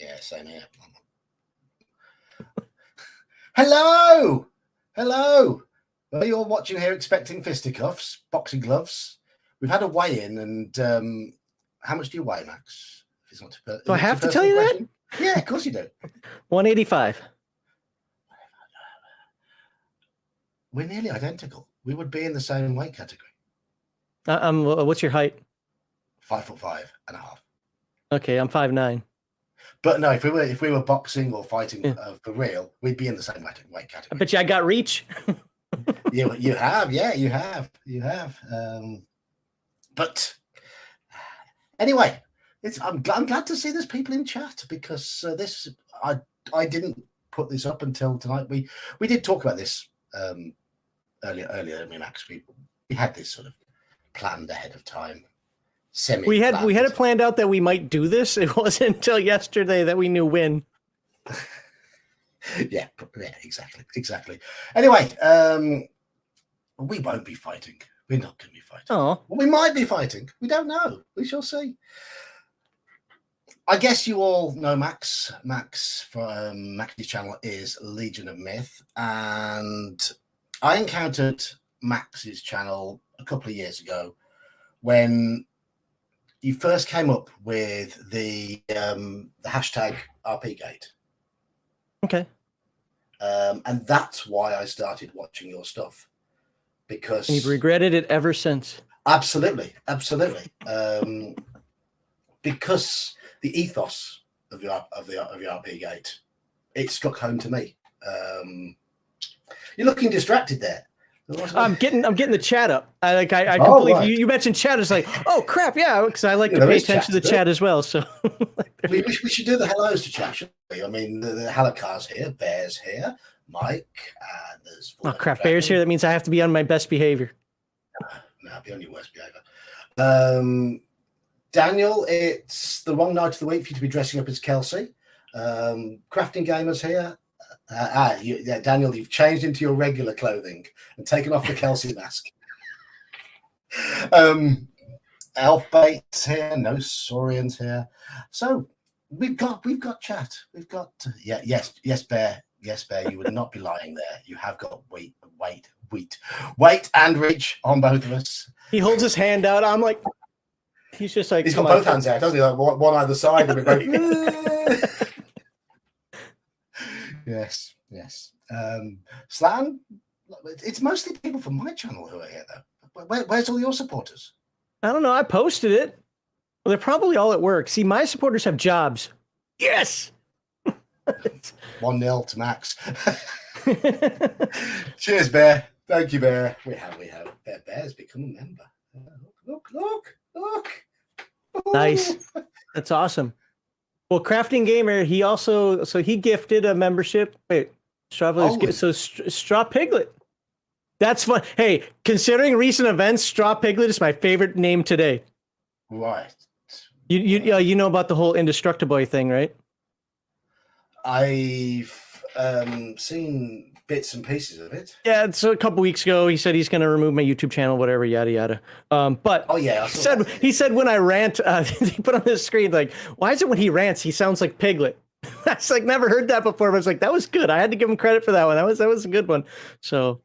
Yeah, same here. Hello! Hello! Well, you're watching here expecting fisticuffs, boxing gloves. We've had a weigh-in, and how much do you weigh, Max? If it's not too do I have to tell you question? That? Yeah, of course you do. 185. We're nearly identical. We would be in the same weight category. What's your height? 5'5.5.5. Okay, I'm 5'9". But no, if we were boxing or fighting for real, we'd be in the same weight category. I bet you I got reach. you have, yeah, you have. But anyway, I'm glad to see there's people in chat, because I didn't put this up until tonight. We did talk about this earlier. Max, we had this sort of planned ahead of time. We had it planned out that we might do this. It wasn't until yesterday that we knew when. yeah, exactly. Anyway, we won't be fighting. We're not going to be fighting. Oh, well, we might be fighting. We don't know. We shall see. I guess you all know Max. Max from Max's channel is Legion of Myth, and I encountered Max's channel a couple of years ago when you first came up with the hashtag RPGate. Okay. And that's why I started watching your stuff, because and you've regretted it ever since. Absolutely. Because the ethos of the RPGate, it struck home to me. You're looking distracted there. I'm getting the chat up. I completely. Right. You mentioned chat. It's like, oh crap, yeah, because I like to pay attention to the chat as well. So we should do the hellos to chat, shouldn't we? I mean, the Halakar's here, Bear's here, Mike, and there's. Oh crap, Bear's here. That means I have to be on my best behavior. No, be on your worst behavior. Daniel, it's the wrong night of the week for you to be dressing up as Kelsey. Crafting Gamers here. Daniel, you've changed into your regular clothing and taken off the Kelsey mask. Elf Bates here, no Saurians here. So we've got chat. We've got yes, Bear, you would not be lying there. You have got weight and reach on both of us. He holds his hand out. I'm like, he's just like, he's got both hands out, doesn't he? Like one either side, and we're both. Yes. Slan, it's mostly people from my channel who are here, though. Where's all your supporters? I don't know. I posted it. Well, they're probably all at work. See, my supporters have jobs. Yes. 1-0 to Max. Cheers, Bear. Thank you, Bear. We have. Bear's become a member. Look. Nice. That's awesome. Well, Crafting Gamer, he gifted a membership. Wait, Straw Piglet. That's fun. Hey, considering recent events, Straw Piglet is my favorite name today. Right. You know about the whole Indestructible thing, right? I've seen bits and pieces of it. Yeah, so a couple weeks ago, he said he's going to remove my YouTube channel, whatever, yada yada. But he said when I rant, he put on the screen like, why is it when he rants he sounds like Piglet? I was like, never heard that before. But I was like, that was good. I had to give him credit for that one. That was a good one. So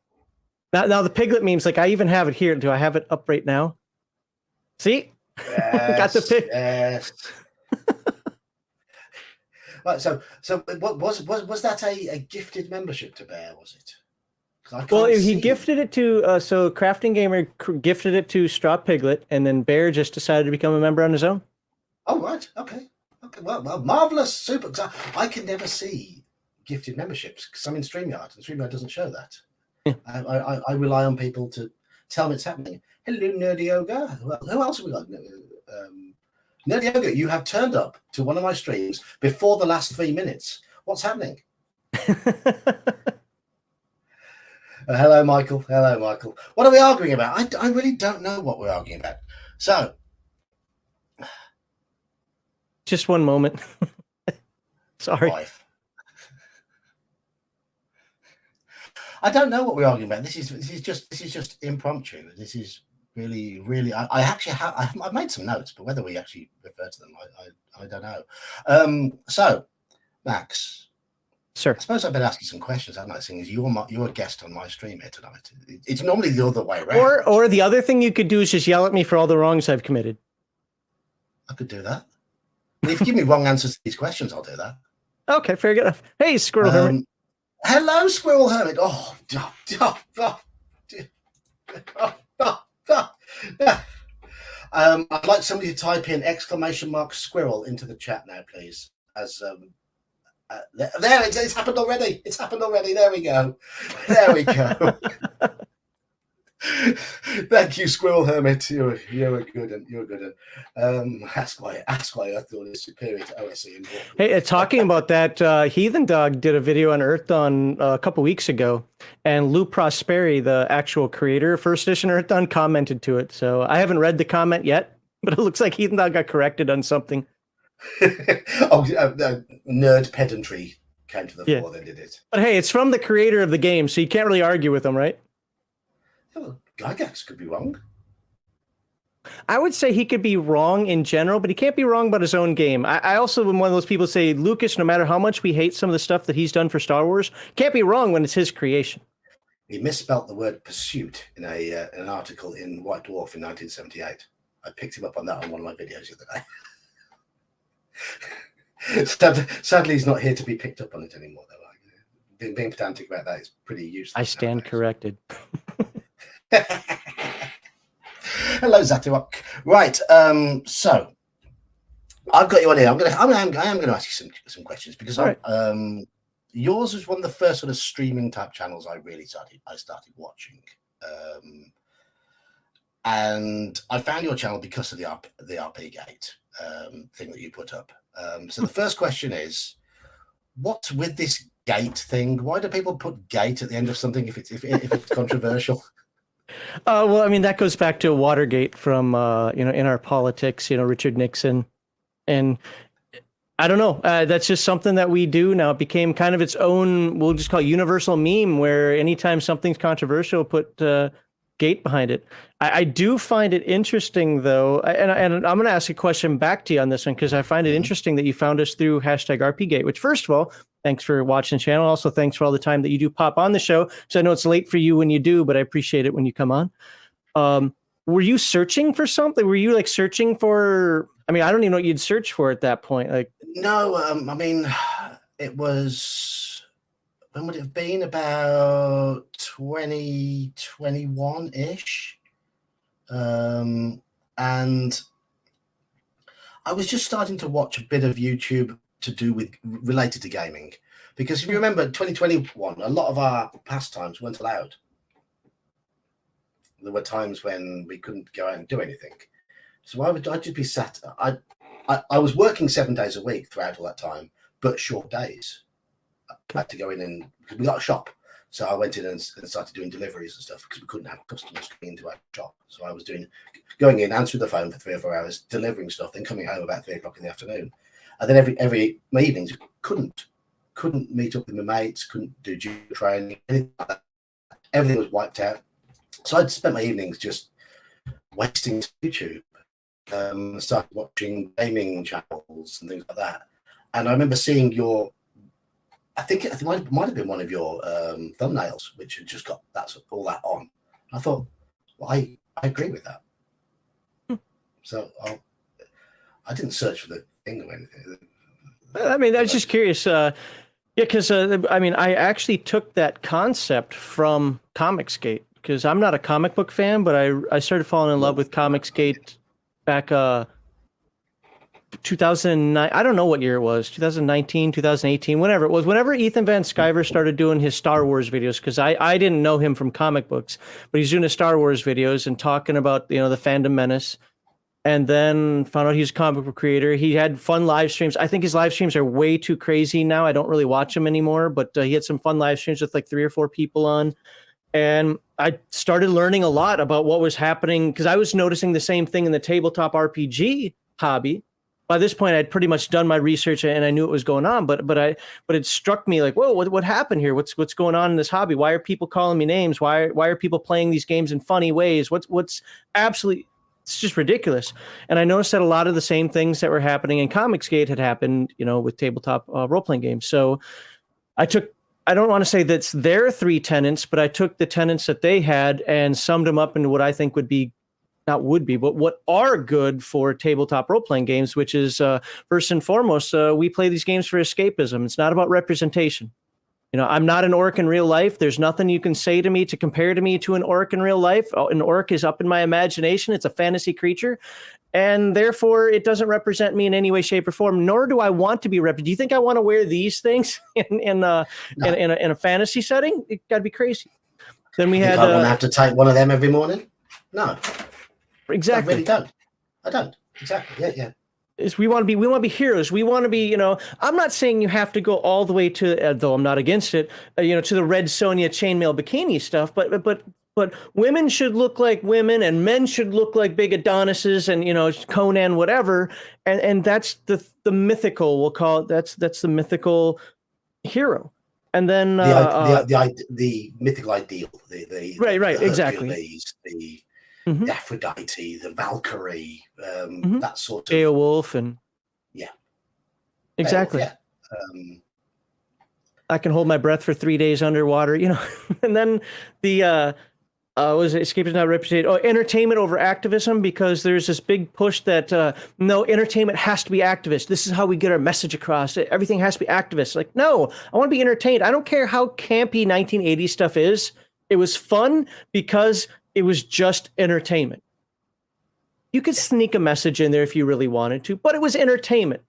now the Piglet memes, like I even have it here. Do I have it up right now? See, yes, got the pig. Yes. Right, so was that a gifted membership to Bear? Was it? Well, he gifted it to so Crafting Gamer gifted it to Straw Piglet, and then Bear just decided to become a member on his own. Oh right, okay. Well, marvelous, super. I can never see gifted memberships because I'm in StreamYard, and StreamYard doesn't show that. Yeah. I rely on people to tell me it's happening. Hello, Nerdy Yoga. Well, who else have we got? Nerdy Yoga, you have turned up to one of my streams before the last 3 minutes. What's happening? Hello, Michael. What are we arguing about? I really don't know what we're arguing about. So, just one moment. Sorry. Wife. I don't know what we're arguing about. This is just impromptu. This is Really, really. I actually have. I've made some notes, but whether we actually refer to them, I don't know. So, Max, sir, I suppose I better ask you some questions. I'm not saying is you're a guest on my stream here tonight. It's normally the other way around. Or the other thing you could do is just yell at me for all the wrongs I've committed. I could do that. If you give me wrong answers to these questions, I'll do that. Okay, fair enough. Hey, Squirrel Hermit. Hello, Squirrel Hermit. I'd like somebody to type in !squirrel into the chat now, please. As there, it's happened already. It's happened already. There we go. There we go. Thank you, Squirrel Hermit. You're a good one. You're a good one. Ask why I thought it's superior to OSE. Hey, talking about that, Heathen Dog did a video on Earth Dawn a couple weeks ago, and Lou Prosperi, the actual creator of First Edition Earth Dawn, commented to it. So I haven't read the comment yet, but it looks like Heathen Dog got corrected on something. Nerd pedantry came to the fore, then did it? But hey, it's from the creator of the game, so you can't really argue with him, right? Oh, Gygax could be wrong. I would say he could be wrong in general, but he can't be wrong about his own game. I also am one of those people who say, Lucas, no matter how much we hate some of the stuff that he's done for Star Wars, can't be wrong when it's his creation. He misspelt the word pursuit in an article in White Dwarf in 1978. I picked him up on that on one of my videos the other day. Sadly, he's not here to be picked up on it anymore, though. Being pedantic about that is pretty useless. I stand corrected. Hello, Zatuak. Right, so I've got you on here. I am going to ask you some questions because yours was one of the first sort of streaming type channels I started watching, and I found your channel because of the RP Gate thing that you put up. So the first question is, what's with this gate thing? Why do people put gate at the end of something if it's controversial? Well, I mean, that goes back to Watergate from, in our politics, Richard Nixon. And I don't know. That's just something that we do now. It became kind of its own, we'll just call it universal meme, where anytime something's controversial, put gate behind it. I do find it interesting, though, and I'm going to ask a question back to you on this one, because I find it interesting that you found us through #RPGate, which, first of all, thanks for watching the channel. Also, thanks for all the time that you do pop on the show, because I know it's late for you when you do, but I appreciate it when you come on. Were you searching for something? Were you searching for, I mean, I don't even know what you'd search for at that point. No, I mean, it was, when would it have been? About 2021-ish. And I was just starting to watch a bit of YouTube related to gaming, because if you remember 2021, a lot of our pastimes weren't allowed. There were times when we couldn't go out and do anything, so I'd just be sat. I was working 7 days a week throughout all that time, but short days. I had to go in, and because we got a shop, so I went in and started doing deliveries and stuff, because we couldn't have customers coming into our shop. So I was going in, answering the phone for 3 or 4 hours, delivering stuff, then coming home about 3 o'clock in the afternoon. And then every my evenings couldn't meet up with my mates, couldn't do gym training, anything like that. Everything was wiped out. So I'd spent my evenings just wasting YouTube. Started watching gaming channels and things like that. And I remember seeing I think it might have been one of your thumbnails, which had just got all that on. I thought, well, I agree with that. So I didn't search for the thing or anything. I mean, I was just curious. Because I mean, I actually took that concept from Comicsgate, because I'm not a comic book fan, but I started falling in love with Comicsgate back 2009. I don't know what year it was, 2019, 2018, whenever it was, whenever Ethan Van Sciver started doing his Star Wars videos, because I didn't know him from comic books, but he's doing his Star Wars videos and talking about, the Phantom Menace, and then found out he was a comic book creator. He had fun live streams. I think his live streams are way too crazy now. I don't really watch them anymore, but he had some fun live streams with 3 or 4 people on. And I started learning a lot about what was happening, because I was noticing the same thing in the tabletop RPG hobby. by this point I'd pretty much done my research and I knew what was going on, but it struck me like, whoa, what happened here? What's going on in this hobby? Why are people calling me names? Why are people playing these games in funny ways? What's absolutely, it's just ridiculous. And I noticed that a lot of the same things that were happening in Comicsgate had happened, with tabletop role-playing games. So I don't want to say that's their 3 tenets, but I took the tenets that they had and summed them up into what I think would be, not would be, but what are good for tabletop role-playing games, which is first and foremost, we play these games for escapism. It's not about representation. I'm not an orc in real life. There's nothing you can say to me to compare to me to an orc in real life. An orc is up in my imagination. It's a fantasy creature. And therefore, it doesn't represent me in any way, shape, or form, nor do I want to be represented. Do you think I want to wear these things in a fantasy setting? It got to be crazy. Then we had. I want to have to take one of them every morning? No. Exactly. I really don't. I don't. Exactly. Yeah. We want to be heroes. We want to be, I'm not saying you have to go all the way to, though I'm not against it, to the Red Sonja chainmail bikini stuff, but women should look like women and men should look like big Adonises and, Conan, whatever. And that's the mythical, we'll call it, that's the mythical hero. And then the mythical ideal, right, the exactly. Hercules, the Aphrodite, the Valkyrie, that sort of Beowulf and exactly. Yeah. I can hold my breath for 3 days underwater, and then the was it escapism not represented? Oh, entertainment over activism, because there's this big push that no, entertainment has to be activist. This is how we get our message across. Everything has to be activist. Like, no, I want to be entertained. I don't care how campy 1980s stuff is. It was fun because it was just entertainment. You could sneak a message in there if you really wanted to, but it was entertainment.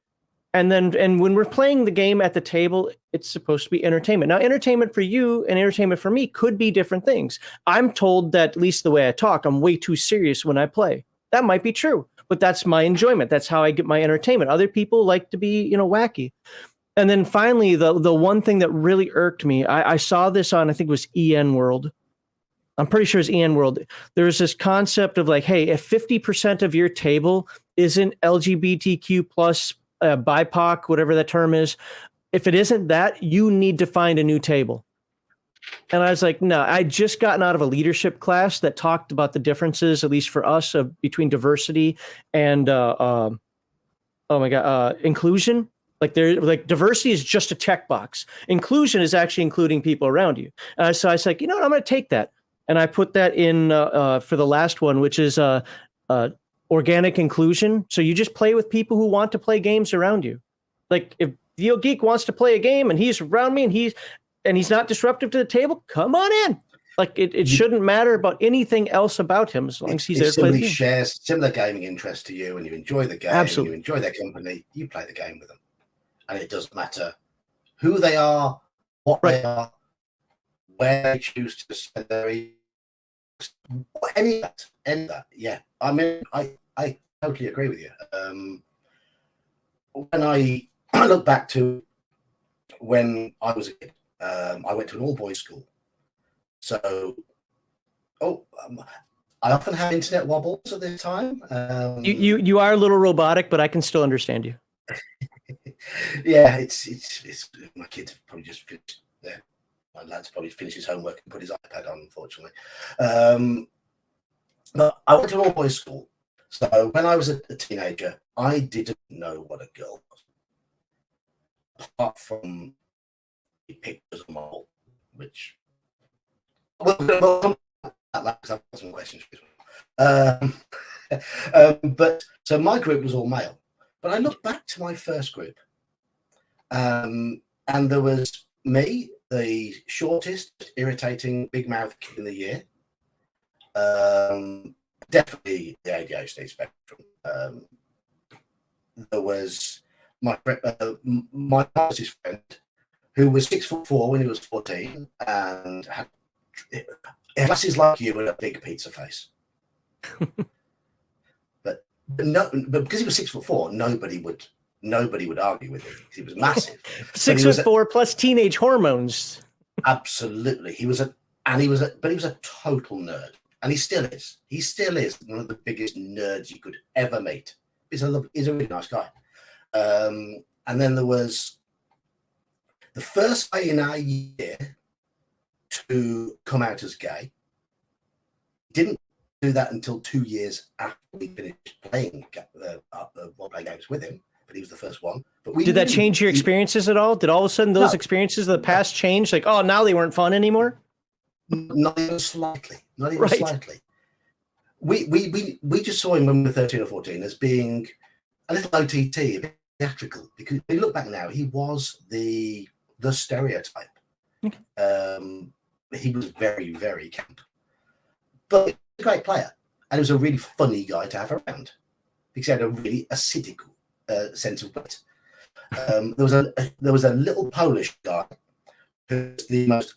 And when we're playing the game at the table, it's supposed to be entertainment. Now, entertainment for you and entertainment for me could be different things. I'm told that, at least the way I talk, I'm way too serious when I play. That might be true, but that's my enjoyment. That's how I get my entertainment. Other people like to be, wacky. And then finally, the one thing that really irked me, I saw this on, I think it was EN World. I'm pretty sure it's EN World. There's this concept of like, hey, if 50% of your table isn't LGBTQ plus BIPOC, whatever that term is, if it isn't that, you need to find a new table. And I was like, no, I just gotten out of a leadership class that talked about the differences, at least for us, between diversity and inclusion. Like diversity is just a checkbox. Inclusion is actually including people around you. So I was like, I'm going to take that. And I put that in for the last one, which is organic inclusion. So you just play with people who want to play games around you. Like if YeOldeGeek wants to play a game and he's around me and he's not disruptive to the table, come on in. Like it shouldn't matter about anything else about him as long as he's there to play the game. Shares similar gaming interest to you and you enjoy the game, absolutely. You enjoy their company, you play the game with them. And it doesn't matter who they are, what they are, where they choose to spend their evening. Any of that. Yeah. I mean, I totally agree with you. When I look back to when I was a kid, I went to an all-boys school. So, I often have internet wobbles at this time. You are a little robotic, but I can still understand you. Yeah, it's my kids have probably just finished there. My lad's probably finished his homework and put his iPad on, unfortunately. But I went to an all-boys school. So when I was a teenager, I didn't know what a girl was. Apart from the pictures on my wall, which... Well, I've got some questions. But so my group was all male. But I look back to my first group, and there was me, the shortest, irritating, big mouth kid in the year. Definitely the ADHD spectrum. There was my closest friend, who was 6'4" when he was 14, and had glasses like you and a big pizza face. but because he was 6'4", nobody would argue with him. He was massive. 6'4" plus teenage hormones. Absolutely, he was a total nerd, and he still is. He still is one of the biggest nerds you could ever meet. He's a really nice guy. And then there was the first guy in our year to come out as gay. Didn't do that until 2 years after we finished playing the role-playing games with him, but he was the first one. But did that change your experiences at all? Did all of a sudden those experiences of the past change? Like, oh, now they weren't fun anymore? Not even slightly. Not even slightly. We just saw him when we were 13 or 14 as being a little OTT, a bit theatrical. Because when you look back now, he was the stereotype. Okay. He was very, very camp. But he was a great player. And he was a really funny guy to have around. Because he had a really acidic sense of wit. There was a little Polish guy who was the most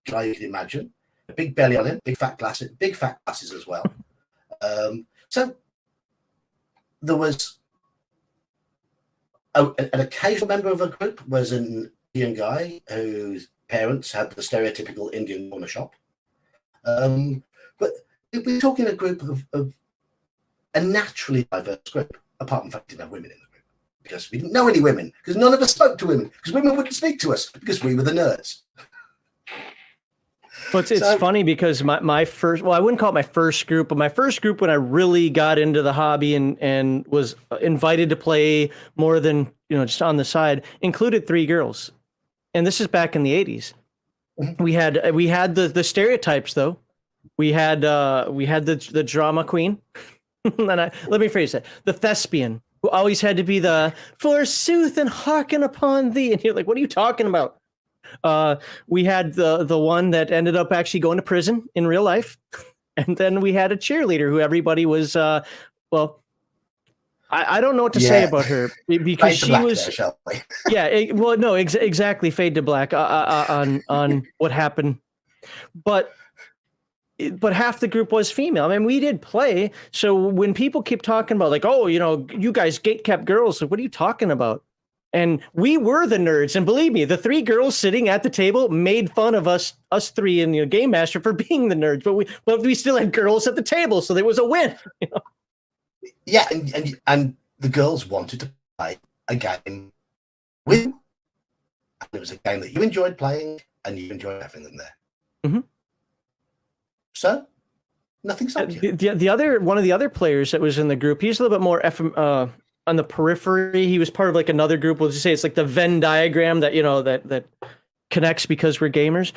guy you can imagine. A big belly on him, big fat glasses as well. So there was an occasional member of a group was an Indian guy whose parents had the stereotypical Indian corner shop. But we're talking a group of a naturally diverse group, apart from the fact we didn't have women in the group because we didn't know any women, because none of us spoke to women, because women wouldn't speak to us because we were the nerds. Well, it's funny because my first, well, I wouldn't call it my first group, but my first group when I really got into the hobby and was invited to play more than, just on the side, included 3 girls. And this is back in the 80s. Mm-hmm. We had the stereotypes though. We had the drama queen. And let me phrase that. The thespian who always had to be the forsooth and hearken upon thee. And you're like, what are you talking about? We had the one that ended up actually going to prison in real life. And then we had a cheerleader who everybody was, I don't know what to say about her because she was, exactly. Fade to black on what happened. But half the group was female. I mean, we did play. So when people keep talking about like, oh, you guys gate-kept girls, like, what are you talking about? And we were the nerds. And believe me, the 3 girls sitting at the table made fun of us 3 in Game Master for being the nerds. But we still had girls at the table, so there was a win. Yeah, and the girls wanted to play a game with you. And it was a game that you enjoyed playing and you enjoyed having them there. Mm-hmm. So nothing stopped you. One of the other players that was in the group, he's a little bit more on the periphery. He was part of like another group. We'll just say it's like the Venn diagram that that connects because we're gamers.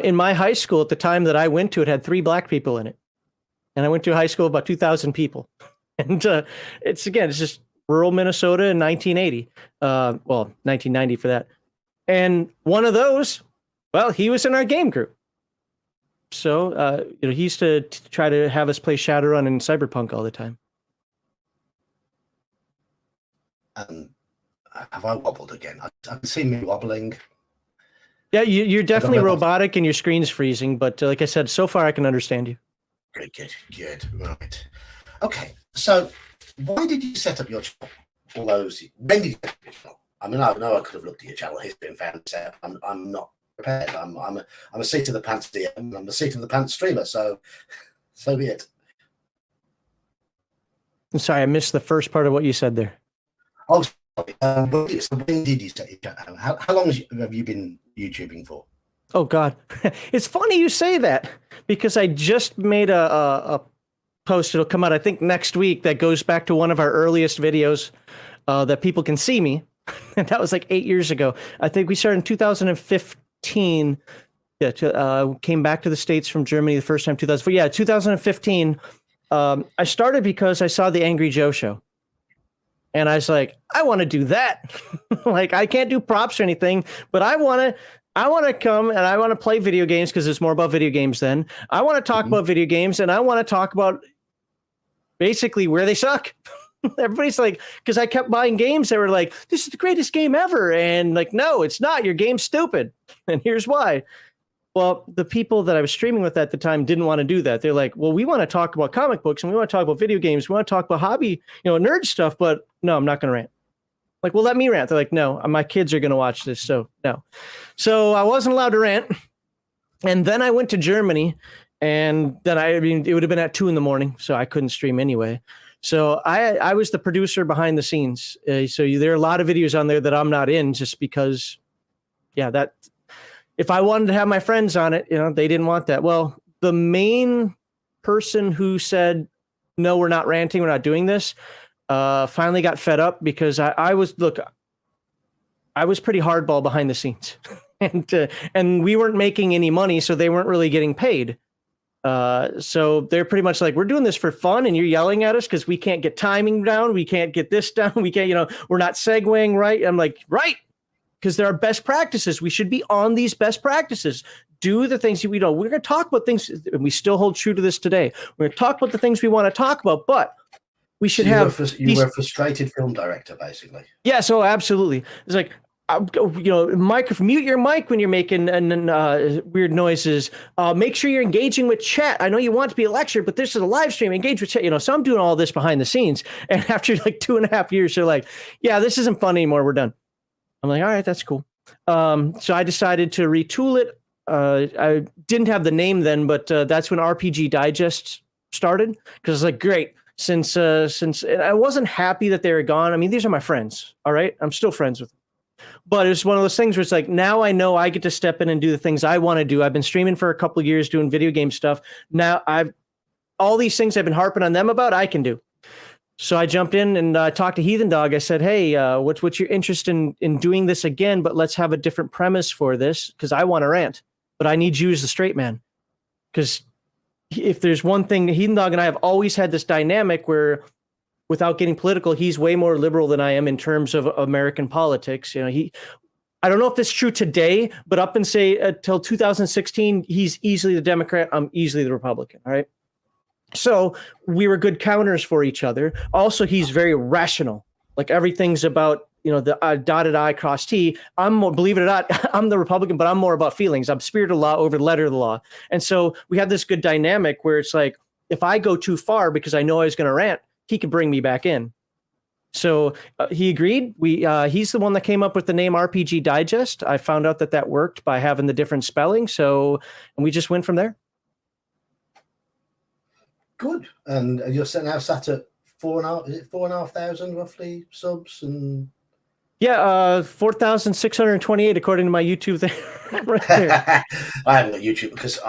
In my high school at the time that I went to, it had 3 black people in it, and I went to a high school of about 2,000 people. And it's just rural Minnesota in 1980. 1990 for that. And one of those, he was in our game group. So he used to try to have us play Shadowrun and Cyberpunk all the time. Have I wobbled again? I can see me wobbling. Yeah, you're definitely robotic and your screen's freezing, but like I said, so far I can understand you. Good. Right. Okay, so why did you set up your channel? When did you set up your channel? I mean, I know I could have looked at your channel history and found it set up. I'm not prepared. I'm a seat of the pants DM. I'm a seat of the pants streamer. So be it. I'm sorry, I missed the first part of what you said there. Oh, sorry. When did you set your channel? How long have you been YouTubing for? Oh God, it's funny you say that because I just made a post. It'll come out, I think, next week. That goes back to one of our earliest videos that people can see me. And that was like 8 years ago. I think we started in 2015. Yeah, came back to the States from Germany the first time, 2004. Yeah, 2015. I started because I saw the Angry Joe show. And I was like, I want to do that. Like, I can't do props or anything, but I want to come and I want to play video games because it's more about video games then. I want to talk about video games and I want to talk about basically where they suck. Everybody's like, because I kept buying games that were like, this is the greatest game ever. And like, no, it's not. Your game's stupid. And here's why. Well, the people that I was streaming with at the time didn't want to do that. They're like, well, we want to talk about comic books and we want to talk about video games. We want to talk about hobby, nerd stuff, but no, I'm not going to rant. Like, well, let me rant. They're like, no, my kids are going to watch this. So no. So I wasn't allowed to rant. And then I went to Germany and then it would have been at 2 a.m. So I couldn't stream anyway. So I was the producer behind the scenes. So there are a lot of videos on there that I'm not in just because, that if I wanted to have my friends on it, they didn't want that. Well, the main person who said, no, we're not ranting, we're not doing this, finally got fed up because I was pretty hardball behind the scenes. And we weren't making any money, so they weren't really getting paid. So they're pretty much like, we're doing this for fun, and you're yelling at us because we can't get timing down, we can't get this down, we can't, we're not segueing right. I'm like, right, because there are best practices. We should be on these best practices. Do the things we're going to talk about things, and we still hold true to this today. We're going to talk about the things we want to talk about, but we should you have. You were a frustrated film director, basically. Yeah, so absolutely. It's like, mute your mic when you're making weird noises. Make sure you're engaging with chat. I know you want to be a lecture, but this is a live stream. Engage with chat. So I'm doing all this behind the scenes. And after like 2.5 years, they're like, yeah, this isn't fun anymore. We're done. I'm like, all right, that's cool. So I decided to retool it. I didn't have the name then, but that's when RPG Digest started, because it's like, great. Since and I wasn't happy that they were gone. I mean, these are my friends. All right, I'm still friends with them. But it's one of those things where it's like, now I know I get to step in and do the things I want to do. I've been streaming for a couple of years doing video game stuff. Now all these things I've been harping on them about, I can do. So I jumped in and talked to Heathen Dog. I said, hey, what's your interest in doing this again? But let's have a different premise for this, because I want to rant. But I need you as the straight man. Because if there's one thing, Heathen Dog and I have always had this dynamic where, without getting political, he's way more liberal than I am in terms of American politics. I don't know if this is true today, but up and say until 2016, he's easily the Democrat. I'm easily the Republican. All right. So we were good counters for each other. Also, he's very rational. Like, everything's about, the dotted I cross T. I'm more, believe it or not, I'm the Republican, but I'm more about feelings. I'm spirit of law over the letter of the law. And so we have this good dynamic where it's like, if I go too far because I know I was going to rant, he could bring me back in. So he agreed. He's the one that came up with the name RPG Digest. I found out that worked by having the different spelling. And we just went from there. Good. And you're now sat at 4,500 roughly subs? And yeah, 4,628 according to my YouTube thing right there. I haven't got YouTube because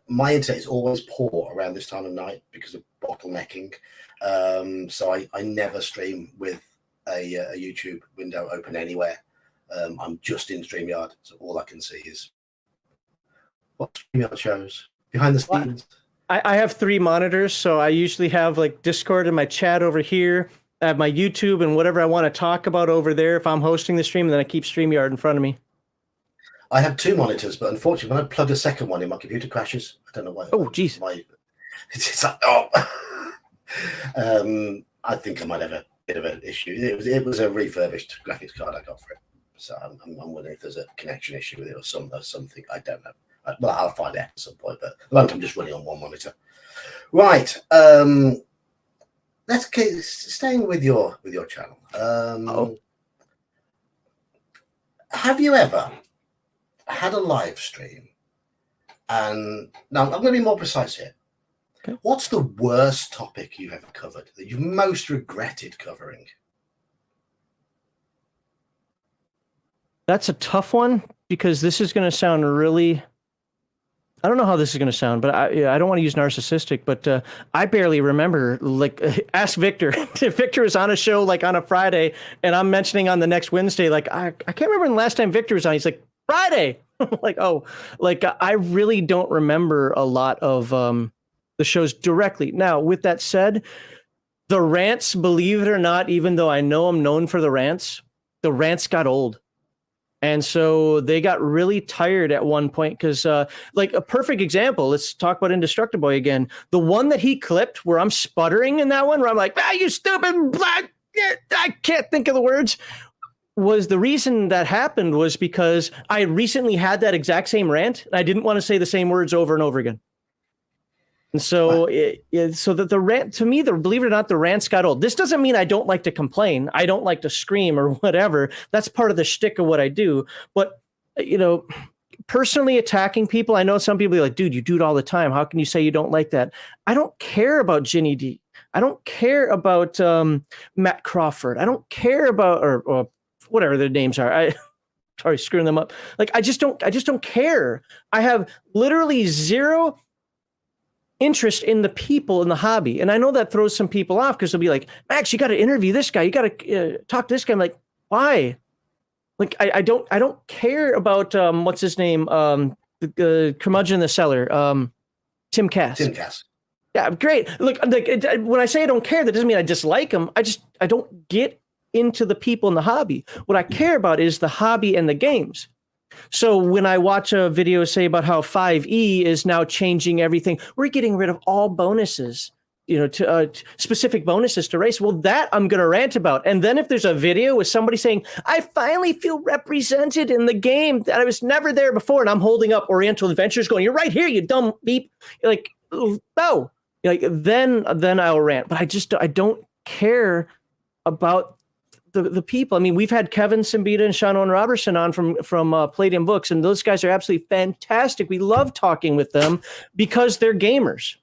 my internet is always poor around this time of night because of bottlenecking. So I never stream with a YouTube window open anywhere. I'm just in StreamYard, so all I can see is what StreamYard shows behind the scenes. I have 3 monitors, so I usually have like Discord and my chat over here. I have my YouTube and whatever I want to talk about over there if I'm hosting the stream, and then I keep StreamYard in front of me. I have 2 monitors, but unfortunately, when I plug a second one in, my computer crashes. I don't know why. Oh, geez. It's like, oh. I think I might have a bit of an issue. It was a refurbished graphics card I got for it. So I'm wondering if there's a connection issue with it or something. I don't know. Well, I'll find out at some point, but at the moment I'm just running on one monitor. Right. Let's keep staying with your channel. Have you ever had a live stream? And now I'm going to be more precise here. Okay. What's the worst topic you've ever covered that you've most regretted covering? That's a tough one, because this is going to sound really... I don't know how this is going to sound, but I don't want to use narcissistic, but I barely remember. Like, ask Victor. Victor was on a show like on a Friday, and I'm mentioning on the next Wednesday, like, I can't remember the last time Victor was on. He's like, Friday. Like, oh, like, I really don't remember a lot of the shows directly. Now, with that said, the rants, believe it or not, even though I know I'm known for the rants got old. And so they got really tired at one point, because like a perfect example, let's talk about Indestructible again. The one that he clipped where I'm sputtering in that one, where I'm like, you stupid black, I can't think of the words, was the reason that happened was because I recently had that exact same rant, and I didn't want to say the same words over and over again. And so, so that the rant, to me, believe it or not, the rants got old. This doesn't mean I don't like to complain. I don't like to scream or whatever. That's part of the shtick of what I do. But, personally attacking people, I know some people are like, dude, you do it all the time. How can you say you don't like that? I don't care about Ginny D. I don't care about Matt Crawford. I don't care about or whatever their names are. I sorry, screwing them up. Like I just don't care. I have literally zero interest in the people in the hobby. And I know that throws some people off because they'll be like, Max, you got to interview this guy. You got to talk to this guy. I'm like, why? Like, I don't care about, what's his name? The curmudgeon in the cellar. Tim Cass. Tim Cass. Yeah, great. Look, like when I say I don't care, that doesn't mean I dislike him. I don't get into the people in the hobby. What I care about is the hobby and the games. So when I watch a video say about how 5e is now changing everything, we're getting rid of all bonuses, to specific bonuses to race. Well, that I'm going to rant about. And then if there's a video with somebody saying, I finally feel represented in the game that I was never there before, and I'm holding up Oriental Adventures going, you're right here, you dumb beep. You're like, no, like then I'll rant. But I don't care about the people. I mean, we've had Kevin Simbita and Sean Owen Robertson on from Palladium Books, and those guys are absolutely fantastic. We love talking with them because they're gamers,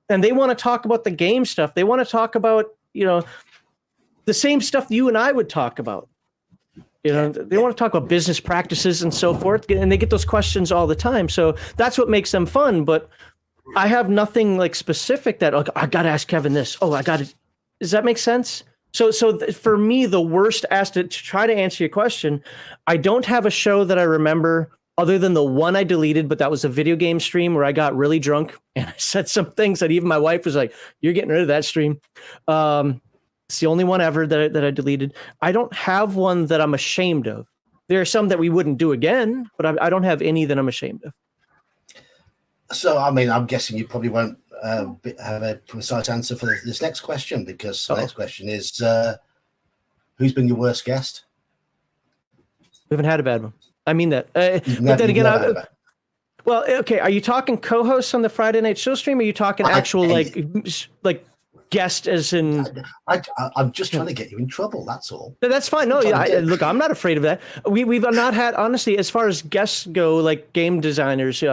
and they want to talk about the game stuff. They want to talk about the same stuff you and I would talk about. They want to talk about business practices and so forth, and they get those questions all the time. So that's what makes them fun. But I have nothing like specific that I got to ask Kevin this. Oh, I got to. Does that make sense? So for me, the worst to try to answer your question, I don't have a show that I remember other than the one I deleted, but that was a video game stream where I got really drunk and I said some things that even my wife was like, you're getting rid of that stream. It's the only one ever that I deleted. I don't have one that I'm ashamed of. There are some that we wouldn't do again, but I don't have any that I'm ashamed of. So, I mean, I'm guessing you probably won't have a precise answer for this next question, because the next question is, who's been your worst guest? We haven't had a bad one. I mean that. But then again, well, okay. Are you talking co-hosts on the Friday night show stream? Or are you talking actual like guest as in? I'm just trying to get you in trouble. That's all. That's fine. No, look, I'm not afraid of that. We've not had, honestly, as far as guests go, like game designers,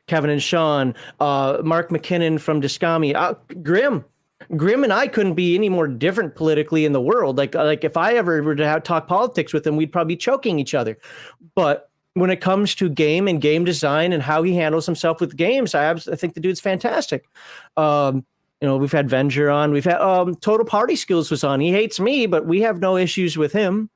Kevin and Sean, Mark McKinnon from Discami, Grim and I couldn't be any more different politically in the world. Like if I ever were to talk politics with him, we'd probably be choking each other. But when it comes to game and game design and how he handles himself with games, I think the dude's fantastic. We've had Venger on, we've had Total Party Skills was on. He hates me, but we have no issues with him.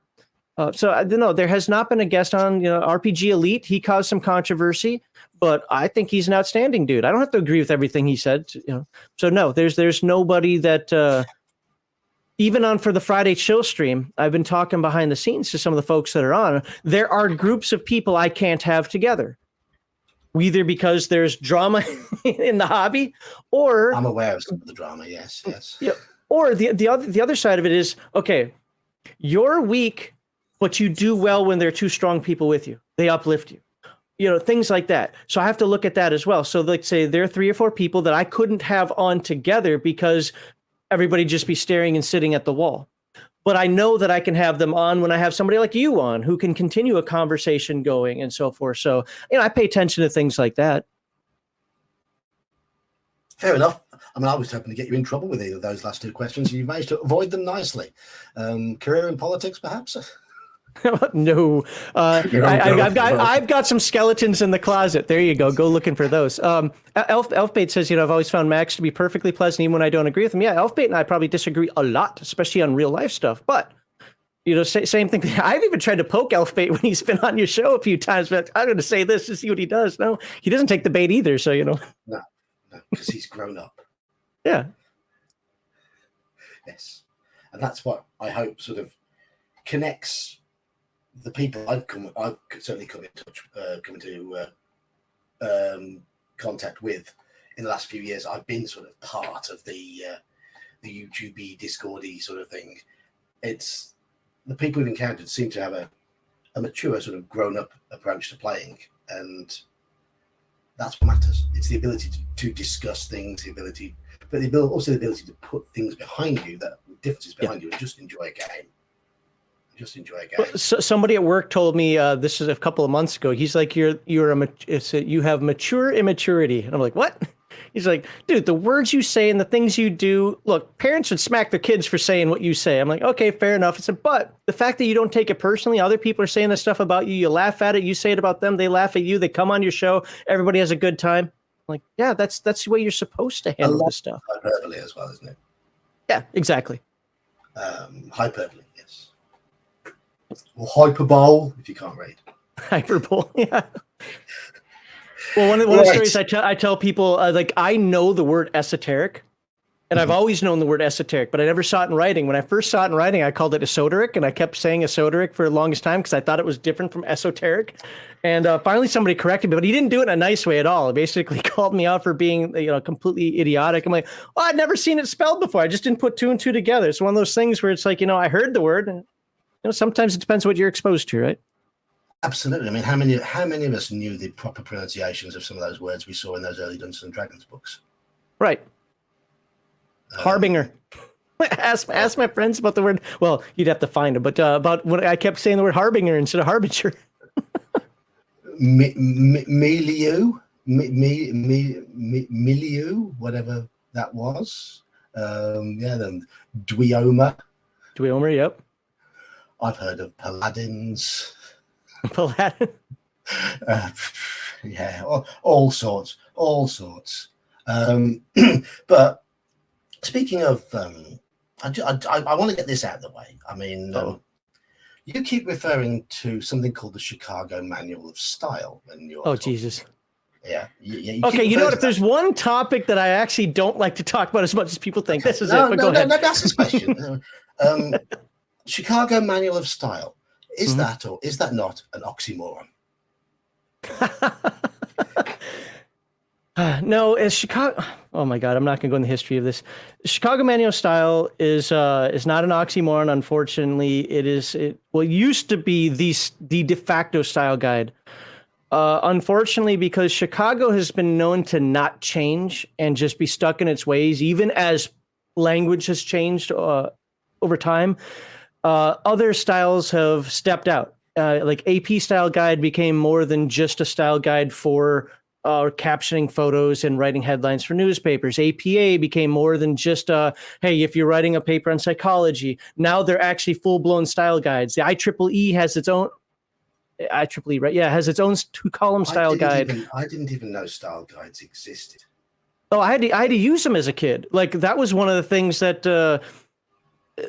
So I don't know. There has not been a guest on, RPG Elite. He caused some controversy, but I think he's an outstanding dude. I don't have to agree with everything he said. So no, there's nobody that even on for the Friday chill stream. I've been talking behind the scenes to some of the folks that are on. There are groups of people I can't have together, either because there's drama in the hobby, or I'm aware of some of the drama. Yes. Yeah. Or the other side of it is, okay, you're weak, but you do well when there are two strong people with you. They uplift you. Things like that. So I have to look at that as well. So like say there are 3 or 4 people that I couldn't have on together because everybody just be staring and sitting at the wall. But I know that I can have them on when I have somebody like you on who can continue a conversation going and so forth. So, I pay attention to things like that. Fair enough. I mean, I was hoping to get you in trouble with either of those last 2 questions. You've managed to avoid them nicely. Career in politics, perhaps? No, I've got some skeletons in the closet. There you go. Go looking for those. Elfbait says, I've always found Max to be perfectly pleasant, even when I don't agree with him. Yeah, Elfbait and I probably disagree a lot, especially on real life stuff. But same thing. I've even tried to poke Elfbait when he's been on your show a few times. But I'm going to say this to see what he does. No, he doesn't take the bait either. So No, because he's grown up. Yeah. Yes, and that's what I hope sort of connects the people I've certainly come into contact with in the last few years. I've been sort of part of the YouTube Discordy sort of thing. It's the people we've encountered seem to have a mature sort of grown up approach to playing, and that's what matters. It's the ability to discuss things, but also the ability to put things behind you, that differences behind you, and just enjoy a game. Well, somebody at work told me this is a couple of months ago. He's like, you have mature immaturity, and I'm like, what? He's like, dude, the words you say and the things you do. Look, parents would smack their kids for saying what you say. I'm like, okay, fair enough. I said, but the fact that you don't take it personally, other people are saying this stuff about you. You laugh at it. You say it about them. They laugh at you. They come on your show. Everybody has a good time. I'm like, yeah, that's the way you're supposed to handle this stuff. Hyperbole as well, isn't it? Yeah, exactly. Hyperbole, yes. Or hyperbole, if you can't read. Hyperbole, yeah. Well, one of the stories I tell people, like, I know the word esoteric, and I've always known the word esoteric, but I never saw it in writing. When I first saw it in writing, I called it esoteric, and I kept saying esoteric for the longest time because I thought it was different from esoteric. And finally, somebody corrected me, but he didn't do it in a nice way at all. He basically called me out for being, completely idiotic. I'm like, well, I'd never seen it spelled before. I just didn't put two and two together. It's one of those things where it's like, I heard the word, and sometimes it depends what you're exposed to, right? Absolutely. I mean, how many of us knew the proper pronunciations of some of those words we saw in those early Dungeons and Dragons books? Right. Harbinger. Ask my friends about the word. Well, you'd have to find them, but about what I kept saying the word harbinger instead of harbinger. Milieu, whatever that was. Then Dweomer. Dweomer, yep. I've heard of paladins. Paladin. Yeah, all sorts. But speaking of, I want to get this out of the way. I mean, you keep referring to something called the Chicago Manual of Style when you're. Oh, Jesus. Yeah. Okay, you know what? If there's one topic that I actually don't like to talk about as much as people think, this is it. But go ahead. No, that's his question. Chicago Manual of Style. Is that or is that not an oxymoron? No, it's Chicago. Oh my God, I'm not going to go in the history of this. Chicago Manual of Style is not an oxymoron. Unfortunately, it used to be the de facto style guide. Unfortunately, because Chicago has been known to not change and just be stuck in its ways, even as language has changed over time. Other styles have stepped out. Like AP Style Guide became more than just a style guide for captioning photos and writing headlines for newspapers. APA became more than just hey, if you're writing a paper on psychology, now they're actually full-blown style guides. The IEEE has its own IEEE, right? Yeah, has its own 2-column style guide. I didn't even know style guides existed. Oh, I had to use them as a kid. Like, that was one of the things that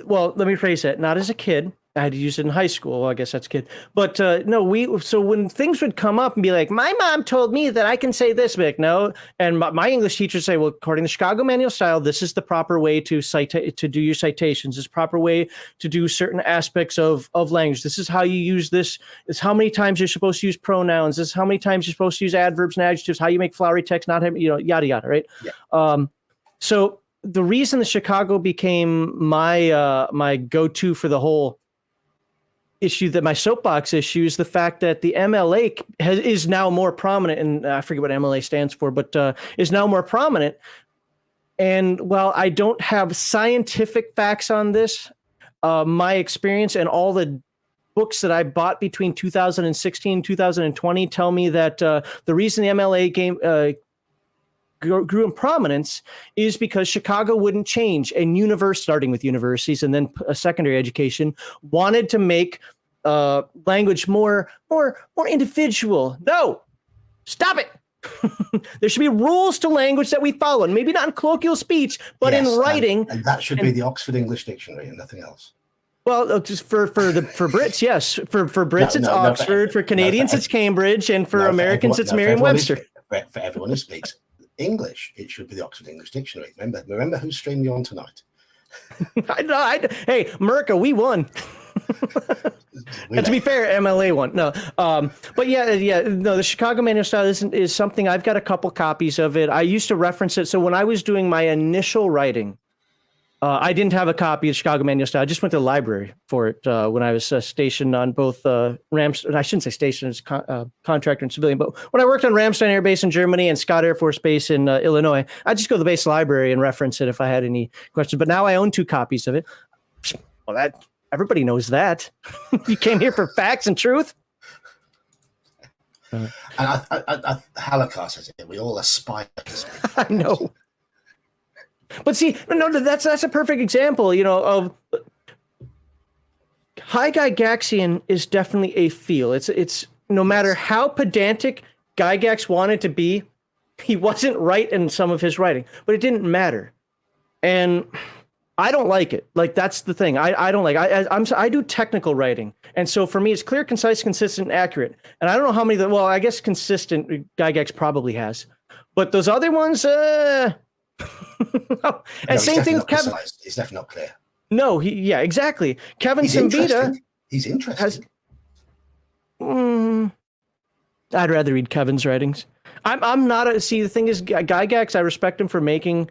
well, let me phrase that. Not as a kid. I had to use it in high school. Well, I guess that's a kid. But no, so when things would come up and be like, my mom told me that I can say this, Mick, no. And my English teacher would say, well, according to Chicago Manual Style, this is the proper way to do your citations. This is the proper way to do certain aspects of language. This is how you use this. It's how many times you're supposed to use pronouns. This is how many times you're supposed to use adverbs and adjectives, how you make flowery text, not have, yada, yada, right? Yeah. So the reason the Chicago became my go-to for the whole issue, that my soapbox issue, is the fact that the MLA is now more prominent, and I forget what MLA stands for, but is now more prominent. And while I don't have scientific facts on this, my experience and all the books that I bought between 2016 and 2020 tell me that the reason the MLA grew in prominence is because Chicago wouldn't change, and starting with universities and then secondary education, wanted to make language more individual. No, stop it. There should be rules to language that we follow, and maybe not in colloquial speech, but in writing. And that should be the Oxford English Dictionary and nothing else. Well, just for Brits, yes. For Brits, it's Oxford. For Canadians, it's Cambridge, and for Americans, it's Merriam-Webster. For everyone who speaks English, it should be the Oxford English Dictionary. Remember who streamed you on tonight? Hey, America, we won. And to be fair, MLA won. No, but no, the Chicago Manual Style is something. I've got a couple copies of it. I used to reference it. So when I was doing my initial writing, I didn't have a copy of Chicago Manual Style. I just went to the library for it when I was stationed on both Ramstein. I shouldn't say stationed as contractor and civilian, but when I worked on Ramstein Air Base in Germany and Scott Air Force Base in Illinois, I just go to the base library and reference it if I had any questions. But now I own 2 copies of it. Well, that everybody knows that. You came here for facts and truth. And Halakar says it. We all aspire to speak. I know. But see, no, that's a perfect example, of High Gygaxian is definitely a feel. It's no matter how pedantic Gygax wanted to be, he wasn't right in some of his writing, but it didn't matter. And I don't like it. Like, that's the thing. I don't like I do technical writing. And so for me, it's clear, concise, consistent, accurate. And I don't know how many I guess consistent Gygax probably has. But those other ones, and same thing with Kevin. He's definitely not clear. No, exactly. Kevin Simbita. He's interesting. I'd rather read Kevin's writings. I'm not the thing is, Gygax, I respect him for making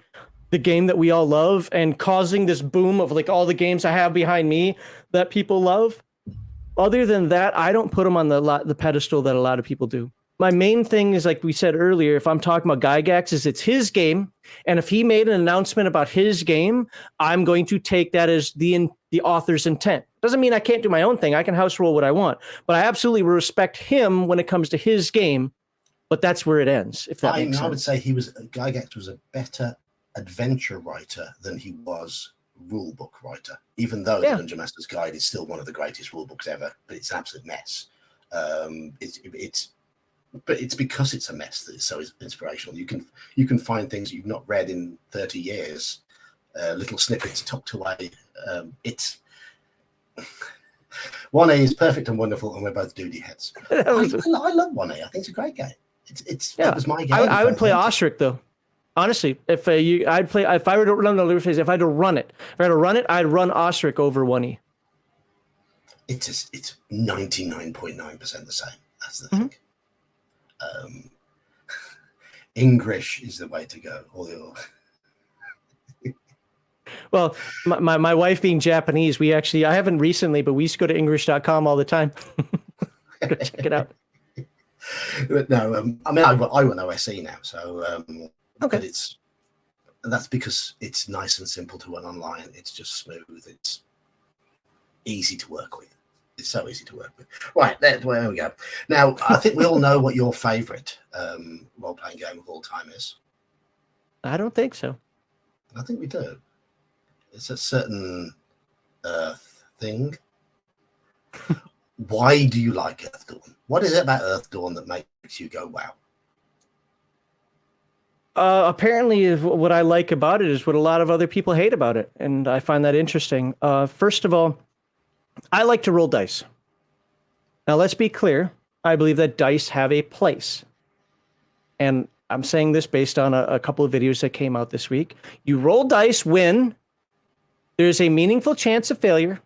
the game that we all love and causing this boom of like all the games I have behind me that people love. Other than that, I don't put him on the pedestal that a lot of people do. My main thing is, like we said earlier, if I'm talking about Gygax, is it's his game. And if he made an announcement about his game, I'm going to take that as the author's intent. Doesn't mean I can't do my own thing. I can house roll what I want. But I absolutely respect him when it comes to his game. But that's where it ends, if that makes sense. I would say Gygax was a better adventure writer than he was rulebook writer, even though the Dungeon Master's Guide is still one of the greatest rulebooks ever, but it's an absolute mess. But it's because it's a mess that it's so inspirational. You can find things you've not read in 30 years, little snippets tucked away. It's 1A is perfect and wonderful, and we're both duty heads. I love 1A. I think it's a great game. It was my game. I would play Oshric though. Honestly, if I were to run the Lufthansa, if I had to run it, I'd run Oshric over 1E. It's 99.9% the same. That's the thing. English is the way to go. Well, my wife being Japanese, I haven't recently, but we used to go to English.com all the time. Go check it out. But no, I run OSE now, so okay. But that's because it's nice and simple to run online. It's just smooth. It's easy to work with. It's so easy to work with. Right, there we go. Now, I think we all know what your favorite role-playing game of all time is. I don't think so. I think we do. It's a certain Earth thing. Why do you like Earth Dawn? What is it about Earth Dawn that makes you go, wow? Apparently, what I like about it is what a lot of other people hate about it, and I find that interesting. First of all, I like to roll dice. Now, let's be clear. I believe that dice have a place. And I'm saying this based on a couple of videos that came out this week. You roll dice when there's a meaningful chance of failure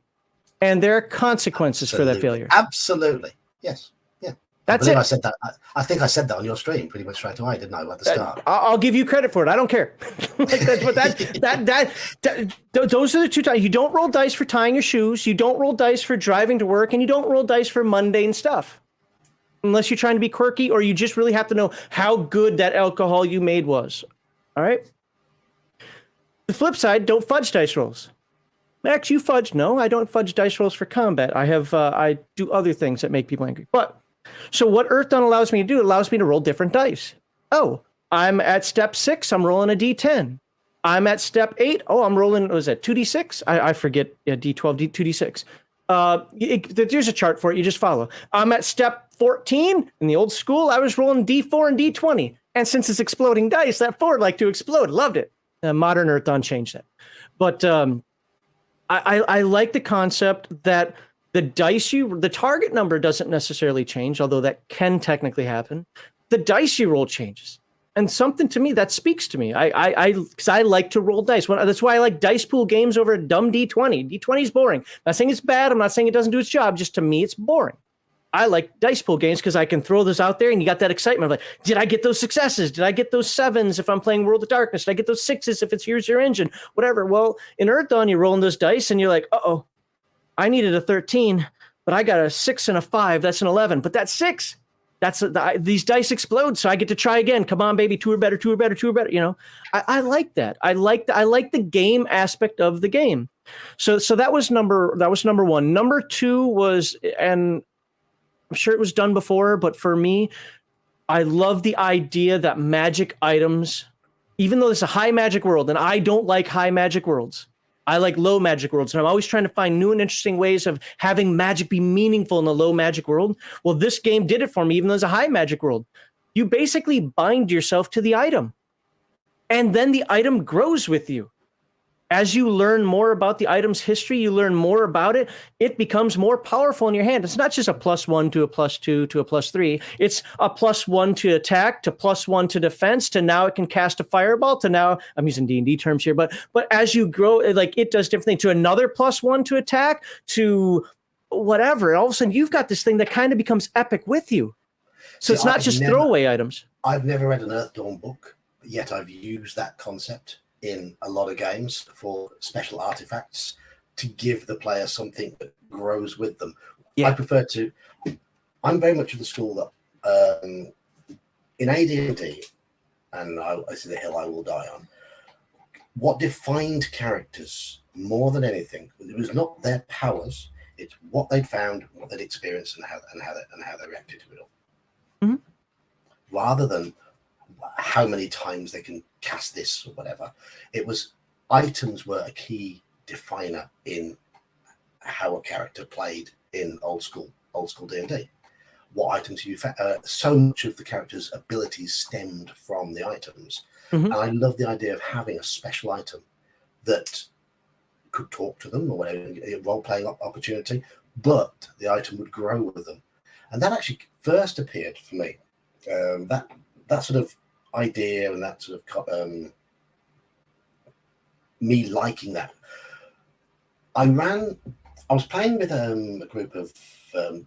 and there are consequences for that failure. Absolutely. Yes. Yeah. That's it. I said that. I think I said that on your stream pretty much straight away, didn't I, at the start? I'll give you credit for it. I don't care. Those are the two times. You don't roll dice for tying your shoes. You don't roll dice for driving to work, and you don't roll dice for mundane stuff. Unless you're trying to be quirky or you just really have to know how good that alcohol you made was. All right? The flip side, don't fudge dice rolls. Max, you fudge. No, I don't fudge dice rolls for combat. I do other things that make people angry. So what Earth Dawn allows me to do, it allows me to roll different dice. Oh, I'm at step 6, I'm rolling a D10. I'm at step 8, I'm rolling, what was that, 2D6? I forget, D12, 2D6. There's a chart for it, you just follow. I'm at step 14. In the old school, I was rolling D4 and D20. And since it's exploding dice, that 4 like to explode. Loved it. Modern Earth Dawn changed that. But I like the concept that the target number doesn't necessarily change, although that can technically happen. The dice you roll changes. And something to me that speaks to me. Because I like to roll dice. That's why I like dice pool games over a dumb D20. D20 is boring. I'm not saying it's bad. I'm not saying it doesn't do its job. Just to me, it's boring. I like dice pool games because I can throw those out there and you got that excitement of like, did I get those successes? Did I get those 7s if I'm playing World of Darkness? Did I get those 6s if it's Here's Your Engine? Whatever. Well, in Earth Dawn, you're rolling those dice and you're like, uh-oh, I needed a 13, but I got a 6 and a 5. That's an 11. But that's 6. These dice explode, so I get to try again. Come on, baby, 2 or better, 2 or better, 2 or better. You know, I like that. I like the game aspect of the game. So that was number 1. Number 2 was, and I'm sure it was done before, but for me, I love the idea that magic items, even though it's a high magic world, and I don't like high magic worlds, I like low magic worlds, and I'm always trying to find new and interesting ways of having magic be meaningful in a low magic world. Well, this game did it for me, even though it's a high magic world. You basically bind yourself to the item, and then the item grows with you. As you learn more about the item's history, you learn more about it, it becomes more powerful in your hand. It's not just a +1 to a +2 to a +3. It's a +1 to attack, to +1 to defense, to now it can cast a fireball, to now, I'm using D&D terms here, but as you grow, like it does different things, to another +1 to attack, to whatever. All of a sudden, you've got this thing that kind of becomes epic with you. So it's not just throwaway items. I've never read an Earthdawn book, but yet I've used that concept in a lot of games for special artifacts to give the player something that grows with them. Yeah. I'm very much of the school that in AD&D, and I see the hill I will die on, what defined characters more than anything, it was not their powers, it's what they'd found, what they'd experienced, and how they reacted to it all. Mm-hmm. Rather than how many times they can cast this or whatever. It was items were a key definer in how a character played in old school D&D. What items you found, so much of the character's abilities stemmed from the items. Mm-hmm. And I love the idea of having a special item that could talk to them or whatever, a role-playing opportunity, but the item would grow with them. And that actually first appeared for me. That sort of idea and that sort of me liking that. I was playing with a group of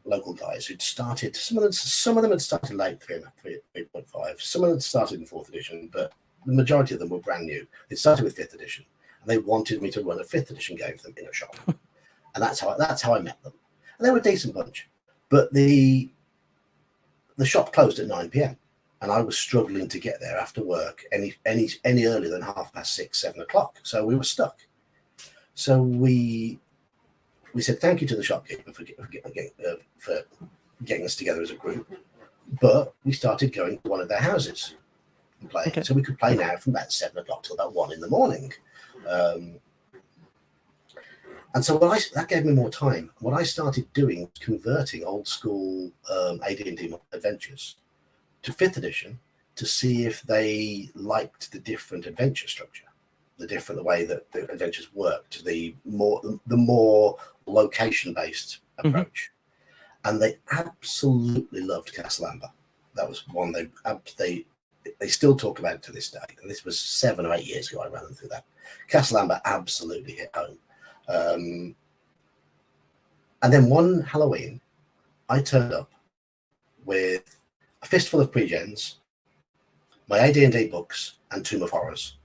local guys who'd started. Some of them had started late 3.5. Some of them had started in 4th edition, but the majority of them were brand new. They started with 5th edition, and they wanted me to run a 5th edition game for them in a shop, and that's how I met them. And they were a decent bunch, but the shop closed at 9 p.m. and I was struggling to get there after work any earlier than 6:30, 7 o'clock. So we were stuck. So we said thank you to the shopkeeper for getting us together as a group, but we started going to one of their houses and playing. Okay. So we could play now from about 7 o'clock till about 1 in the morning. And so that gave me more time. What I started doing was converting old school AD&D adventures to 5th edition to see if they liked the different adventure structure, the way that the adventures worked, the more location-based approach. Mm-hmm. And they absolutely loved Castle Amber. That was one they still talk about it to this day. And this was 7 or 8 years ago I ran them through that. Castle Amber absolutely hit home. And then one Halloween, I turned up with a fistful of pre-gens, my AD&D books, and Tomb of Horrors,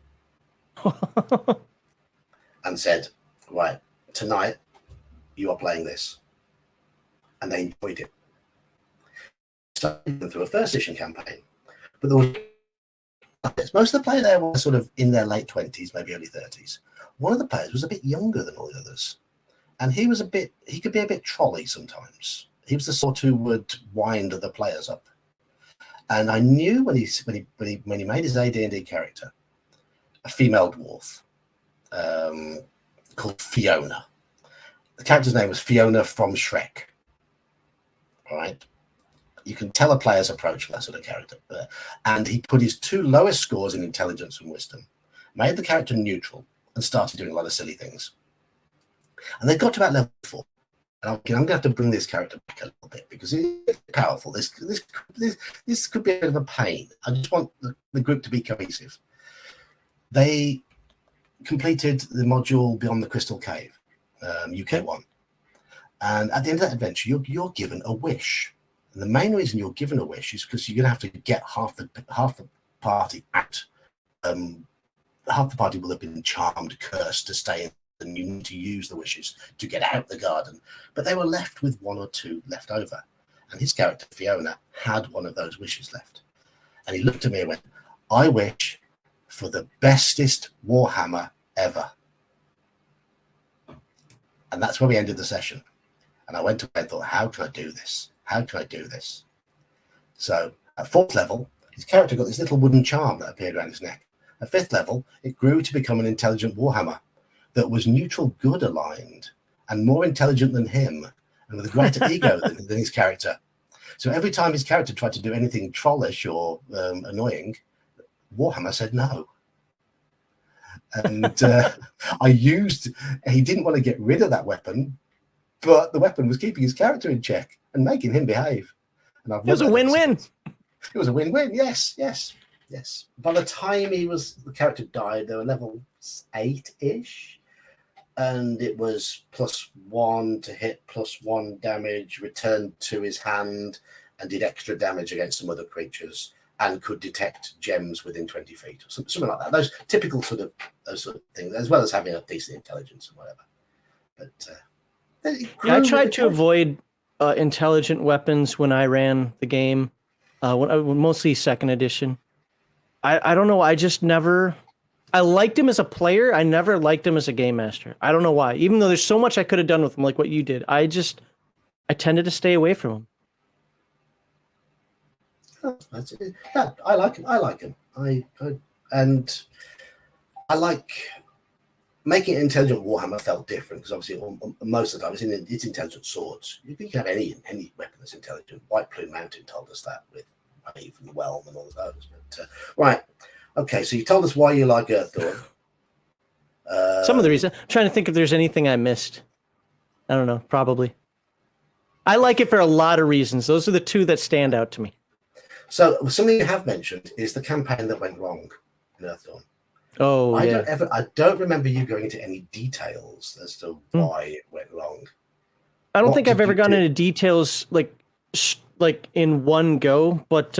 and said, right, tonight you are playing this. And they enjoyed it. Started through a 1st edition campaign, but there was most of the players there were sort of in their late 20s, maybe early 30s. One of the players was a bit younger than all the others, and he could be a bit trolly sometimes. He was the sort who would wind the players up. And I knew when he made his AD&D character, a female dwarf called Fiona. The character's name was Fiona from Shrek. All right. You can tell a player's approach for that sort of character. And he put his 2 lowest scores in intelligence and wisdom, made the character neutral, and started doing a lot of silly things. And they got to about level 4. And I'm going to have to bring this character back a little bit because it's powerful. This could be a bit of a pain. I just want the group to be cohesive. They completed the module Beyond the Crystal Cave, UK1. And at the end of that adventure, you're given a wish. And the main reason you're given a wish is because you're going to have to get half the party out. Half the party will have been charmed, cursed to stay in, and you need to use the wishes to get out the garden. But they were left with 1 or 2 left over. And his character, Fiona, had one of those wishes left. And he looked at me and went, I wish for the bestest Warhammer ever. And that's where we ended the session. And I went away and thought, how can I do this? how can I do this? So at 4th level, his character got this little wooden charm that appeared around his neck. At 5th level, it grew to become an intelligent warhammer that was neutral good aligned and more intelligent than him and with a greater ego than his character. So every time his character tried to do anything trollish or annoying, Warhammer said no. And he didn't want to get rid of that weapon, but the weapon was keeping his character in check and making him behave. And it was a win-win. It was a win-win, yes. By the time the character died, they were level 8-ish, and it was +1 to hit, +1 damage, returned to his hand, and did extra damage against some other creatures, and could detect gems within 20 feet, or something like that. Those typical sort of things, as well as having a decent intelligence and whatever. But I tried to avoid intelligent weapons when I ran the game, mostly 2nd edition. I don't know. I just never. I liked him as a player. I never liked him as a game master. I don't know why. Even though there's so much I could have done with him, like what you did, I tended to stay away from him. Yeah, I like him. I like making it intelligent. Warhammer felt different because obviously most of the time it's intelligent swords. You can have any weapon that's intelligent. White Plume Mountain told us that with Eve and Whelm and all of those. But, right, okay. So you told us why you like Earthdawn. Some of the reason. I'm trying to think if there's anything I missed. I don't know. Probably. I like it for a lot of reasons. Those are the 2 that stand out to me. So something you have mentioned is the campaign that went wrong in Earthdawn. Oh, I don't remember you going into any details as to why it went wrong. I don't think I've ever gone into details like in one go, but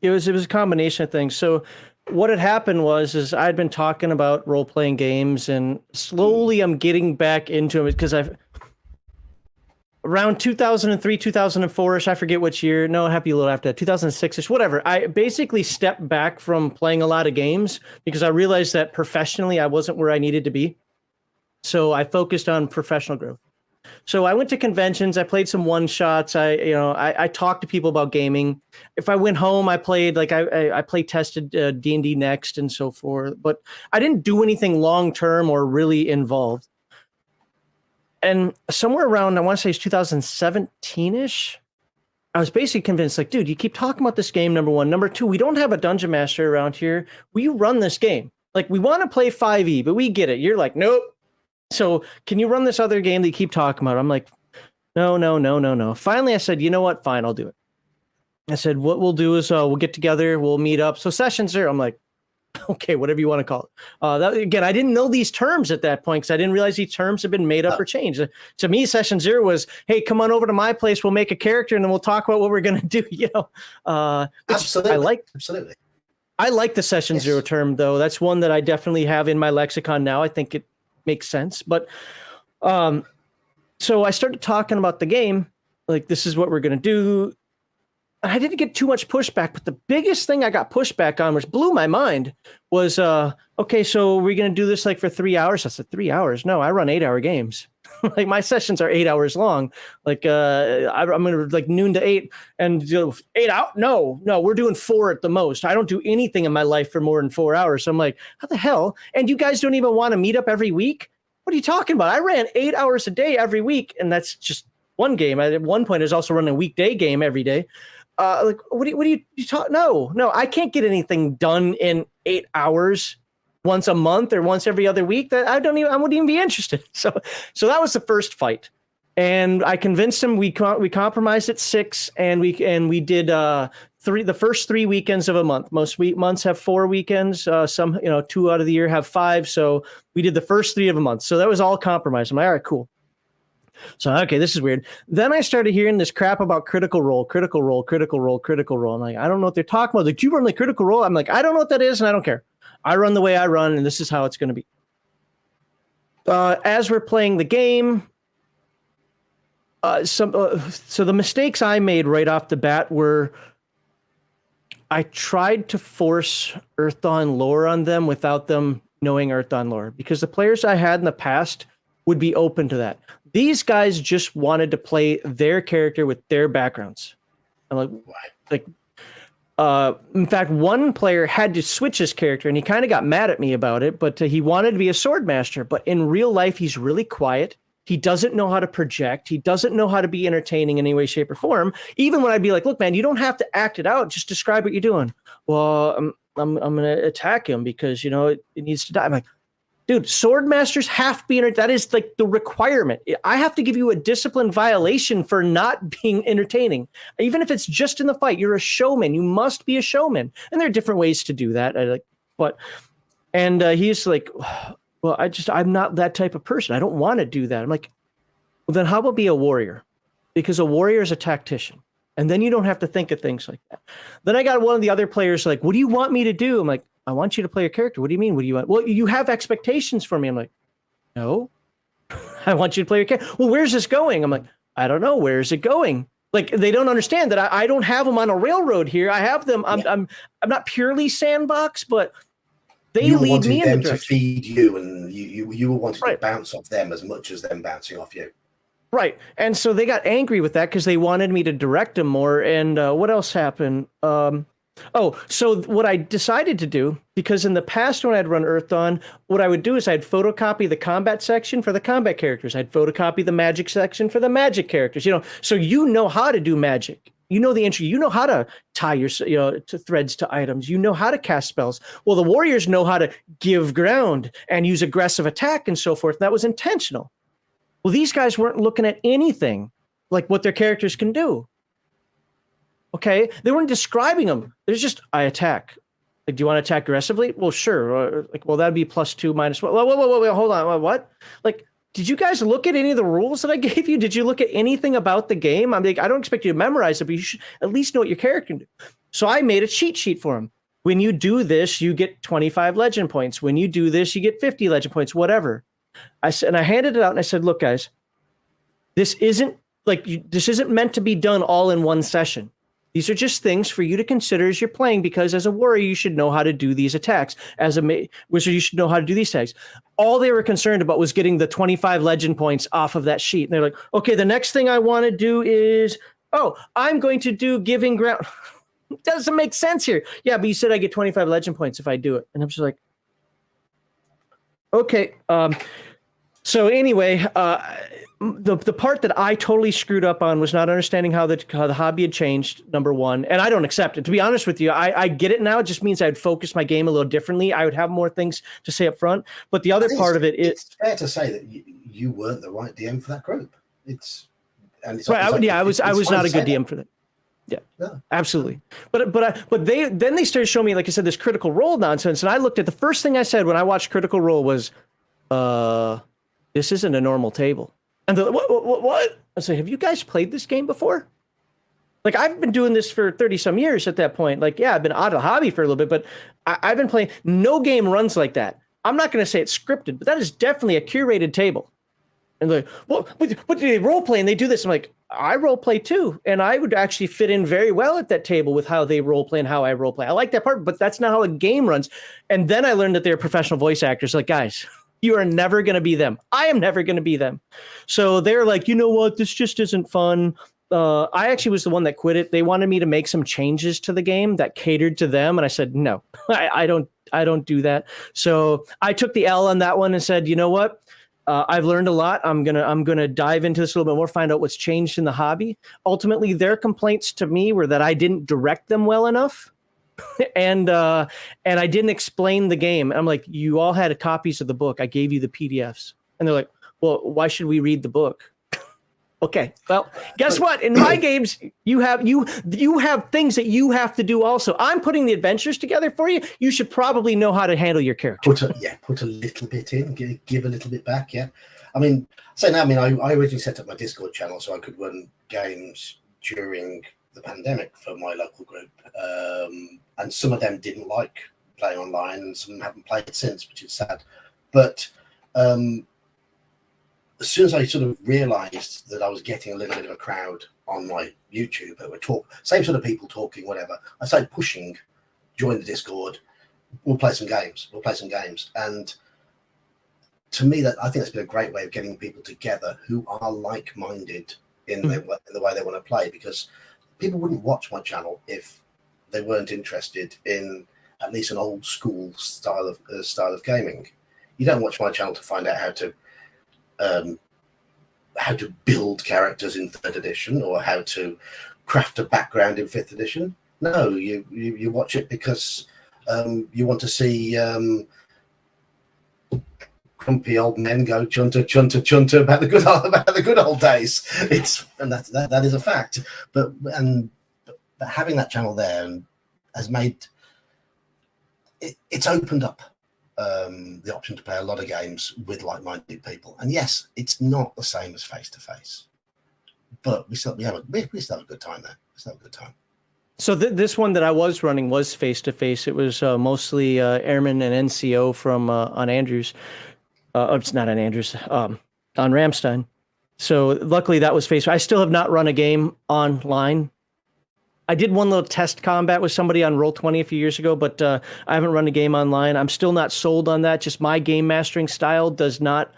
it was a combination of things. So what had happened was I'd been talking about role-playing games, and slowly I'm getting back into it because around 2003, 2004-ish, I forget which year. No, it had to be a little after that, 2006-ish, whatever. I basically stepped back from playing a lot of games because I realized that professionally I wasn't where I needed to be. So I focused on professional growth. So I went to conventions. I played some one-shots. I talked to people about gaming. If I went home, I played I play tested D&D Next and so forth. But I didn't do anything long-term or really involved. And somewhere around, I want to say it's 2017-ish, I was basically convinced, like, dude, you keep talking about this game, number one. Number two, we don't have a dungeon master around here. Will you run this game? Like, we want to play 5e, but we get it. You're like, nope. So can you run this other game that you keep talking about? I'm like, no. Finally, I said, you know what? Fine, I'll do it. I said, what we'll do is we'll get together, we'll meet up. So session 0, I'm like, okay, whatever you want to call it. Again, I didn't know these terms at that point because I didn't realize these terms had been made up or changed. To me, session 0 was, hey, come on over to my place. We'll make a character and then we'll talk about what we're going to do. Absolutely. I like the session 0 term, though. That's one that I definitely have in my lexicon now. I think it makes sense. But so I started talking about the game. Like, this is what we're going to do. I didn't get too much pushback, but the biggest thing I got pushback on, which blew my mind, was, okay, so we're going to do this like for 3 hours. I said, 3 hours? No, I run 8-hour games. Like, my sessions are 8 hours long. Like, I'm going to like noon to 8 and 8 out. No, we're doing 4 at the most. I don't do anything in my life for more than 4 hours. So I'm like, how the hell? And you guys don't even want to meet up every week? What are you talking about? I ran 8 hours a day every week, and that's just one game. At one point, I was also running a weekday game every day. Like, what do you talk? No, I can't get anything done in 8 hours once a month or once every other week. That I wouldn't even be interested. So that was the first fight, and I convinced him. We compromised at 6, and we did the first 3 weekends of a month. Most months have 4 weekends. Some 2 out of the year have 5. So we did the first 3 of a month. So that was all compromised. I'm like, all right, cool. So, okay, this is weird. Then I started hearing this crap about critical role. I'm like, I don't know what they're talking about. Like, do you run the critical role? I'm like, I don't know what that is, and I don't care. I run the way I run, and this is how it's going to be. As we're playing the game, so the mistakes I made right off the bat were I tried to force Earthdawn lore on them without them knowing Earthdawn lore, because the players I had in the past would be open to that. These guys just wanted to play their character with their backgrounds. I'm like, in fact, one player had to switch his character, and he kind of got mad at me about it, but he wanted to be a sword master. But in real life, he's really quiet. He doesn't know how to project. He doesn't know how to be entertaining in any way, shape, or form. Even when I'd be like, look, man, you don't have to act it out. Just describe what you're doing. Well, I'm going to attack him because, it needs to die. I'm like, dude, sword masters have to be that is like the requirement. I have to give you a discipline violation for not being entertaining. Even if it's just in the fight, you're a showman. You must be a showman. And there are different ways to do that. He's like, well, I'm not that type of person. I don't want to do that. I'm like, well, then how about be a warrior? Because a warrior is a tactician. And then you don't have to think of things like that. Then I got one of the other players like, what do you want me to do? I'm like, I want you to play a character. What do you mean? What do you want? Well, you have expectations for me. I'm like, no, I want you to play your character. Well, where's this going? I'm like, I don't know. Where is it going? Like, they don't understand that I don't have them on a railroad here. I have them. I'm not purely sandbox, but they lead me in the direction. To feed you, and you were wanting to bounce off them as much as them bouncing off you. Right. And so they got angry with that because they wanted me to direct them more. And what else happened? So what I decided to do, because in the past when I'd run Earthdawn, what I would do is I'd photocopy the combat section for the combat characters. I'd photocopy the magic section for the magic characters, so how to do magic. You know the entry. You know how to tie your to threads to items. You know how to cast spells. Well, the warriors know how to give ground and use aggressive attack and so forth. That was intentional. Well, these guys weren't looking at anything like what their characters can do. Okay, they weren't describing them. There's just, I attack. Like, do you want to attack aggressively? Well, sure. That'd be +2, -1. Whoa, hold on. What? Like, did you guys look at any of the rules that I gave you? Did you look at anything about the game? I'm like, I don't expect you to memorize it, but you should at least know what your character can do. So I made a cheat sheet for him. When you do this, you get 25 legend points. When you do this, you get 50 legend points, whatever. I handed it out and I said, look, guys, this isn't meant to be done all in one session. These are just things for you to consider as you're playing, because as a warrior, you should know how to do these attacks. As a wizard, you should know how to do these attacks. All they were concerned about was getting the 25 legend points off of that sheet. And they're like, okay, the next thing I want to do is, I'm going to do giving ground. Doesn't make sense here. Yeah, but you said I get 25 legend points if I do it. And I'm just like, okay. So anyway, the part that I totally screwed up on was not understanding how the hobby had changed, number one. And I don't accept it. To be honest with you, I get it now. It just means I'd focus my game a little differently. I would have more things to say up front. But the other part of it is... It's fair to say that you weren't the right DM for that group. I was not a good DM for that. Yeah, absolutely. But they started showing me, like I said, this critical role nonsense. And I looked at the first thing I said when I watched Critical Role was, this isn't a normal table. And they're like, what? I say, have you guys played this game before? Like, I've been doing this for 30 some years at that point. Like, yeah, I've been out of the hobby for a little bit, but I've been playing. No game runs like that. I'm not going to say it's scripted, but that is definitely a curated table. And they're like, well, but do they role play and they do this? I'm like, I role play too. And I would actually fit in very well at that table with how they role play and how I role play. I like that part, but that's not how a game runs. And then I learned that they're professional voice actors. Like, guys, you are never going to be them. I am never going to be them. So they're like, you know what? This just isn't fun. I actually was the one that quit it. They wanted me to make some changes to the game that catered to them. And I said, no, I don't do that. So I took the L on that one and said, you know what? I've learned a lot. I'm gonna dive into this a little bit more, find out what's changed in the hobby. Ultimately, their complaints to me were that I didn't direct them well enough. And I didn't explain the game. I'm like, you all had copies of the book. I gave you the PDFs. And they're like, well, why should we read the book? Okay, well, guess what? In my games, you have things that you have to do also. I'm putting the adventures together for you. You should probably know how to handle your character. Put a little bit in, give a little bit back, yeah. I mean, I originally set up my Discord channel so I could run games during the pandemic for my local group. And some of them didn't like playing online and some haven't played since, which is sad. But as soon as I sort of realized that I was getting a little bit of a crowd on my YouTube that would same sort of people talking, whatever, I started pushing, join the Discord, we'll play some games. And to me, that I think that's been a great way of getting people together who are like-minded in the way they want to play, because people wouldn't watch my channel if they weren't interested in at least an old school style of gaming. You don't watch my channel to find out how to build characters in 3rd edition or how to craft a background in 5th edition. No, you watch it because you want to see grumpy old men go chunter about the good old days. That is a fact. But having that channel there has made it's opened up the option to play a lot of games with like-minded people. And yes, it's not the same as face-to-face, but we still have a good time there. We still have a good time. So this one that I was running was face-to-face. It was mostly Airman and NCO from on Andrews. It's not on Andrews, on Ramstein. So luckily that was face. I still have not run a game online. I did one little test combat with somebody on Roll20 a few years ago, but I haven't run a game online. I'm still not sold on that. Just my game mastering style does not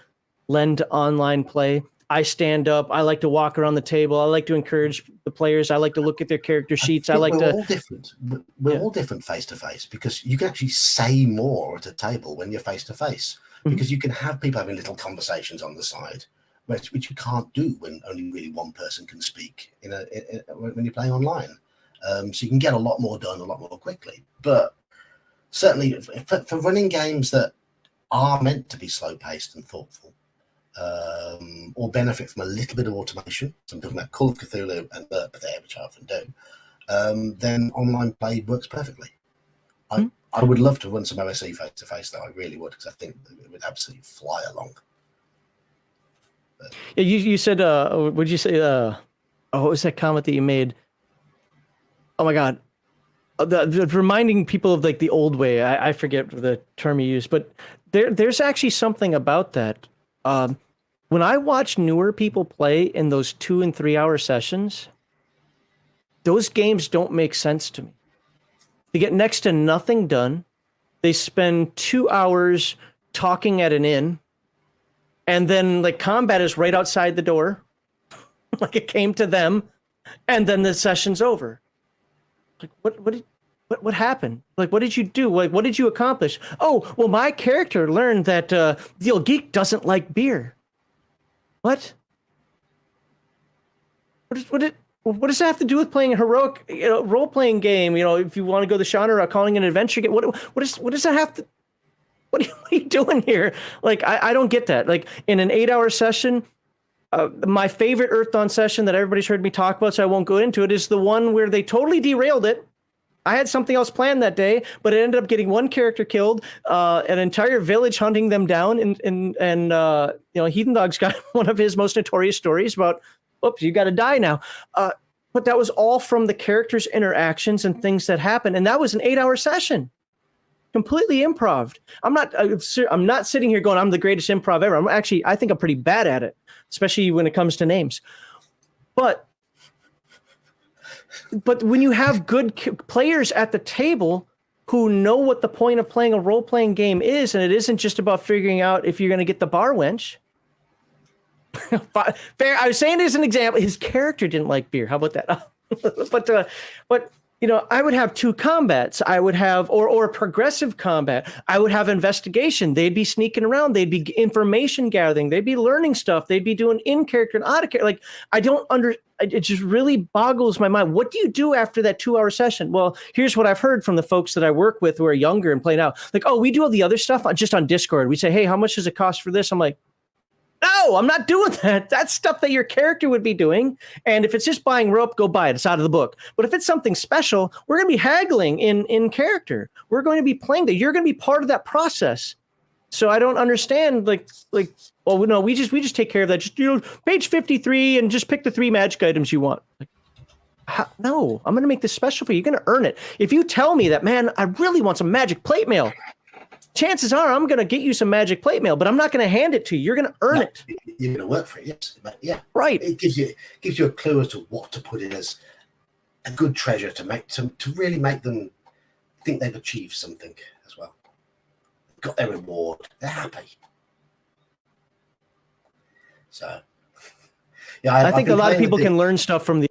lend to online play. I stand up. I like to walk around the table. I like to encourage the players. I like to look at their character sheets. We're all different. We're all different face to face, because you can actually say more at a table when you're face to face, because you can have people having little conversations on the side, which you can't do when only really one person can speak when you're playing online. So you can get a lot more done a lot more quickly. But certainly for running games that are meant to be slow paced and thoughtful, or benefit from a little bit of automation, so I'm talking about Call of Cthulhu and Burp there, which I often do, then online play works perfectly. I would love to run some OSE face to face, though. I really would, because I think it would absolutely fly along. But, yeah, you said, would you say, what was that comment that you made? Oh my God. The reminding people of like the old way. I forget the term you used, but there's actually something about that. When I watch newer people play in those 2 and 3 hour sessions, those games don't make sense to me. They get next to nothing done. They spend 2 hours talking at an inn, and then like combat is right outside the door, like it came to them, and then the session's over. Like what happened? Like, what did you do? Like, what did you accomplish? Oh, well, my character learned that YeOldeGeek doesn't like beer. What? What does that have to do with playing a heroic, role-playing game? If you want to go the genre, calling it an adventure game. What does that have to? What are you doing here? Like, I don't get that. Like, in an 8 hour session, my favorite Earthdawn session that everybody's heard me talk about, so I won't go into it, is the one where they totally derailed it. I had something else planned that day, but it ended up getting one character killed, an entire village hunting them down, and Heathen Dog's got one of his most notorious stories about, oops, you got to die now. But that was all from the characters' interactions and things that happened, and that was an 8 hour session, completely improv. I'm not sitting here going, I'm the greatest improv ever. I think I'm pretty bad at it, especially when it comes to names. But when you have good players at the table who know what the point of playing a role-playing game is, and it isn't just about figuring out if you're going to get the bar wench. Fair. I was saying as an example, his character didn't like beer. How about that? But I would have 2 combats. I would have, or a progressive combat. I would have investigation. They'd be sneaking around. They'd be information gathering. They'd be learning stuff. They'd be doing in character and out of character. Like, it just really boggles my mind. What do you do after that 2 hour session? Well, here's what I've heard from the folks that I work with who are younger and play now. Like, oh, we do all the other stuff just on Discord. We say, hey, how much does it cost for this? I'm like, no, I'm not doing that. That's stuff that your character would be doing. And if it's just buying rope, go buy it. It's out of the book. But if it's something special, we're going to be haggling in character. We're going to be playing that. You're going to be part of that process. So I don't understand, well, no, we just take care of that. Just, page 53 and just pick the 3 magic items you want. Like, no, I'm going to make this special for you. You're going to earn it. If you tell me that, man, I really want some magic plate mail, chances are I'm going to get you some magic plate mail, but I'm not going to hand it to you. You're going to earn it. You're going to work for it, yes. Yeah. Right. It gives you a clue as to what to put in as a good treasure to really make them think they've achieved something as well. Got their reward. They're happy. So yeah, I think a lot of people can learn stuff from the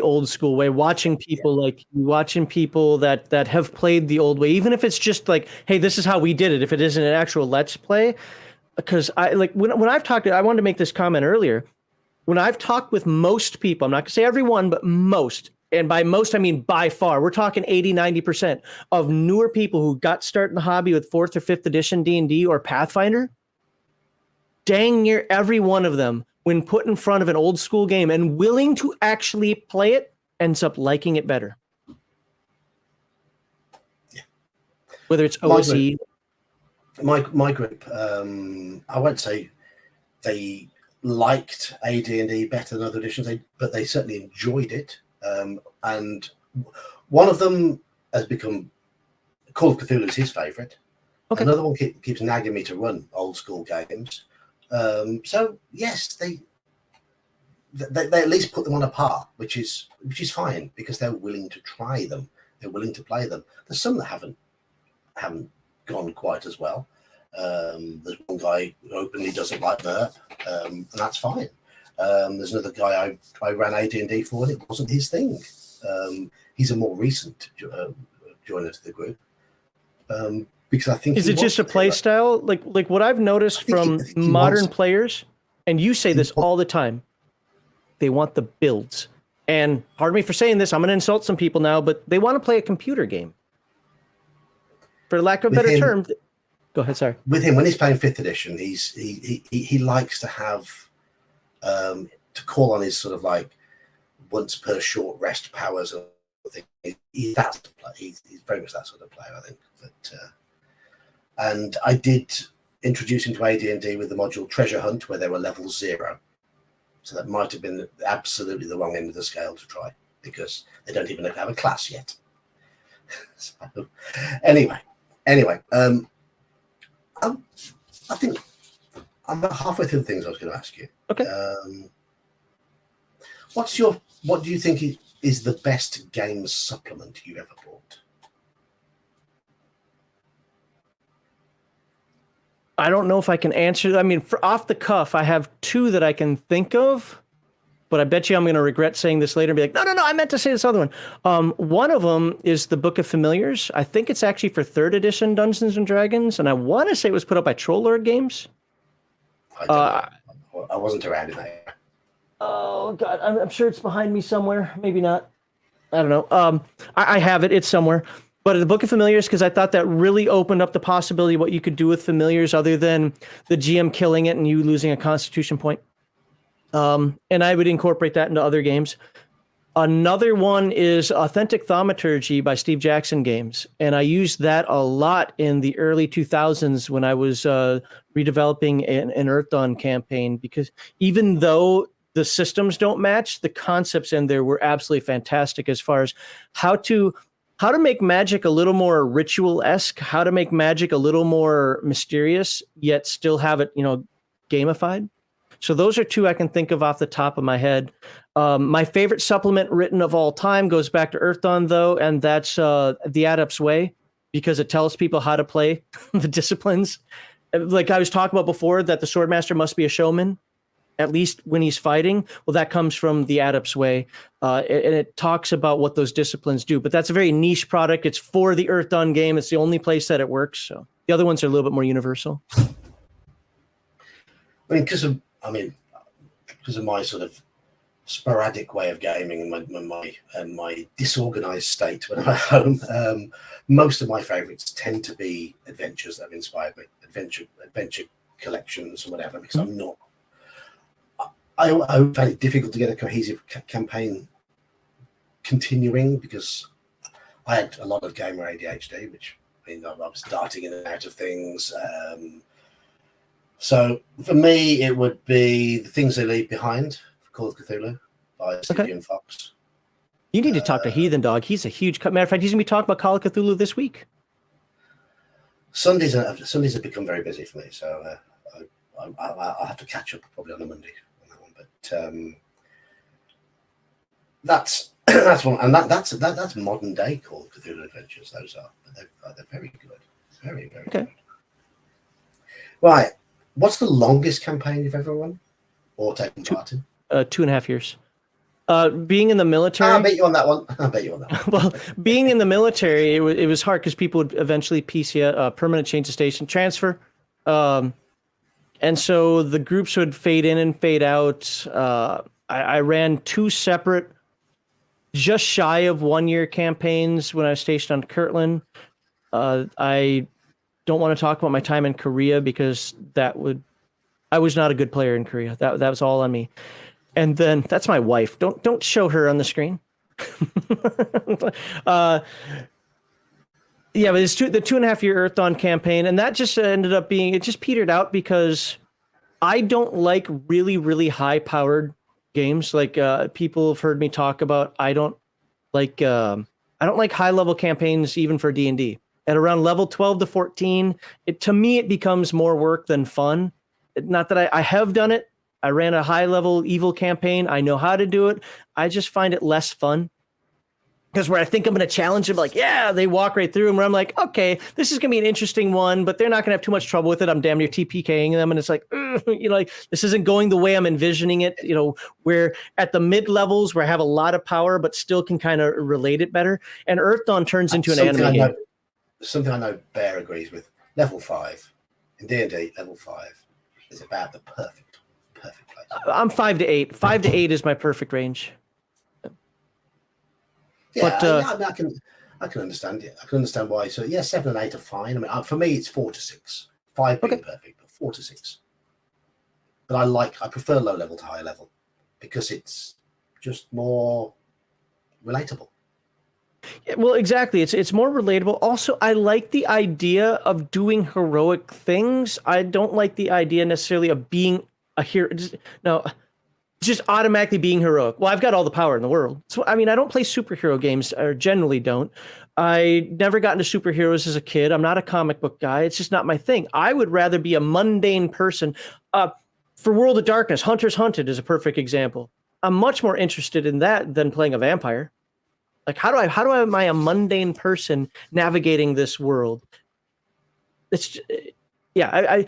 old school way. Watching people that have played the old way, even if it's just like, hey, this is how we did it. If it isn't an actual let's play, because I like when I've talked, I wanted to make this comment earlier. When I've talked with most people, I'm not gonna say everyone, but most, and by most I mean by far, we're talking 80-90% of newer people who got started in the hobby with 4th or 5th edition D&D or Pathfinder. Dang near every one of them, when put in front of an old school game and willing to actually play it, ends up liking it better. Yeah. Whether it's OSE. My group, I won't say they liked AD&D better than other editions, but they certainly enjoyed it. And one of them has become Call of Cthulhu is his favourite. Okay. Another one keeps nagging me to run old school games. So yes, they at least put them on a par, which is fine, because they're willing to try them. They're willing to play them. There's some that haven't gone quite as well. There's one guy who openly doesn't like Merp, and that's fine. There's another guy I ran AD&D for, and it wasn't his thing. He's a more recent joiner to the group. Because I think is it just a play style? Like what I've noticed from modern players, and you say this all the time, they want the builds. And pardon me for saying this, I'm going to insult some people now, but they want to play a computer game. For lack of a better term. Go ahead, sorry. With him, when he's playing 5th edition, he likes to have to call on his sort of like once per short rest powers and thing. He's very much that sort of player, I think. But and I did introduce him to AD&D with the module Treasure Hunt, where they were level 0. So that might have been absolutely the wrong end of the scale to try, because they don't even have a class yet. So, anyway, I think I'm about halfway through the things I was going to ask you. Okay. What do you think is the best game supplement you've ever bought? I don't know if I can answer. I mean, off the cuff, I have 2 that I can think of, but I bet you I'm going to regret saying this later and be like, no, I meant to say this other one. One of them is the Book of Familiars. I think it's actually for 3rd edition Dungeons and Dragons, and I want to say it was put up by Troll Lord Games. I wasn't around in that. Oh God, I'm sure it's behind me somewhere. Maybe not. I don't know. I have it. It's somewhere. But the Book of Familiars, because I thought that really opened up the possibility of what you could do with familiars other than the GM killing it and you losing a Constitution point. And I would incorporate that into other games. Another one is Authentic Thaumaturgy by Steve Jackson Games. And I used that a lot in the early 2000s when I was redeveloping an Earth Dawn campaign, because even though the systems don't match, the concepts in there were absolutely fantastic as far as how to make magic a little more ritual-esque, how to make magic a little more mysterious, yet still have it, gamified. So those are 2 I can think of off the top of my head. My favorite supplement written of all time goes back to Earth Dawn, though, and that's The Adept's Way, because it tells people how to play the disciplines. Like I was talking about before, that the Swordmaster must be a showman, at least when he's fighting. Well, that comes from The Adept's Way, and it talks about what those disciplines do. But that's a very niche product. It's for the Earth Dawn game. It's the only place that it works. So the other ones are a little bit more universal. Because of my sort of sporadic way of gaming and my disorganized state when I'm at home, most of my favorites tend to be adventures that have inspired me, adventure collections or whatever, because I'm not. I find it difficult to get a cohesive campaign continuing, because I had a lot of gamer ADHD, which I was darting in and out of things. So for me, it would be The Things They Leave Behind, Call of Cthulhu by Stephen Fox. You need to talk to Heathen Dog. He's a huge matter of fact. He's going to be talking about Call of Cthulhu this week. Sundays have become very busy for me, so I'll have to catch up probably on a Monday. That's one, and that's modern day Call of Cthulhu adventures. Those are they're very good, very good. Right, what's the longest campaign you've ever run? or taking part in? 2.5 years. Being in the military. I'll bet you on that one. Well, being in the military, it was hard because people would eventually PC permanent change of station transfer. And so the groups would fade in and fade out. I ran 2 separate, just shy of 1-year campaigns when I was stationed on Kirtland. I don't want to talk about my time in Korea because I was not a good player in Korea. That was all on me. And then that's my wife. Don't show her on the screen. Yeah, but it's the 2.5-year Earthdawn campaign, and that just ended up being, it just petered out because I don't like really, really high-powered games. Like people have heard me talk about. I don't like high-level campaigns even for D&D. At around level 12 to 14, to me it becomes more work than fun. Not that I have done it. I ran a high-level evil campaign. I know how to do it. I just find it less fun. Because where I think I'm going to challenge them, like, yeah, they walk right through, and where I'm like, okay, this is going to be an interesting one, but they're not going to have too much trouble with it. I'm damn near TPKing them, and it's like, like this isn't going the way I'm envisioning it. Where at the mid levels where I have a lot of power, but still can kind of relate it better. And Earthdawn turns into an anime game. Something I know Bear agrees with. Level 5 in D&D, level 5 is about the perfect place. I'm 5 to 8. 5 to 8 is my perfect range. Yeah, but, I can understand it. I can understand why. So yeah, 7 and 8 are fine. I mean, for me, it's 4 to 6. 5 being perfect, but 4 to 6. But I prefer low level to high level because it's just more relatable. Yeah, well, exactly. It's more relatable. Also, I like the idea of doing heroic things. I don't like the idea necessarily of being a hero. Just automatically being heroic. Well, I've got all the power in the world. So, I mean, I don't play superhero games, or generally don't. I never got into superheroes as a kid. I'm not a comic book guy. It's just not my thing. I would rather be a mundane person. For World of Darkness, Hunter's Hunted is a perfect example. I'm much more interested in that than playing a vampire. Like, how am I a mundane person navigating this world? It's, yeah,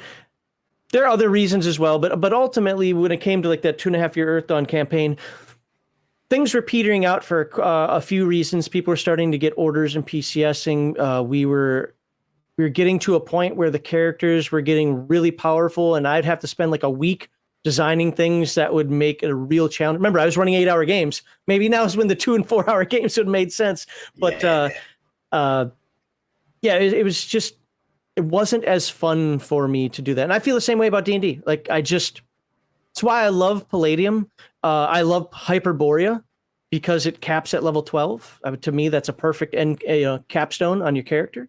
there are other reasons as well, but ultimately, when it came to like that 2.5-year Earthdawn campaign, things were petering out for a few reasons. People were starting to get orders and PCSing. We were getting to a point where the characters were getting really powerful, and I'd have to spend like a week designing things that would make it a real challenge. Remember, I was running 8-hour games. Maybe now is when the 2 and 4-hour games would have made sense. But it was just. It wasn't as fun for me to do that. And I feel the same way about D&D. Like, it's why I love Palladium. I love Hyperborea because it caps at level 12. To me, that's a perfect capstone on your character.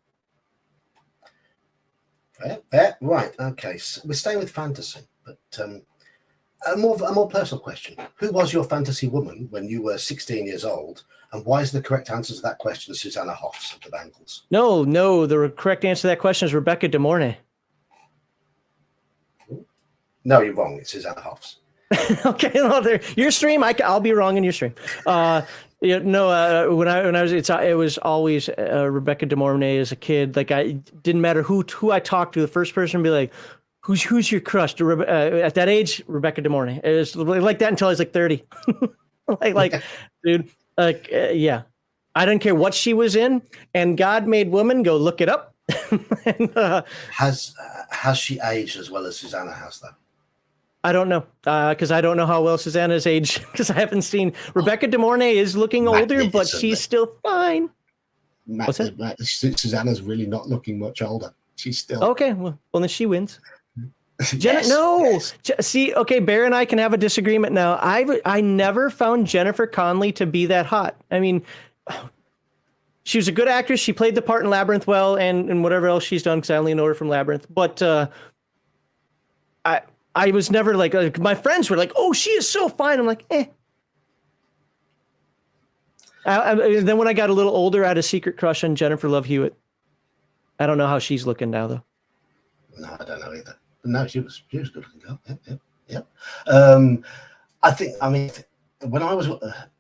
Right. Okay. So we're staying with fantasy, but a more personal question. Who was your fantasy woman when you were 16 years old? And why is the correct answer to that question Susanna Hoffs of the Bangles? No. The correct answer to that question is Rebecca De Mornay. No, you're wrong. It's Susanna Hoffs. Okay, your stream. I'll be wrong in your stream. When I was, it was always Rebecca De Mornay as a kid. Like, I didn't matter who I talked to. The first person would be like, "Who's your crush?" At that age, Rebecca De Mornay. It was like that until I was like 30. Dude. Yeah, I don't care what she was in, and God made woman. Go look it up. And, has she aged as well as Susanna has, though? I don't know, because I don't know how well Susanna's aged, because I haven't seen. Rebecca De Mornay is looking older, but she's still fine. Susanna's really not looking much older. She's still okay. Well, then she wins. Yes. See, okay, Bear and I can have a disagreement now. I never found Jennifer Connelly to be that hot. I mean, she was a good actress. She played the part in Labyrinth well, and whatever else she's done, because I only know her from Labyrinth. But I was never like my friends were like, "Oh, she is so fine." I'm like, eh. Then when I got a little older, I had a secret crush on Jennifer Love Hewitt. I don't know how she's looking now, though. No, I don't know either. No, she was good looking girl. Yep. I mean, when I was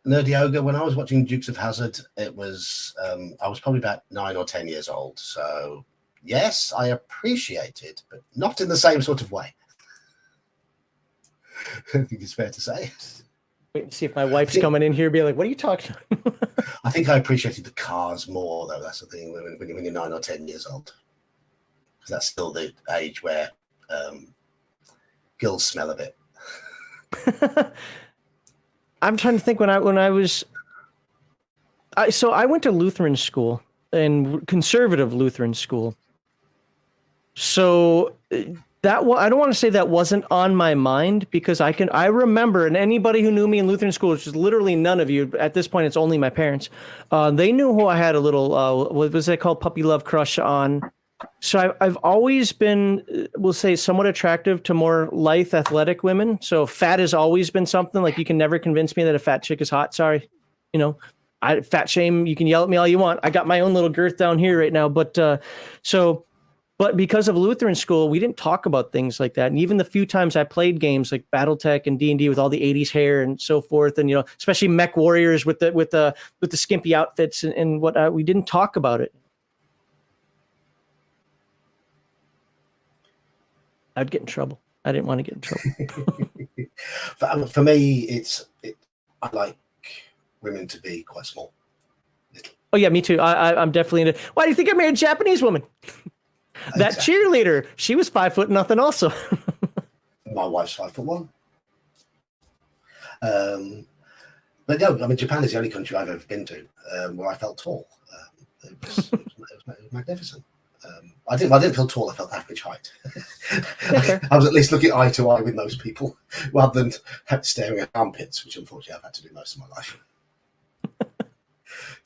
Nerdy Ogre, when I was watching Dukes of Hazzard, it was I was probably about 9 or 10 years old. So yes, I appreciate it, but not in the same sort of way. I think it's fair to say. Wait and see if my wife's coming in here, be like, "What are you talking about?" I think I appreciated the cars more, though. That's the thing when you're 9 or 10 years old, because that's still the age where girls smell a bit. I'm trying to think when I was. So I went to Lutheran school and conservative Lutheran school. So I don't want to say that wasn't on my mind, because I remember, and anybody who knew me in Lutheran school, which is literally none of you at this point, it's only my parents. They knew who I had a little what was that called, puppy love crush on. So I've always been, we'll say, somewhat attractive to more lithe, athletic women. So fat has always been something. Like, you can never convince me that a fat chick is hot. Sorry, fat shame. You can yell at me all you want. I got my own little girth down here right now, but But because of Lutheran school, we didn't talk about things like that. And even the few times I played games like BattleTech and D&D with all the 80s hair and so forth, and especially Mech Warriors with the skimpy outfits and what, we didn't talk about it. I'd get in trouble. I didn't want to get in trouble. For me, I like women to be quite small. Little. Oh yeah, me too. I'm definitely into. Why do you think I married a Japanese woman? That exactly. Cheerleader, she was 5 foot nothing also. My wife's 5'1". But no, I mean, Japan is the only country I've ever been to where I felt tall. It was magnificent. I didn't feel tall. I felt average height. I was at least looking eye to eye with most people, rather than staring at armpits, which unfortunately I've had to do most of my life.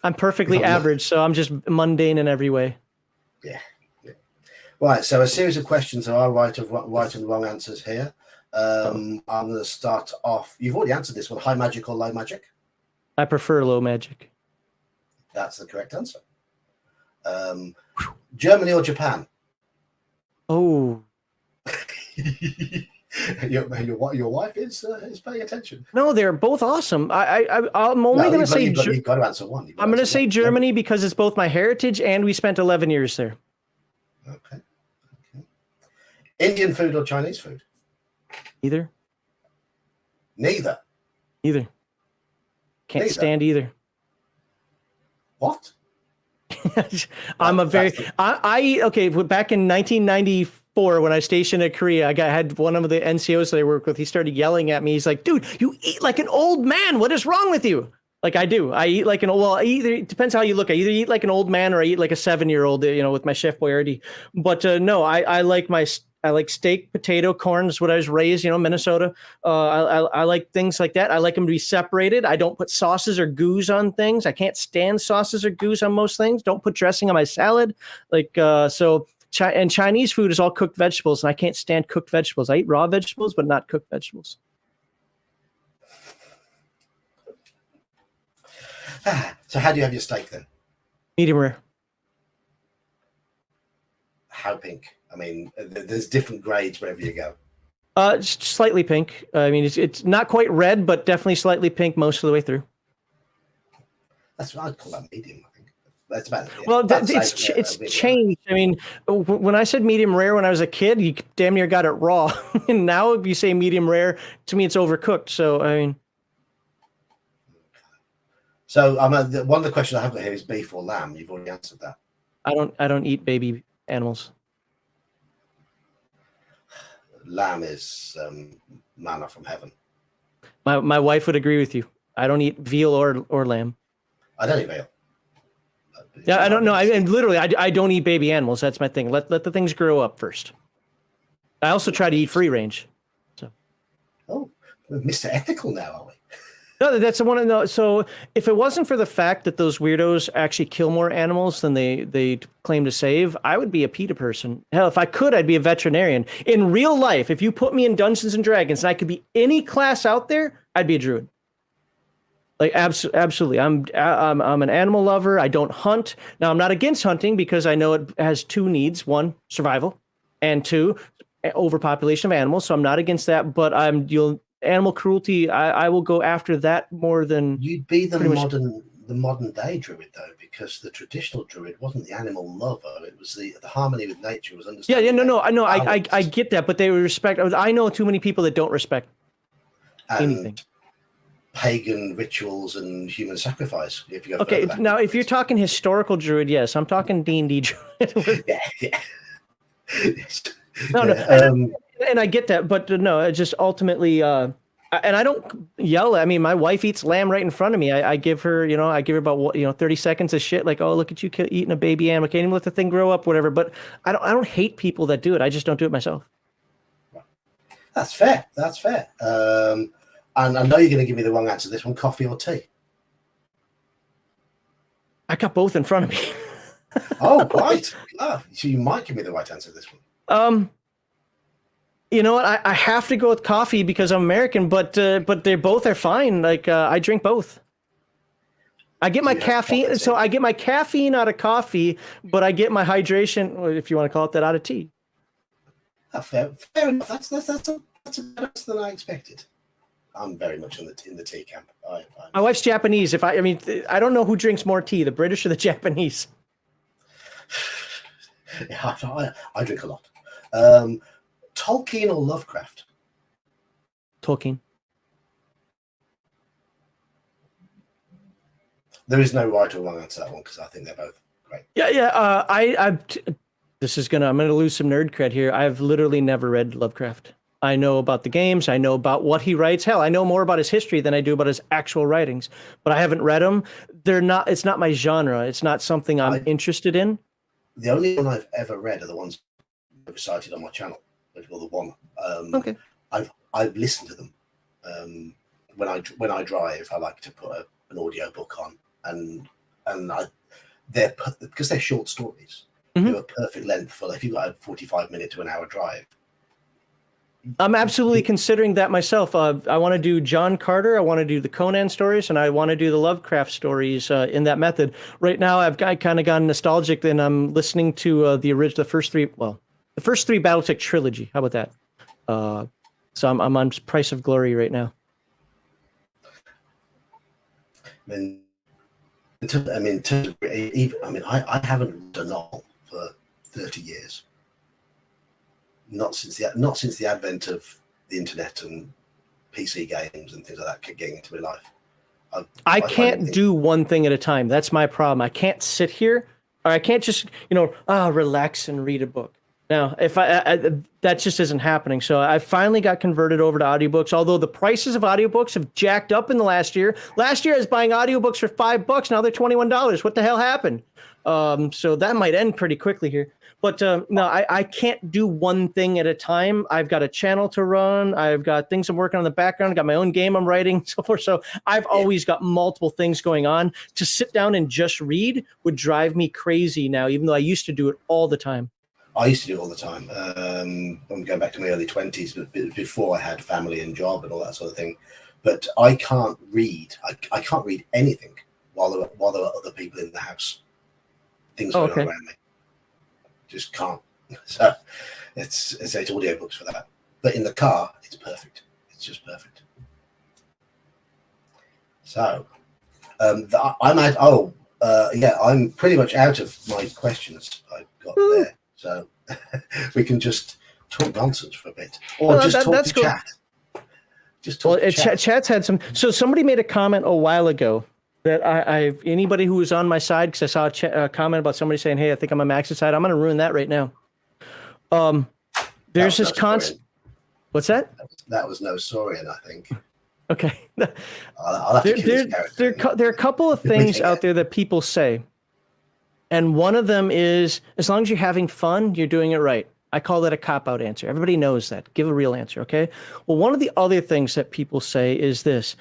I'm perfectly average, so I'm just mundane in every way. Yeah. Right, so a series of questions. There are right and wrong answers here. I'm going to start off. You've already answered this one. High magic or low magic? I prefer low magic. That's the correct answer. Germany or Japan? Oh. Your wife is paying attention. No, they're both awesome. I'm only going to say you've got to answer one. I'm going to say Germany because it's both my heritage and we spent 11 years there. Okay. Indian food or Chinese food? Neither. Neither. Can't stand either. What? I'm a very okay. Back in 1994, when I stationed at Korea, I had one of the NCOs that I work with. He started yelling at me. He's like, "Dude, you eat like an old man. What is wrong with you?" Like I do. I eat like it depends how you look. I either eat like an old man or I eat like a 7-year-old. With my Chef Boyardee. But no, I like steak, potato, corn is what I was raised, Minnesota. I like things like that. I like them to be separated. I don't put sauces or goose on things. I can't stand sauces or goose on most things. Don't put dressing on my salad. And Chinese food is all cooked vegetables, and I can't stand cooked vegetables. I eat raw vegetables, but not cooked vegetables. So how do you have your steak then? Medium rare. How pink? I mean, there's different grades wherever you go. It's slightly pink. I mean, it's not quite red, but definitely slightly pink most of the way through. That's what I'd call that medium. I think that's about it. Yeah. Well, it's changed. I mean, when I said medium rare when I was a kid, you damn near got it raw. And now, if you say medium rare, to me, it's overcooked. So I mean. So one of the questions I have got here is beef or lamb. You've already answered that. I don't eat baby animals. Lamb is manna from heaven. My wife would agree with you. I don't eat veal or lamb. I don't eat veal. Yeah, I don't know. I don't eat baby animals. That's my thing. Let the things grow up first. I also try to eat free range. So. Oh, we're Mr. Ethical now, are we? No, that's the one. So if it wasn't for the fact that those weirdos actually kill more animals than they claim to save, I would be a PETA person. Hell, if I could, I'd be a veterinarian. In real life, if you put me in Dungeons and Dragons and I could be any class out there, I'd be a druid. Like absolutely. I'm an animal lover. I don't hunt. Now, I'm not against hunting because I know it has two needs: one, survival, and two, overpopulation of animals. So I'm not against that. But animal cruelty, I will go after that more than you'd be the modern day druid though, because the traditional druid wasn't the animal lover; it was the harmony with nature was understood. Yeah, no, I know, I get that, but they would respect. I know too many people that don't respect. and anything. pagan rituals and human sacrifice. If you go okay, now if you're talking historical druid, yes, I'm talking D&D druid. yeah. No, and I get that, but no, it just ultimately, and I don't yell. I mean, my wife eats lamb right in front of me. I give her, I give her about 30 seconds of shit, like, oh, look at you eating a baby animal. Can't even let the thing grow up, whatever. But I don't hate people that do it. I just don't do it myself. That's fair. That's fair. And I know you're going to give me the wrong answer to this one: coffee or tea? I got both in front of me. Oh, right. Oh, so you might give me the right answer to this one. You know what? I have to go with coffee because I'm American, but they both are fine. Like I drink both. I get my caffeine, so I get my caffeine out of coffee, but I get my hydration, if you want to call it that, out of tea. Oh, fair enough. That's better than I expected. I'm very much in the tea camp. My wife's Japanese. I I don't know who drinks more tea, the British or the Japanese. Yeah, I drink a lot. Tolkien or Lovecraft? Tolkien. There is no right or wrong answer to that one because I think they're both great. Yeah. I'm gonna lose some nerd cred here. I've literally never read Lovecraft. I know about the games. I know about what he writes. Hell, I know more about his history than I do about his actual writings. But I haven't read them. It's not my genre. It's not something I'm interested in. The only one I've ever read are the ones I've cited on my channel. Well, the one. Okay. I've listened to them. When I drive, I like to put an audio book on, and they're because they're short stories. Mm-hmm. They're a perfect length for if you've got a 45-minute to an hour drive. I'm absolutely considering that myself. I want to do John Carter. I want to do the Conan stories, and I want to do the Lovecraft stories in that method. Right now, I've kind of gone nostalgic, and I'm listening to the first three BattleTech trilogy. How about that? So I'm on Price of Glory right now. I haven't read a novel for 30 years. Not since the advent of the internet and PC games and things like that getting into my life. I can't do one thing at a time. That's my problem. I can't sit here, or I can't just relax and read a book. Now, if that just isn't happening. So I finally got converted over to audiobooks, although the prices of audiobooks have jacked up in the last year. Last year I was buying audiobooks for $5. Now they're $21. What the hell happened? So that might end pretty quickly here. But no, I can't do one thing at a time. I've got a channel to run. I've got things I'm working on in the background. I've got my own game I'm writing, so forth. So I've always got multiple things going on. To sit down and just read would drive me crazy now, even though I used to do it all the time. I used to do it all the time. I'm going back to my early 20s, but before I had family and job and all that sort of thing. But I can't read. I can't read anything while there are other people in the house. Things going on around me. Just can't. So it's audiobooks for that. But in the car, it's perfect. It's just perfect. So I'm pretty much out of my questions I've got there. So we can just talk nonsense for a bit, or just talk to chat. Just talk to chat. Chat's had some. So somebody made a comment a while ago that anybody who was on my side, because I saw a comment about somebody saying, "Hey, I think I'm on Max's side." I'm going to ruin that right now. There's this concept. What's that? That was no Saurian, I think. Okay. I'll have to kill this character. There are a couple of things out there that people say. And one of them is, as long as you're having fun, you're doing it right. I call that a cop-out answer. Everybody knows that. Give a real answer, okay? Well, one of the other things that people say is this.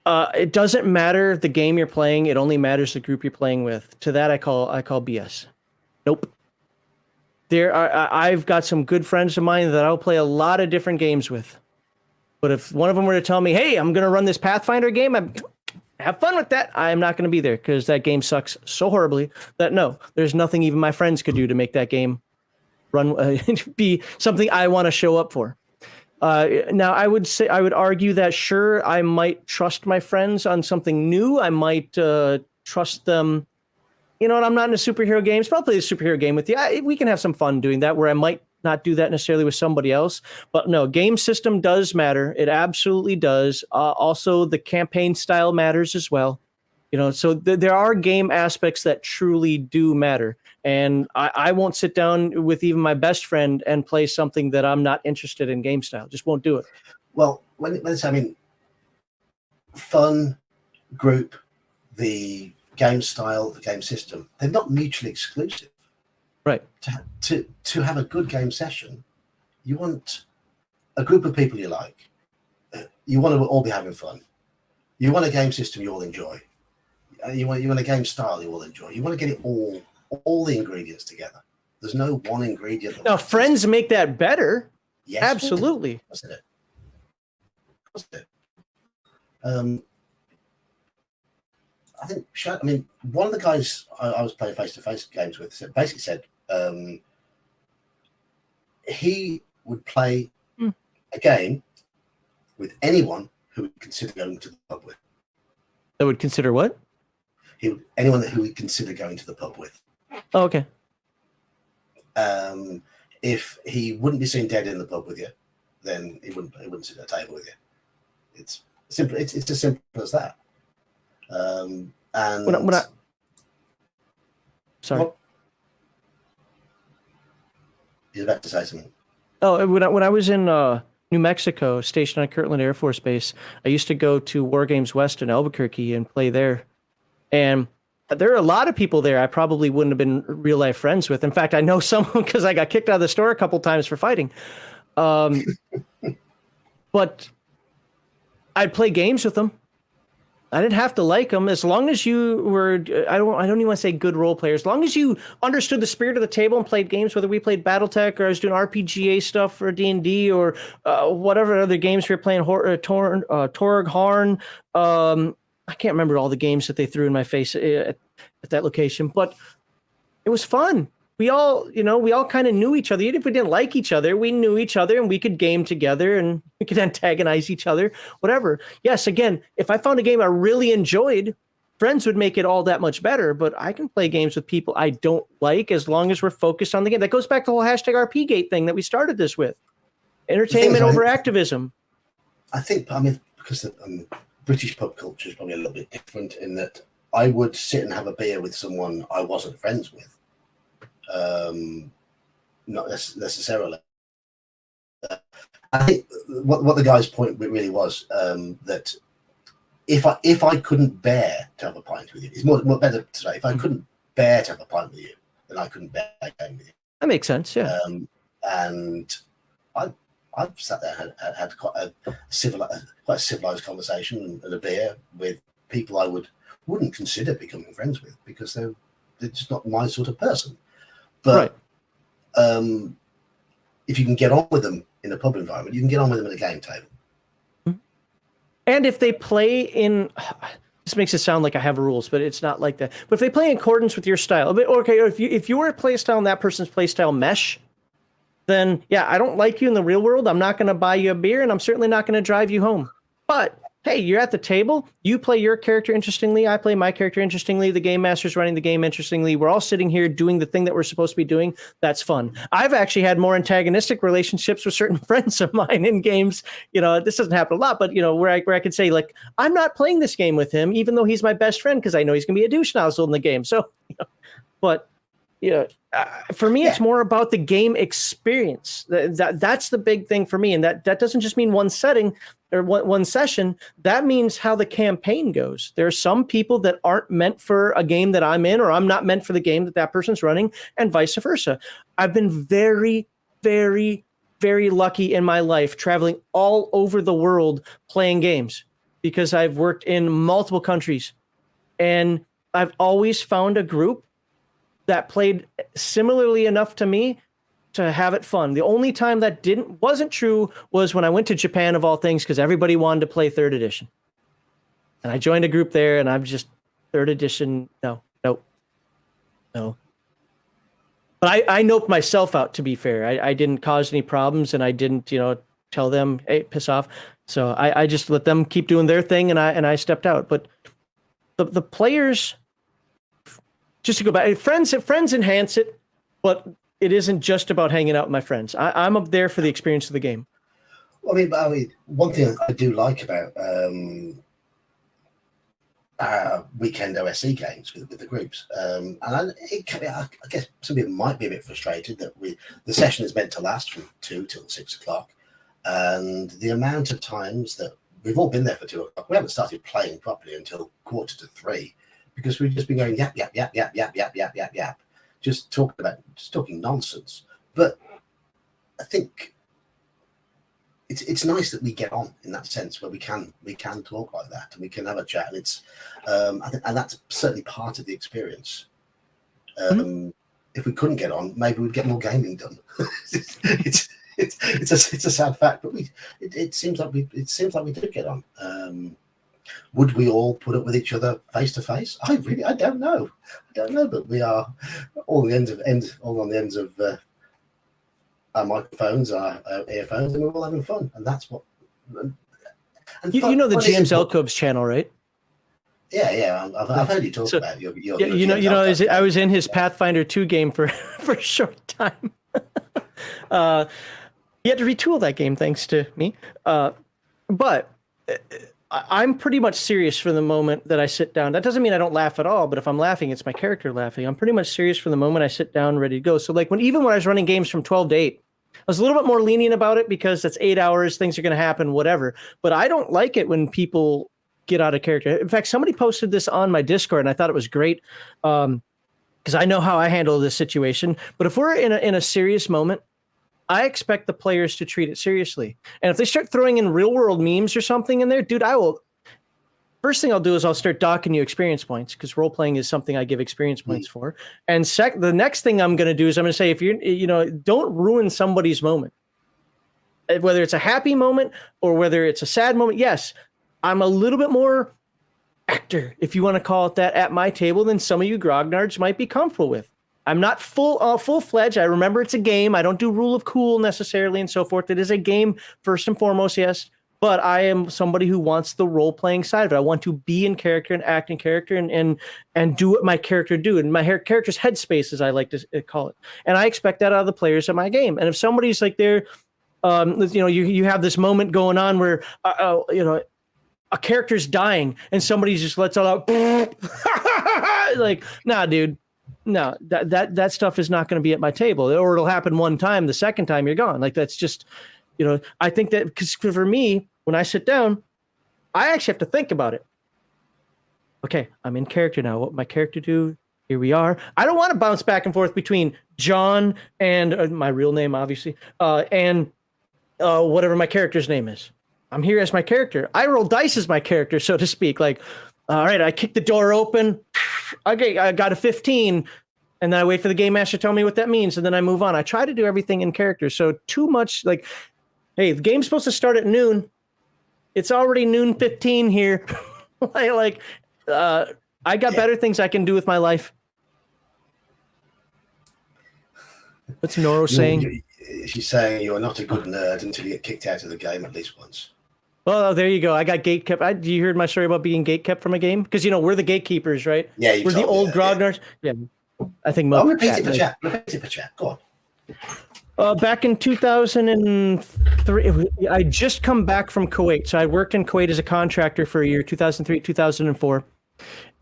It doesn't matter the game you're playing. It only matters the group you're playing with. To that, I call BS. Nope. I've got some good friends of mine that I'll play a lot of different games with. But if one of them were to tell me, hey, I'm going to run this Pathfinder game, have fun with that, I'm not going to be there because that game sucks so horribly that no, there's nothing even my friends could do to make that game run be something I want to show up for. Now, I would argue that sure, I might trust my friends on something new. I might trust them. You know what? I'm not into superhero games, but I'll play a superhero game with you. We can have some fun doing that where I might not do that necessarily with somebody else. But no, game system does matter. It absolutely does. Also, the campaign style matters as well. So there are game aspects that truly do matter. And I won't sit down with even my best friend and play something that I'm not interested in game style. Just won't do it. Well, fun, group, the game style, the game system, they're not mutually exclusive. Right. To have a good game session, you want a group of people you like. You want to all be having fun. You want a game system you all enjoy. You want a game style you all enjoy. You want to get it all the ingredients together. There's no one ingredient. Now, friends make that better. Yes, absolutely. Wasn't it? I think. One of the guys I was playing face-to-face games with basically said he would play a game with anyone who would consider going to the pub with. That would consider what? Anyone who would consider going to the pub with. Oh, okay. If he wouldn't be seen dead in the pub with you, then he wouldn't sit at a table with you. It's simple. It's as simple as that. And sorry, what, you're about to say something. Oh, when I was in New Mexico, stationed on Kirtland Air Force Base, I used to go to War Games West in Albuquerque and play there. And there are a lot of people there I probably wouldn't have been real life friends with. In fact, I know someone because I got kicked out of the store a couple times for fighting. But I'd play games with them. I didn't have to like them as long as you were. I don't even want to say good role players. As long as you understood the spirit of the table and played games, whether we played BattleTech or I was doing RPGA stuff for D&D or whatever other games we were playing, Torg Harn. I can't remember all the games that they threw in my face at that location, but it was fun. We all kind of knew each other. Even if we didn't like each other, we knew each other and we could game together and we could antagonize each other, whatever. Yes, again, if I found a game I really enjoyed, friends would make it all that much better, but I can play games with people I don't like as long as we're focused on the game. That goes back to the whole #RPGate thing that we started this with. Entertainment over activism. I think, because British pub culture is probably a little bit different in that I would sit and have a beer with someone I wasn't friends with. Not necessarily. I think what the guy's point really was that if I couldn't bear to have a pint with you, it's more better to say if I couldn't bear to have a pint with you, then I couldn't bear a game with you. That makes sense, yeah. And I've sat there and had quite a civilized conversation and a beer with people I wouldn't consider becoming friends with because they're just not my sort of person. But right. If you can get on with them in a pub environment, you can get on with them at a game table. And if they play in, this makes it sound like I have rules, but it's not like that. But if they play in accordance with your style, okay, if you were a play style and that person's play style mesh, then yeah, I don't like you in the real world. I'm not going to buy you a beer, and I'm certainly not going to drive you home. But hey, you're at the table. You play your character interestingly. I play my character interestingly. The game master's running the game interestingly. We're all sitting here doing the thing that we're supposed to be doing. That's fun. I've actually had more antagonistic relationships with certain friends of mine in games. This doesn't happen a lot, but where I could say like, I'm not playing this game with him, even though he's my best friend because I know he's going to be a douche nozzle in the game. So, but for me, it's more about the game experience. That's the big thing for me, and that doesn't just mean one setting or one session. That means how the campaign goes. There are some people that aren't meant for a game that I'm in, or I'm not meant for the game that person's running, and vice versa. I've been very, very, very lucky in my life traveling all over the world playing games because I've worked in multiple countries, and I've always found a group that played similarly enough to me to have it fun. The only time that wasn't true was when I went to Japan, of all things, because everybody wanted to play 3rd edition. And I joined a group there, and I'm just 3rd edition. No. But I noped myself out, to be fair. I didn't cause any problems, and I didn't, tell them, hey, piss off. So I just let them keep doing their thing, and I stepped out. But the players, just to go back, friends enhance it, but it isn't just about hanging out with my friends. I'm up there for the experience of the game. Well, I mean, one thing I do like about weekend OSE games with the groups, and I guess some people might be a bit frustrated that the session is meant to last from 2 till 6 o'clock, and the amount of times that we've all been there for 2 o'clock, we haven't started playing properly until 2:45, because we've just been going yap, just talking nonsense. But I think it's nice that we get on in that sense, where we can talk like that and we can have a chat, and it's I think, and that's certainly part of the experience. If we couldn't get on, maybe we'd get more gaming done. it's a sad fact, but it seems like we do get on. Would we all put up with each other face to face? I don't know, but we are all on the ends of our microphones, our earphones, and we're all having fun, and that's what. And you know the James Elkob's channel, right? Yeah, I've heard you talk about your I was in his Pathfinder 2 game for a short time. He had to retool that game thanks to me, but I'm pretty much serious from the moment that I sit down. That doesn't mean I don't laugh at all, but if I'm laughing, it's my character laughing. I'm pretty much serious from the moment I sit down, ready to go. So like even when I was running games from 12 to 8, I was a little bit more lenient about it because that's 8 hours, things are going to happen, whatever. But I don't like it when people get out of character. In fact, somebody posted this on my Discord, and I thought it was great because I know how I handle this situation. But if we're in a serious moment, I expect the players to treat it seriously. And if they start throwing in real world memes or something in there, dude, first thing I'll do is I'll start docking you experience points, because role playing is something I give experience points for. And the next thing I'm going to do is I'm going to say, if don't ruin somebody's moment, whether it's a happy moment or whether it's a sad moment. Yes, I'm a little bit more actor, if you want to call it that, at my table than some of you grognards might be comfortable with. I'm not full-fledged. I remember it's a game. I don't do rule of cool necessarily and so forth. It is a game first and foremost, yes. But I am somebody who wants the role-playing side of it. I want to be in character and act in character and do what my character do. And my character's headspace, as I like to call it. And I expect that out of the players at my game. And if somebody's like they're, you have this moment going on where, a character's dying and somebody just lets out, like, nah, dude. No, that stuff is not going to be at my table, or it'll happen one time. The second time you're gone. Like, that's just, I think that because for me, when I sit down, I actually have to think about it. Okay, I'm in character now. What my character do? Here we are. I don't want to bounce back and forth between John and my real name, obviously, and whatever my character's name is. I'm here as my character. I roll dice as my character, so to speak. Like, all right, I kick the door open. Okay, I got a 15, and then I wait for the game master to tell me what that means, and then I move on. I try to do everything in character. So too much like, hey, the game's supposed to start at noon. It's already noon 15 here. I got better things I can do with my life. What's Noro saying? She's saying you are not a good nerd until you get kicked out of the game at least once. Well, there you go. I got gate kept. You heard my story about being gate kept from a game? Because, we're the gakekeepers, right? Yeah, we're the old grognards. Yeah. I think most. Repeat it for chat. Go on. Back in 2003, I just come back from Kuwait. So I worked in Kuwait as a contractor for a year, 2003, 2004.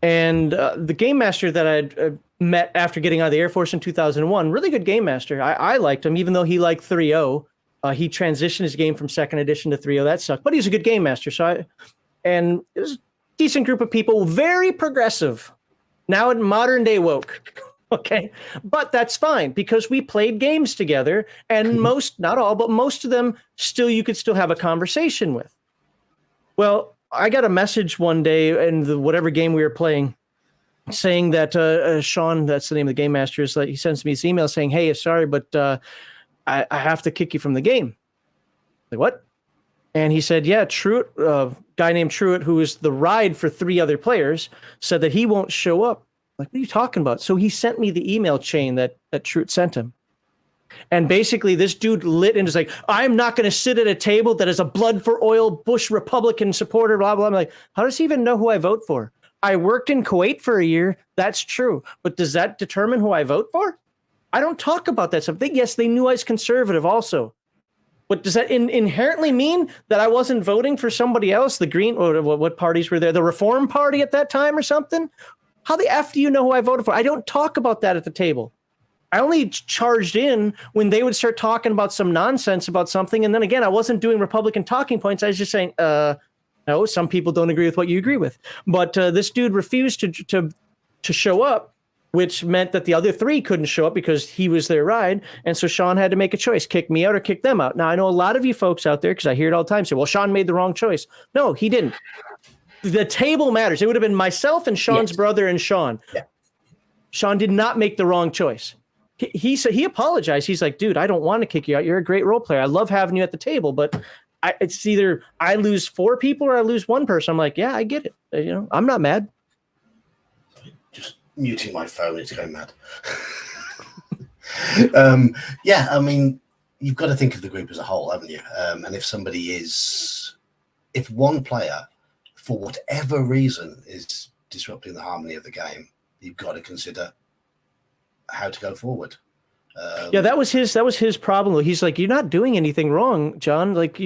And the game master that I'd met after getting out of the Air Force in 2001, really good game master. I liked him, even though he liked 3.0. He transitioned his game from 2nd edition to 3.0. That sucked, but he's a good game master. And it was a decent group of people, very progressive, now in modern day woke. Okay, but that's fine because we played games together, and not all, but most of them you could still have a conversation with. Well, I got a message one day in whatever game we were playing, saying that Sean, that's the name of the game master, is like, he sends me this email saying, "Hey, sorry, but I have to kick you from the game." Like, what? And he said, yeah, Truett, guy named Truett, who is the ride for 3 other players, said that he won't show up. Like, what are you talking about? So he sent me the email chain that Truett sent him. And basically this dude lit and is like, I'm not going to sit at a table that is a blood for oil Bush Republican supporter, blah, blah. I'm like, how does he even know who I vote for? I worked in Kuwait for a year. That's true. But does that determine who I vote for? I don't talk about that stuff. Yes, they knew I was conservative also. But does that inherently mean that I wasn't voting for somebody else? The Green, or what parties were there? The Reform Party at that time or something? How the F do you know who I voted for? I don't talk about that at the table. I only charged in when they would start talking about some nonsense about something. And then again, I wasn't doing Republican talking points. I was just saying, no, some people don't agree with what you agree with. But this dude refused to show up, which meant that the other three couldn't show up because he was their ride. And so Sean had to make a choice, kick me out or kick them out. Now, I know a lot of you folks out there, because I hear it all the time, say, well, Sean made the wrong choice. No, he didn't. The table matters. It would have been myself and Sean's brother and Sean. Yeah. Sean did not make the wrong choice. He said, he apologized. He's like, dude, I don't want to kick you out. You're a great role player. I love having you at the table, but it's either I lose 4 people or I lose 1 person. I'm like, yeah, I get it. I'm not mad. Just muting my phone, it's going mad. Yeah, I mean, you've got to think of the group as a whole, haven't you? And if one player, for whatever reason, is disrupting the harmony of the game, you've got to consider how to go forward. Yeah, that was his problem. He's like, you're not doing anything wrong, John. Like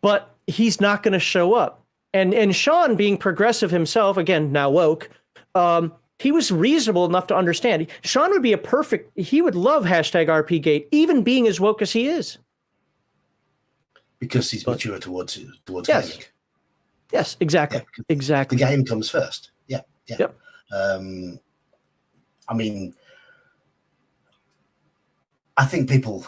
but he's not going to show up. And Sean, being progressive himself, again, now woke, he was reasonable enough to understand. Sean would be he would love #RPGate, even being as woke as he is. Because he's mature towards yes. gaming. Yes, exactly. Yeah, exactly. The game comes first. Yeah. Yep. I mean, I think people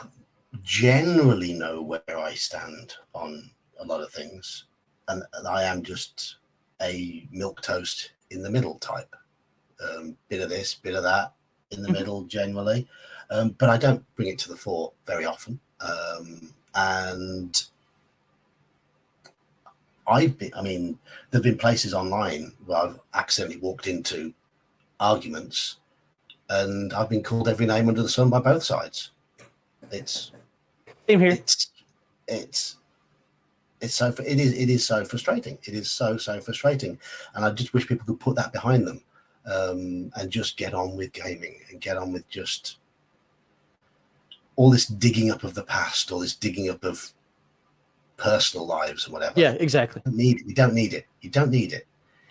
generally know where I stand on a lot of things, and I am just a milquetoast in the middle type. Bit of this, bit of that in the middle generally, but I don't bring it to the fore very often. And there've been places online where I've accidentally walked into arguments and I've been called every name under the sun by both sides. It's same here. It is so frustrating. It is so frustrating, and I just wish people could put that behind them, and just get on with gaming and get on with just all this digging up of the past, all this digging up of personal lives and whatever. Yeah, exactly. We don't need it. You don't need it.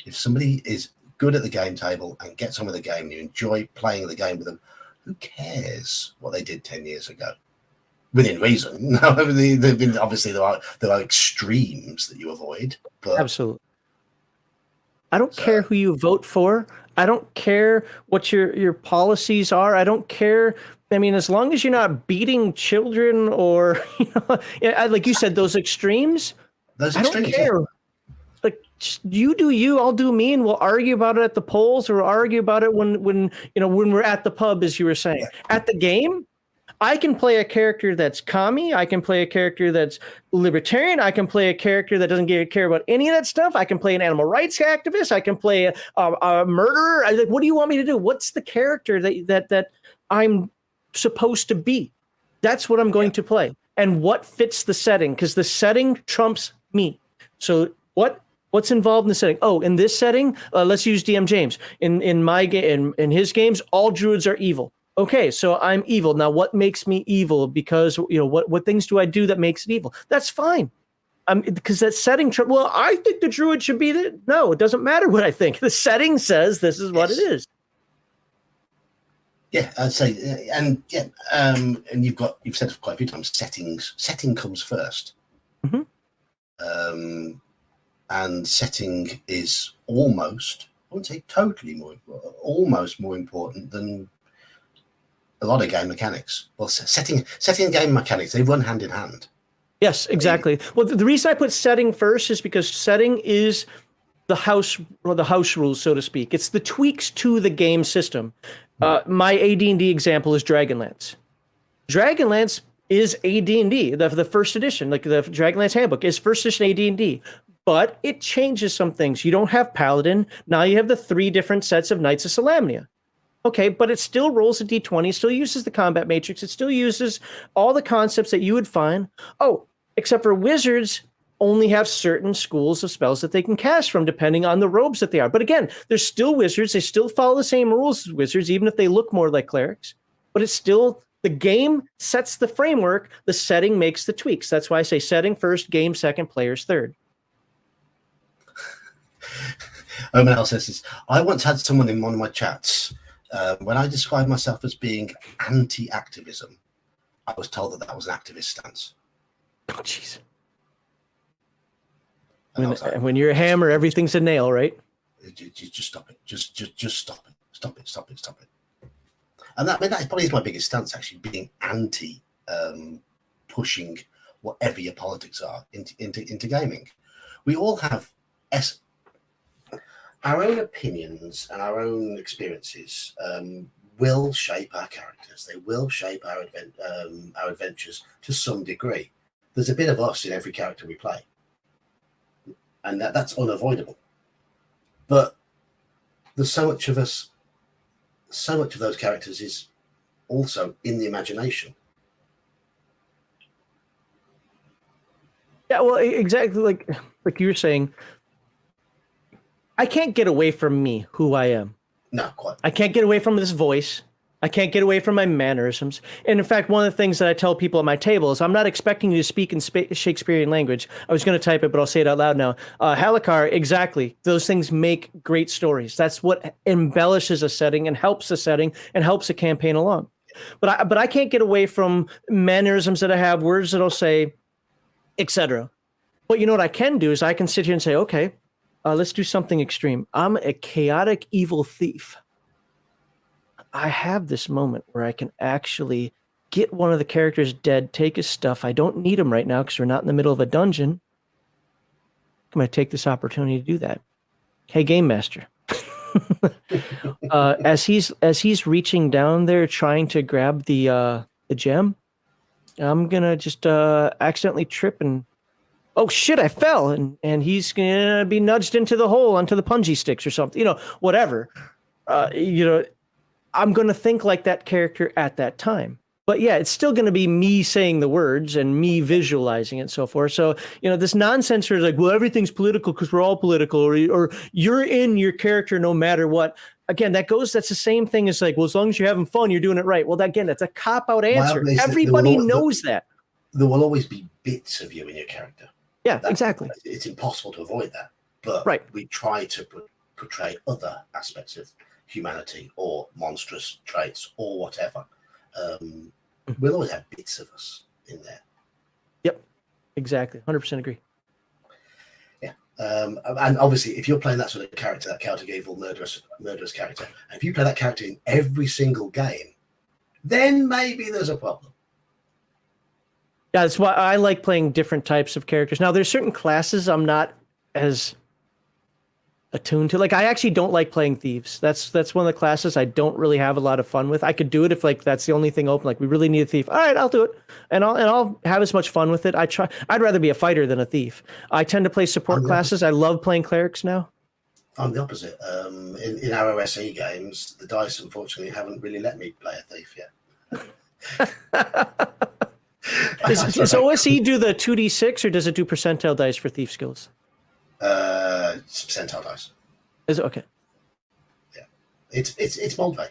If somebody is good at the game table and gets on with the game, and you enjoy playing the game with them, who cares what they did 10 years ago? Within reason. They've been, obviously there are extremes that you avoid. But absolutely. I don't care who you vote for. I don't care what your policies are. I don't care. I mean, as long as you're not beating children or, like you said, those extremes. I don't care. Yeah. Like, you do you, I'll do me, and we'll argue about it at the polls, or argue about it when we're at the pub, as you were saying. Yeah. At the game, I can play a character that's commie. I can play a character that's libertarian. I can play a character that doesn't care about any of that stuff. I can play an animal rights activist. I can play a murderer. Like, what do you want me to do? What's the character that I'm supposed to be? That's what I'm going to play, and what fits the setting, because the setting trumps me. So what's involved in the setting? Oh, in this setting, let's use DM James. In my game, in his games, all druids are evil. Okay, so I'm evil. Now, what makes me evil? Because, what things do I do that makes it evil? That's fine. Because that setting, well, I think the druid should be the, no, it doesn't matter what I think. The setting says this is what it is. Yeah, I'd say, and you've said it quite a few times, setting comes first. Mm-hmm. And setting is almost, I wouldn't say totally almost more important than a lot of game mechanics. Well, setting and game mechanics, they run hand in hand. Yes, exactly. Well, the reason I put setting first is because setting is the house rules, so to speak. It's the tweaks to the game system. My AD&D example is Dragonlance. Dragonlance is AD&D, the first edition, like the Dragonlance Handbook is first edition AD&D. But it changes some things. You don't have Paladin. Now you have the 3 different sets of Knights of Solamnia. Okay, but it still rolls a d20, it still uses the combat matrix, it still uses all the concepts that you would find. Oh, except for wizards only have certain schools of spells that they can cast from, depending on the robes that they are. But again, they're still wizards, they still follow the same rules as wizards, even if they look more like clerics. but it's still, the game sets the framework, the setting makes the tweaks. That's why I say setting first, game second, players third. Omen L says this: I once had someone in one of my chats, when I described myself as being anti-activism, I was told that was an activist stance. Oh, jeez. When you're a hammer, everything's a nail, right? Just stop it. Just stop it. Stop it. And that probably is my biggest stance, actually, being anti pushing whatever your politics are into gaming. We all have our own opinions and our own experiences will shape our characters. They will shape our adventures to some degree. There's a bit of us in every character we play, and that's unavoidable. But there's so much of us, so much of those characters is also in the imagination. Yeah, well, exactly like you were saying, I can't get away from me, who I am. No, quite. I can't get away from this voice. I can't get away from my mannerisms. And in fact, one of the things that I tell people at my table is I'm not expecting you to speak in Shakespearean language. I was going to type it, but I'll say it out loud now. Halakar, exactly. Those things make great stories. That's what embellishes a setting and helps a setting and helps a campaign along. But I can't get away from mannerisms that I have, words that I'll say, etc. But you know what I can do is I can sit here and say, okay, let's do something extreme. I'm a chaotic, evil thief. I have this moment where I can actually get one of the characters dead, take his stuff. I don't need him right now because we're not in the middle of a dungeon. I'm going to take this opportunity to do that. Hey, Game Master. As he's reaching down there trying to grab the gem, I'm going to just accidentally trip and oh shit, I fell, and he's gonna be nudged into the hole onto the punji sticks or something, whatever. I'm gonna think like that character at that time. But yeah, it's still gonna be me saying the words and me visualizing it and so forth. So, this nonsense is like, well, everything's political because we're all political, or you're in your character no matter what. Again, that's the same thing as like, well, as long as you're having fun, you're doing it right. Well, that's a cop-out answer. Everybody knows that. There will always be bits of you in your character. Yeah, exactly. It's impossible to avoid that. But we try to portray other aspects of humanity or monstrous traits or whatever. We'll always have bits of us in there. Yep, exactly. 100% agree. Yeah. And obviously, if you're playing that sort of character, that chaotic, evil, murderous character, and if you play that character in every single game, then maybe there's a problem. Yeah, that's why I like playing different types of characters. Now, there's certain classes I'm not as attuned to. Like, I actually don't like playing thieves. That's one of the classes I don't really have a lot of fun with. I could do it if like that's the only thing open. Like, we really need a thief. All right, I'll do it, and I'll have as much fun with it. I'd rather be a fighter than a thief. I tend to play support classes. I love playing clerics now. I'm the opposite. In our OSE games, the dice unfortunately haven't really let me play a thief yet. Does OSE do the 2d6 or does it do percentile dice for thief skills? It's percentile dice. Is it okay? Yeah, it's Moldvay.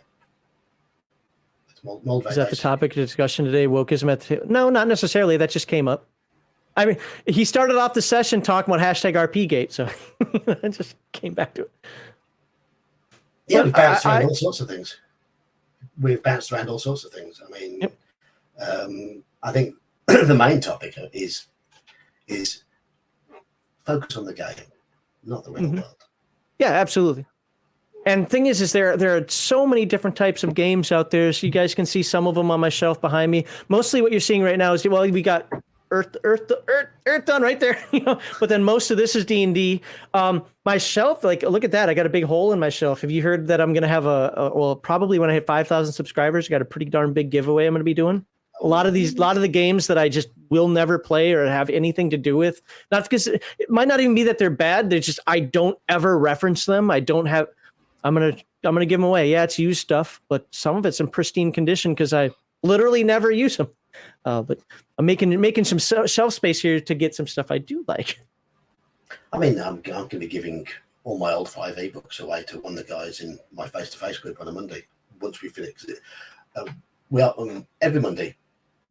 It's Moldvay. Is that the topic of discussion today? Wokeism No, not necessarily. That just came up. I mean, he started off the session talking about #RPGate, so I just came back to it. Yeah, we've bounced around all sorts of things. I mean, yep. I think the main topic is focus on the game, not the real world. Yeah, absolutely. And thing is there are so many different types of games out there. So you guys can see some of them on my shelf behind me. Mostly what you're seeing right now is, well, we got Earth done right there, But then most of this is D&D. My shelf, like, look at that. I got a big hole in my shelf. Have you heard that I'm going to have probably when I hit 5,000 subscribers, I got a pretty darn big giveaway I'm going to be doing. A lot of the games that I just will never play or have anything to do with, not because it might not even be that they're bad. They're just, I don't ever reference them. I'm going to give them away. Yeah, it's used stuff, but some of it's in pristine condition because I literally never use them. But I'm making some shelf space here to get some stuff I do like. I mean, I'm going to be giving all my old 5e books away to one of the guys in my face-to-face group on a Monday once we finish. well, every Monday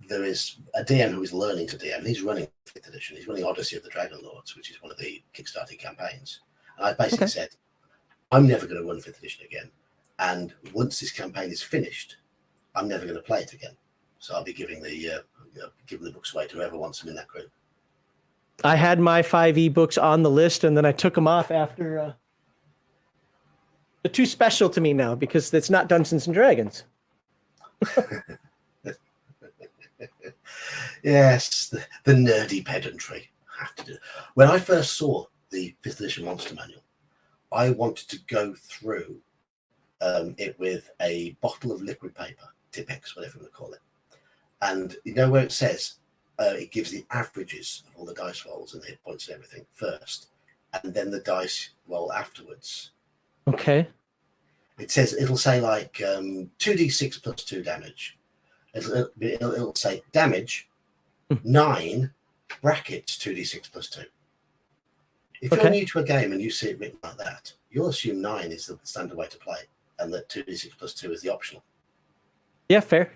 there is a DM who is learning to DM. He's running 5th edition. He's running Odyssey of the Dragon Lords, which is one of the Kickstarter campaigns. And I basically said, I'm never going to run 5th edition again. And once this campaign is finished, I'm never going to play it again. So I'll be giving the books away to whoever wants them in that group. I had my 5 ebooks on the list, and then I took them off after. They're too special to me now because it's not Dungeons and Dragons. Yes, the nerdy pedantry. I have to do. When I first saw the 5th edition Monster Manual, I wanted to go through it with a bottle of liquid paper, Tipex, whatever you want to call it. And you know where it says it gives the averages of all the dice rolls and the hit points and everything first, and then the dice roll afterwards. Okay. It says, it'll say like 2d6 plus 2 damage. It'll say damage 9 brackets 2d6 plus 2. If you're new to a game and you see it written like that, you'll assume 9 is the standard way to play and that 2d6 plus 2 is the optional. Yeah, fair.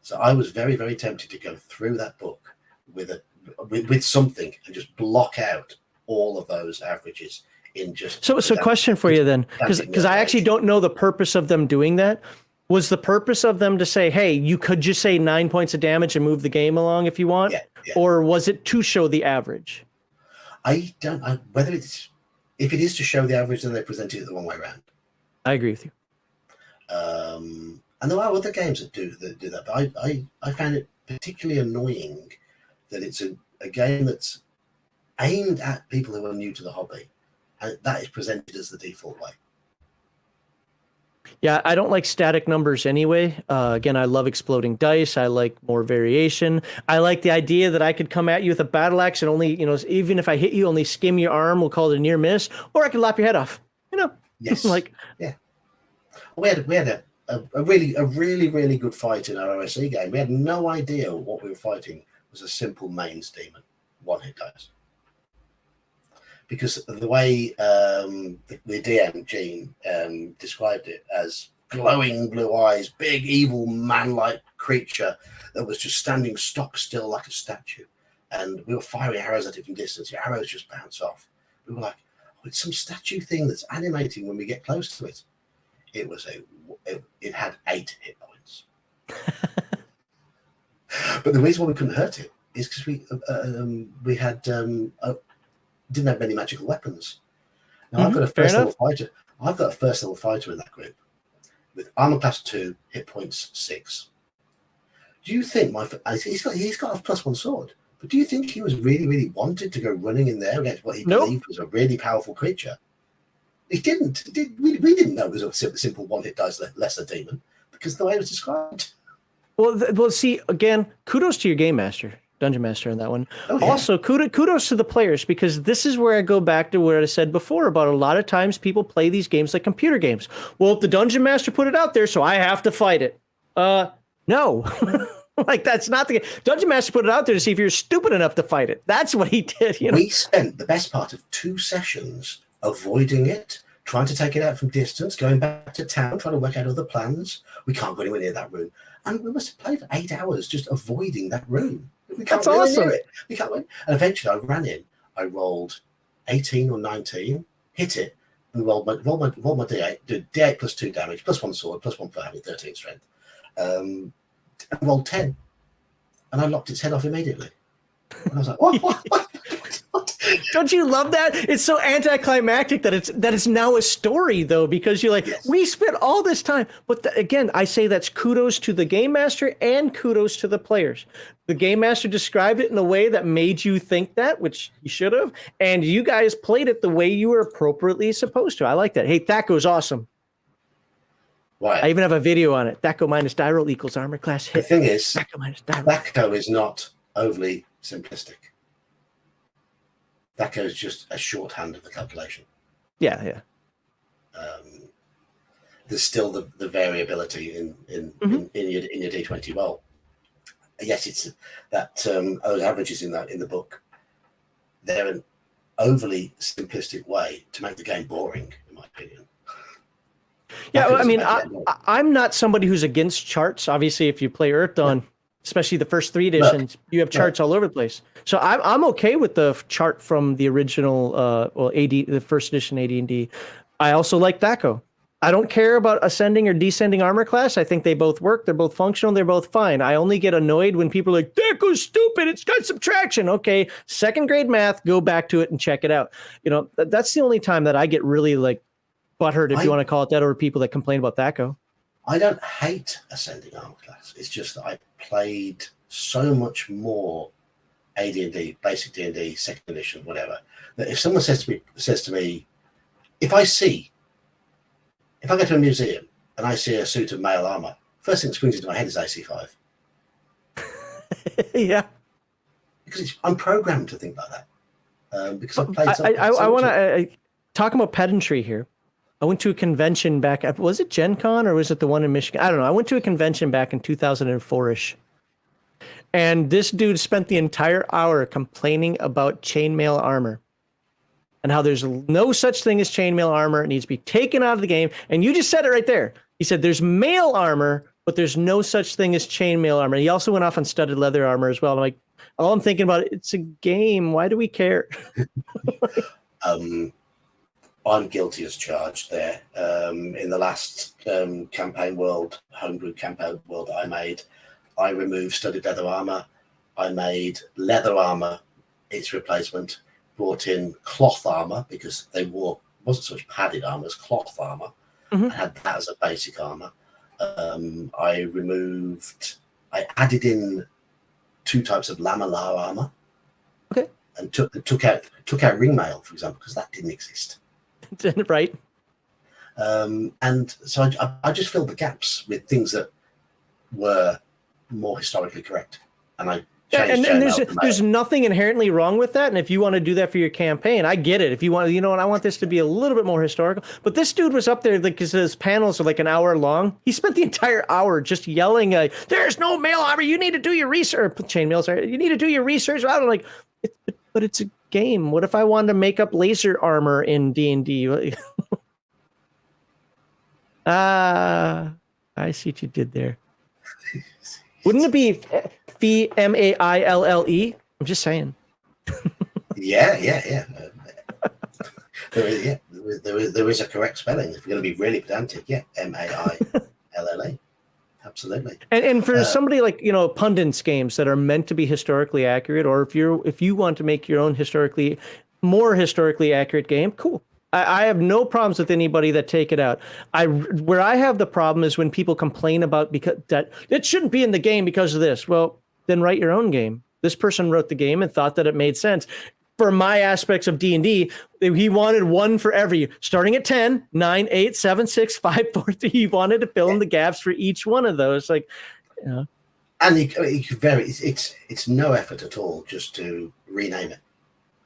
So I was very, very tempted to go through that book with something and just block out all of those averages in just. So question for you then, because I actually don't know the purpose of them doing that. Was the purpose of them to say, hey, you could just say 9 points of damage and move the game along if you want? Yeah. Or was it to show the average? I don't know whether if it is to show the average, then they present it the wrong way around. I agree with you. And there are other games that do that, but I found it particularly annoying that it's a game that's aimed at people who are new to the hobby, and that is presented as the default way. Yeah, I don't like static numbers anyway. Again, I love exploding dice. I like more variation. I like the idea that I could come at you with a battle axe and only, even if I hit you, only skim your arm. We'll call it a near miss, or I could lop your head off. Yes. Yeah. We had a really good fight in our OSE game. We had no idea what we were fighting was a simple mains demon, 1-hit dice. Because the way the DM, Gene, described it as glowing blue eyes, big, evil, man-like creature that was just standing stock still like a statue. And we were firing arrows at it from distance. The arrows just bounce off. We were like, oh, it's some statue thing that's animating when we get close to it. It had 8 hit points. But the reason why we couldn't hurt it is because we had... didn't have many magical weapons. Now I've got a first level fighter. I've got a first level fighter in that group with armor class 2, hit points 6. Do you think he's got a +1 sword? But do you think he was really wanted to go running in there against what he believed was a really powerful creature? He didn't. We didn't know it was a simple 1-hit dice lesser demon because the way it was described. Well, see, again, kudos to your game master. Dungeon Master on that one. Oh, yeah. Also, kudos to the players, because this is where I go back to what I said before about a lot of times people play these games like computer games. Well, if the Dungeon Master put it out there, so I have to fight it. No. Like, that's not the game. Dungeon Master put it out there to see if you're stupid enough to fight it. That's what he did. We spent the best part of 2 sessions avoiding it, trying to take it out from distance, going back to town, trying to work out other plans. We can't go anywhere near that room. And we must have played for 8 hours just avoiding that room. That's awesome. We can't win. And eventually I ran in. I rolled 18 or 19, hit it, and rolled my D8, did D8 plus 2 damage, +1 sword, +1 for having 13 strength. And rolled 10. And I lopped its head off immediately. And I was like, what? Don't you love that? It's so anticlimactic that it's now a story, though, because you're like, we spent all this time. But again, I say that's kudos to the game master and kudos to the players. The game master described it in a way that made you think that, which you should have, and you guys played it the way you were appropriately supposed to. I like that. Hey, Thaco's awesome. Why? I even have a video on it. Thaco minus die roll equals armor class hit. The thing is, Thaco is not overly simplistic. Thaco is just a shorthand of the calculation. Yeah. There's still the variability in your D20 roll. Yes, it's that those averages in the book. They're an overly simplistic way to make the game boring, in my opinion. Yeah, well, I mean, I'm not somebody who's against charts. Obviously, if you play Earthdawn, especially the first 3 editions, you have charts all over the place. So I'm okay with the chart from the original, the first edition AD&D. I also like THAC0. I don't care about ascending or descending armor class. I think they both work. They're both functional. They're both fine. I only get annoyed when people are like, THAC0's stupid. It's got subtraction. Okay, 2nd grade math, go back to it and check it out. You know, that's the only time that I get really like butthurt, if you want to call it that, over people that complain about THAC0. I don't hate ascending armor class. It's just that I played so much more AD&D, basic D&D, 2nd edition, whatever, that if someone says to me, if I go to a museum and I see a suit of male armor, first thing that springs into my head is AC5. Yeah. Because I'm programmed to think like that. Because I've played I want to talk about pedantry here. I went to a convention back, was it Gen Con or was it the one in Michigan? I don't know. I went to a convention back in 2004-ish. And this dude spent the entire hour complaining about chainmail armor and how there's no such thing as chainmail armor. It needs to be taken out of the game. And you just said it right there. He said there's mail armor, but there's no such thing as chainmail armor. He also went off on studded leather armor as well. I'm like, all I'm thinking about, it's a game. Why do we care? I'm guilty as charged there. In the last campaign world, homebrew campaign world I made, I removed studded leather armor. I made leather armor its replacement, brought in cloth armor because wasn't so much padded armor as cloth armor. I had that as a basic armor. I added in 2 types of lamellar armor. Okay. And took out ringmail, for example, because that didn't exist. Right. And so I just filled the gaps with things that were more historically correct. And I changed and there's nothing inherently wrong with that. And if you want to do that for your campaign, I get it. If you want, I want this to be a little bit more historical. But this dude was up there because his panels are like an hour long. He spent the entire hour just yelling, "There's no mail armor. You need to do your research." Chainmail, sorry. You need to do your research. I'm like, but it's a game. What if I wanted to make up laser armor in D&D? I see what you did there. Wouldn't it be FMAILLE? I'm just saying. Yeah. There is a correct spelling. If you're going to be really pedantic, MAILLA. Absolutely. And for somebody like, pundits games that are meant to be historically accurate, or if you want to make your own more historically accurate game, cool. I have no problems with anybody that take it out. Where I have the problem is when people complain about that it shouldn't be in the game because of this. Well, then write your own game. This person wrote the game and thought that it made sense. For my aspects of D&D, he wanted one for every, starting at 10, 9, 8, 7, 6, 5, 4, 3. He wanted to fill in the gaps for each one of those. And it's no effort at all just to rename it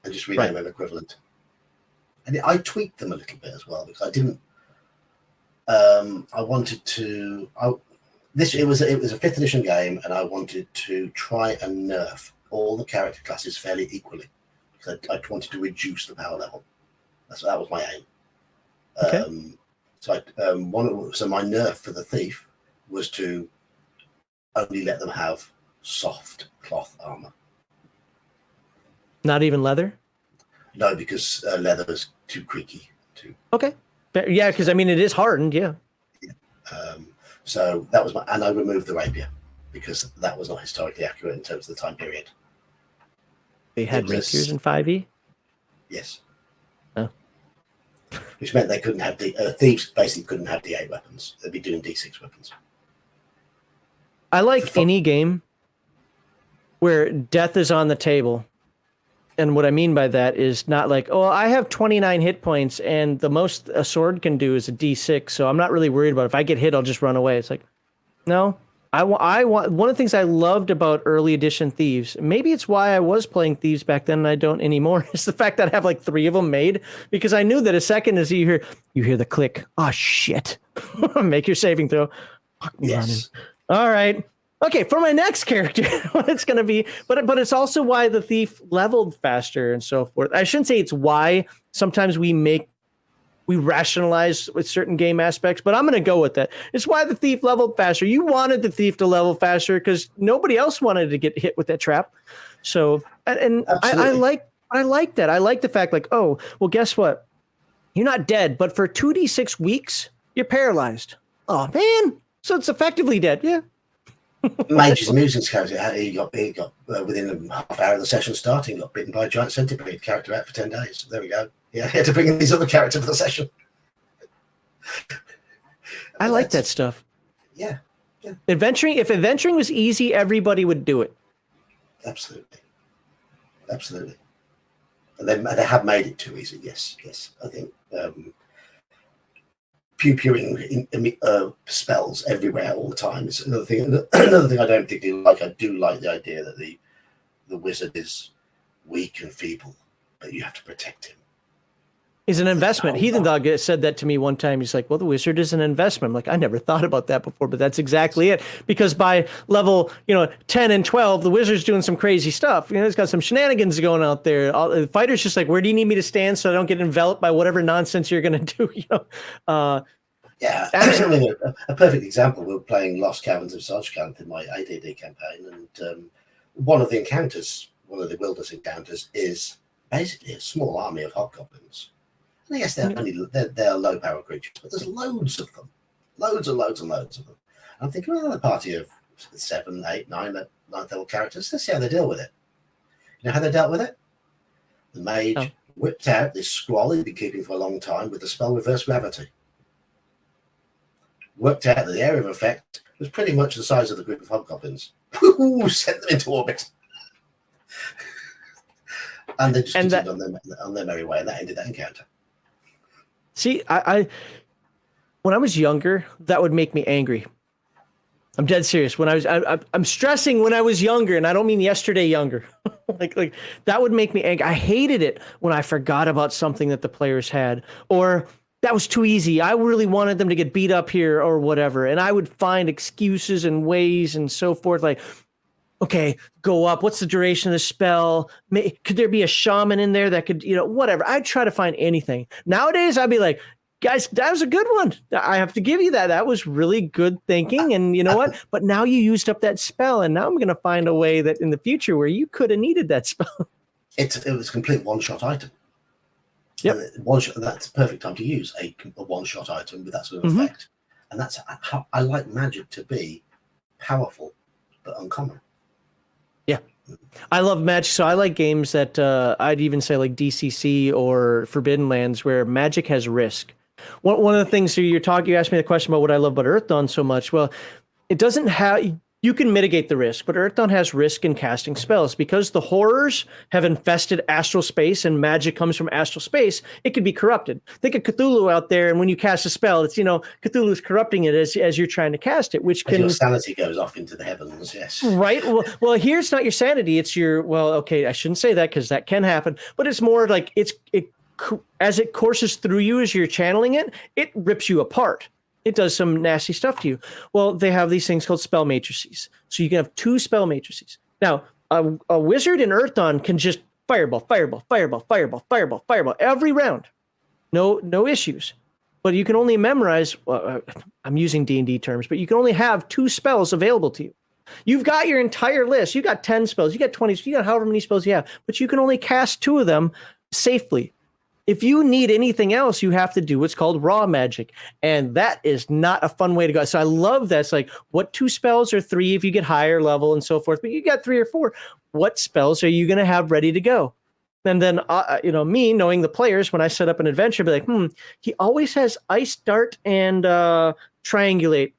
and just rename an equivalent. And I tweaked them a little bit as well because I didn't. I wanted to. It was a 5th edition game, and I wanted to try and nerf all the character classes fairly equally because I wanted to reduce the power level. That was my aim. Okay. So my nerf for the thief was to only let them have soft cloth armor. Not even leather? No, because leather is too creaky. Okay. Yeah, because it is hardened. Yeah. So that was and I removed the rapier because that was not historically accurate in terms of the time period. They had rapiers in 5e? Yes. Oh. Which meant they couldn't have thieves basically couldn't have D8 weapons. They'd be doing D6 weapons. I like any game where death is on the table. And what I mean by that is not like, I have 29 hit points and the most a sword can do is a D6. So I'm not really worried about it. If I get hit, I'll just run away. It's like, no, I want one of the things I loved about early edition Thieves, maybe it's why I was playing Thieves back then and I don't anymore, is the fact that I have like 3 of them made, because I knew that a second as you hear the click. Oh, shit. Make your saving throw. Yes. All right. Okay, for my next character, what it's going to be, but it's also why the thief leveled faster and so forth. I shouldn't say it's why. Sometimes we we rationalize with certain game aspects, but I'm going to go with that. It's why the thief leveled faster. You wanted the thief to level faster because nobody else wanted to get hit with that trap. So, and I like that. I like the fact like, oh, well, guess what? You're not dead, but for 2d6 weeks, you're paralyzed. Oh man. So it's effectively dead. Yeah. Mage's Amusing character, he got within a half hour of the session starting, got bitten by a giant centipede, character out for 10 days. There we go. Yeah, he had to bring in these other characters for the session. I like that stuff. Yeah. If adventuring was easy, everybody would do it. Absolutely. And they have made it too easy. Yes. I think pew-pewing spells everywhere all the time is another thing. Another thing I don't particularly like. I do like the idea that the wizard is weak and feeble, but you have to protect him. Is an investment. Heathen Dog said that to me one time. He's like, well, the wizard is an investment. I'm like, I never thought about that before, but that's exactly it. Because by level, 10 and 12, the wizard's doing some crazy stuff. He's got some shenanigans going out there. The fighter's just like, where do you need me to stand so I don't get enveloped by whatever nonsense you're going to do? Yeah, absolutely. A perfect example. We were playing Lost Caverns of Sargekanth in my ADD campaign, and one of the encounters, one of the wilderness encounters, is basically a small army of hobgoblins. And yes, they're low power creatures, but there's loads of them, loads and loads of them. I'm thinking, well, a party of 7, 8, 9, 9th level characters. Let's see how they deal with it. You know how they dealt with it? The mage whipped out this scroll he'd been keeping for a long time with the spell Reverse Gravity. Worked out that the area of effect was pretty much the size of the group of hobgoblins. Sent them into orbit. And they just continued on their merry way, and that ended that encounter. See, I when I was younger, that would make me angry. I'm dead serious. When I'm stressing when I was younger, and I don't mean yesterday younger. like that would make me angry. I hated it when I forgot about something that the players had, or that was too easy. I really wanted them to get beat up here or whatever, and I would find excuses and ways and so forth. Like, okay, go up. What's the duration of the spell? Could there be a shaman in there that could, whatever. I'd try to find anything. Nowadays, I'd be like, guys, that was a good one. I have to give you that. That was really good thinking. And you know what? But now you used up that spell, and now I'm going to find a way that in the future where you could have needed that spell. It was a complete one-shot item. Yep. That's a perfect time to use a one-shot item with that sort of effect. And that's how I like magic to be powerful but uncommon. Yeah. I love magic. So I like games that I'd even say like DCC or Forbidden Lands where magic has risk. One of the things you asked me the question about what I love about Earth Dawn so much. Well, it doesn't have... You can mitigate the risk, but Earth Dawn has risk in casting spells. Because the horrors have infested astral space and magic comes from astral space, it could be corrupted. Think of Cthulhu out there, and when you cast a spell, it's, Cthulhu's corrupting it as you're trying to cast it, which can... Your sanity goes off into the heavens, yes. Right? Well, here it's not your sanity, it's your... Well, okay, I shouldn't say that because that can happen, but it's more like as it courses through you as you're channeling it, it rips you apart. It does some nasty stuff to you. Well, they have these things called spell matrices. So you can have 2 spell matrices. Now, a wizard in Earth Dawn can just fireball every round. No issues. But you can only memorize, I'm using D&D terms, but you can only have 2 spells available to you. You've got your entire list. You got 10 spells. You got 20. You got however many spells you have. But you can only cast 2 of them safely. If you need anything else, you have to do what's called raw magic. And that is not a fun way to go. So I love that. It's like, what 2 spells or 3 if you get higher level and so forth, but you got 3 or 4. What spells are you going to have ready to go? And then, me knowing the players, when I set up an adventure, be like, he always has Ice Dart and Triangulate.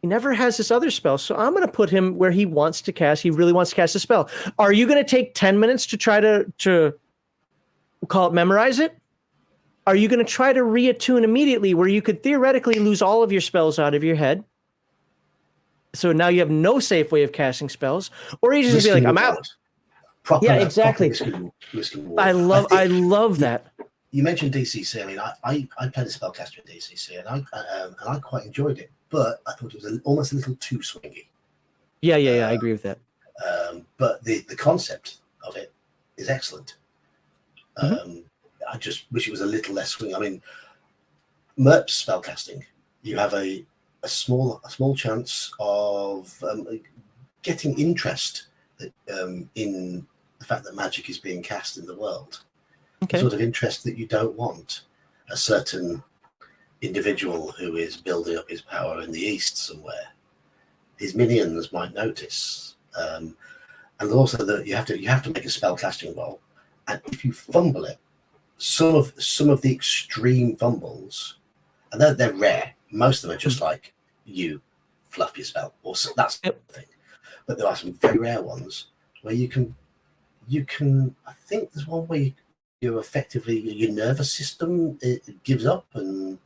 He never has this other spell. So I'm going to put him where he wants to cast. He really wants to cast a spell. Are you going to take 10 minutes to try to call it memorize it? Are you going to try to reattune immediately where you could theoretically lose all of your spells out of your head? So now you have no safe way of casting spells. Or you just be like, I'm out. Yeah, exactly. I love that. You mentioned DCC. I mean, I played a spellcaster in DCC, and I quite enjoyed it, but I thought it was almost a little too swingy. Yeah, I agree with that. But the concept of it is excellent. I just wish it was a little less swing. I mean, MERP spellcasting, you have a small chance of getting interest in the fact that magic is being cast in the world. Okay. The sort of interest that you don't want a certain individual who is building up his power in the east somewhere. His minions might notice, and also that you have to make a spellcasting roll, and if you fumble it, some of the extreme fumbles, and they're rare. Most of them are just like you fluff your spell or that sort of thing. But there are some very rare ones where you can. I think there's one where you're effectively, your nervous system it gives up, and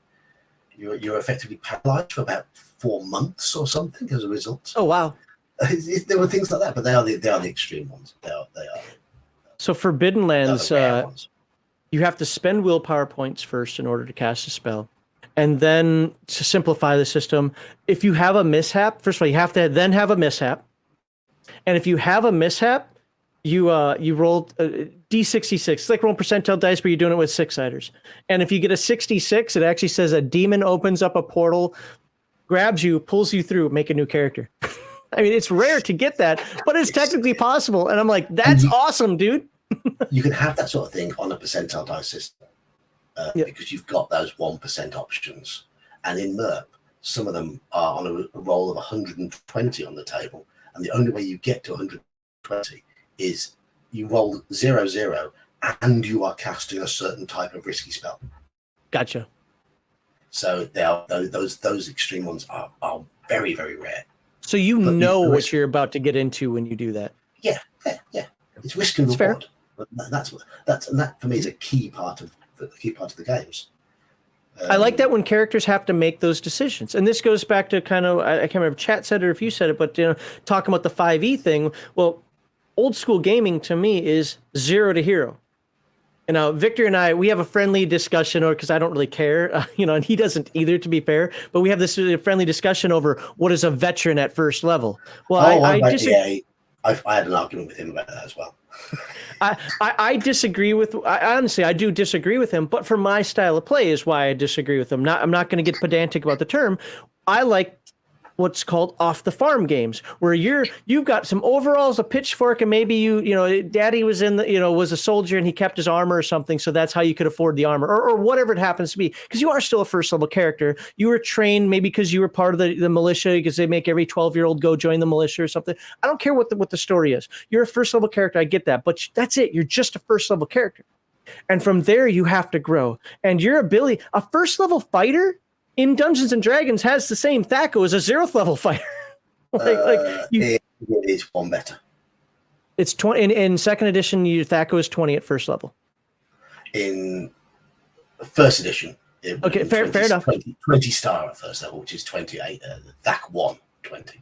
you're effectively paralyzed for about 4 months or something as a result. Oh wow! There were things like that, but they are the extreme ones. They are. So Forbidden Lands, you have to spend willpower points first in order to cast a spell. And then to simplify the system, if you have a mishap, first of all, you have to then have a mishap. And if you have a mishap, you roll D66. It's like rolling percentile dice, but you're doing it with 6-siders. And if you get a 66, it actually says a demon opens up a portal, grabs you, pulls you through, make a new character. I mean, it's rare to get that, but it's technically possible. And I'm like, that's awesome, dude. You can have that sort of thing on a percentile dice system because you've got those 1% options. And in MERP, some of them are on a roll of 120 on the table. And the only way you get to 120 is you roll 0-0 and you are casting a certain type of risky spell. Gotcha. So they are those extreme ones are very, very rare. So you know what you're about to get into when you do that. Yeah. It's risk and reward. Fair. That for me is a key part of the games. I like that when characters have to make those decisions, and this goes back to kind of, I can't remember if Chat said it or if you said it, but talking about the 5e thing. Well, old school gaming to me is 0 to hero. And now Victor and I, we have a friendly discussion, or because I don't really care, and he doesn't either, to be fair. But we have this friendly discussion over what is a veteran at first level. Well, I had an argument with him about that as well. I disagree with. Honestly, I do disagree with him. But for my style of play is why I disagree with him. I'm not going to get pedantic about the term. I like what's called off the farm games, where you've got some overalls, a pitchfork, and maybe daddy was was a soldier and he kept his armor or something, so that's how you could afford the armor or whatever it happens to be, because you are still a first level character. You were trained maybe because you were part of the militia, because they make every 12-year-old go join the militia or something. I don't care what the story is. You're a first level character, I get that, but that's it. You're just a first level character, and from there you have to grow. And your ability, a first level fighter in Dungeons and Dragons has the same THAC0 as a 0th level fighter. It is one better. It's 20 in second edition. Your THAC0 is 20 at first level. In first edition, fair enough. 20 star at first level, which is 28. THAC1 20.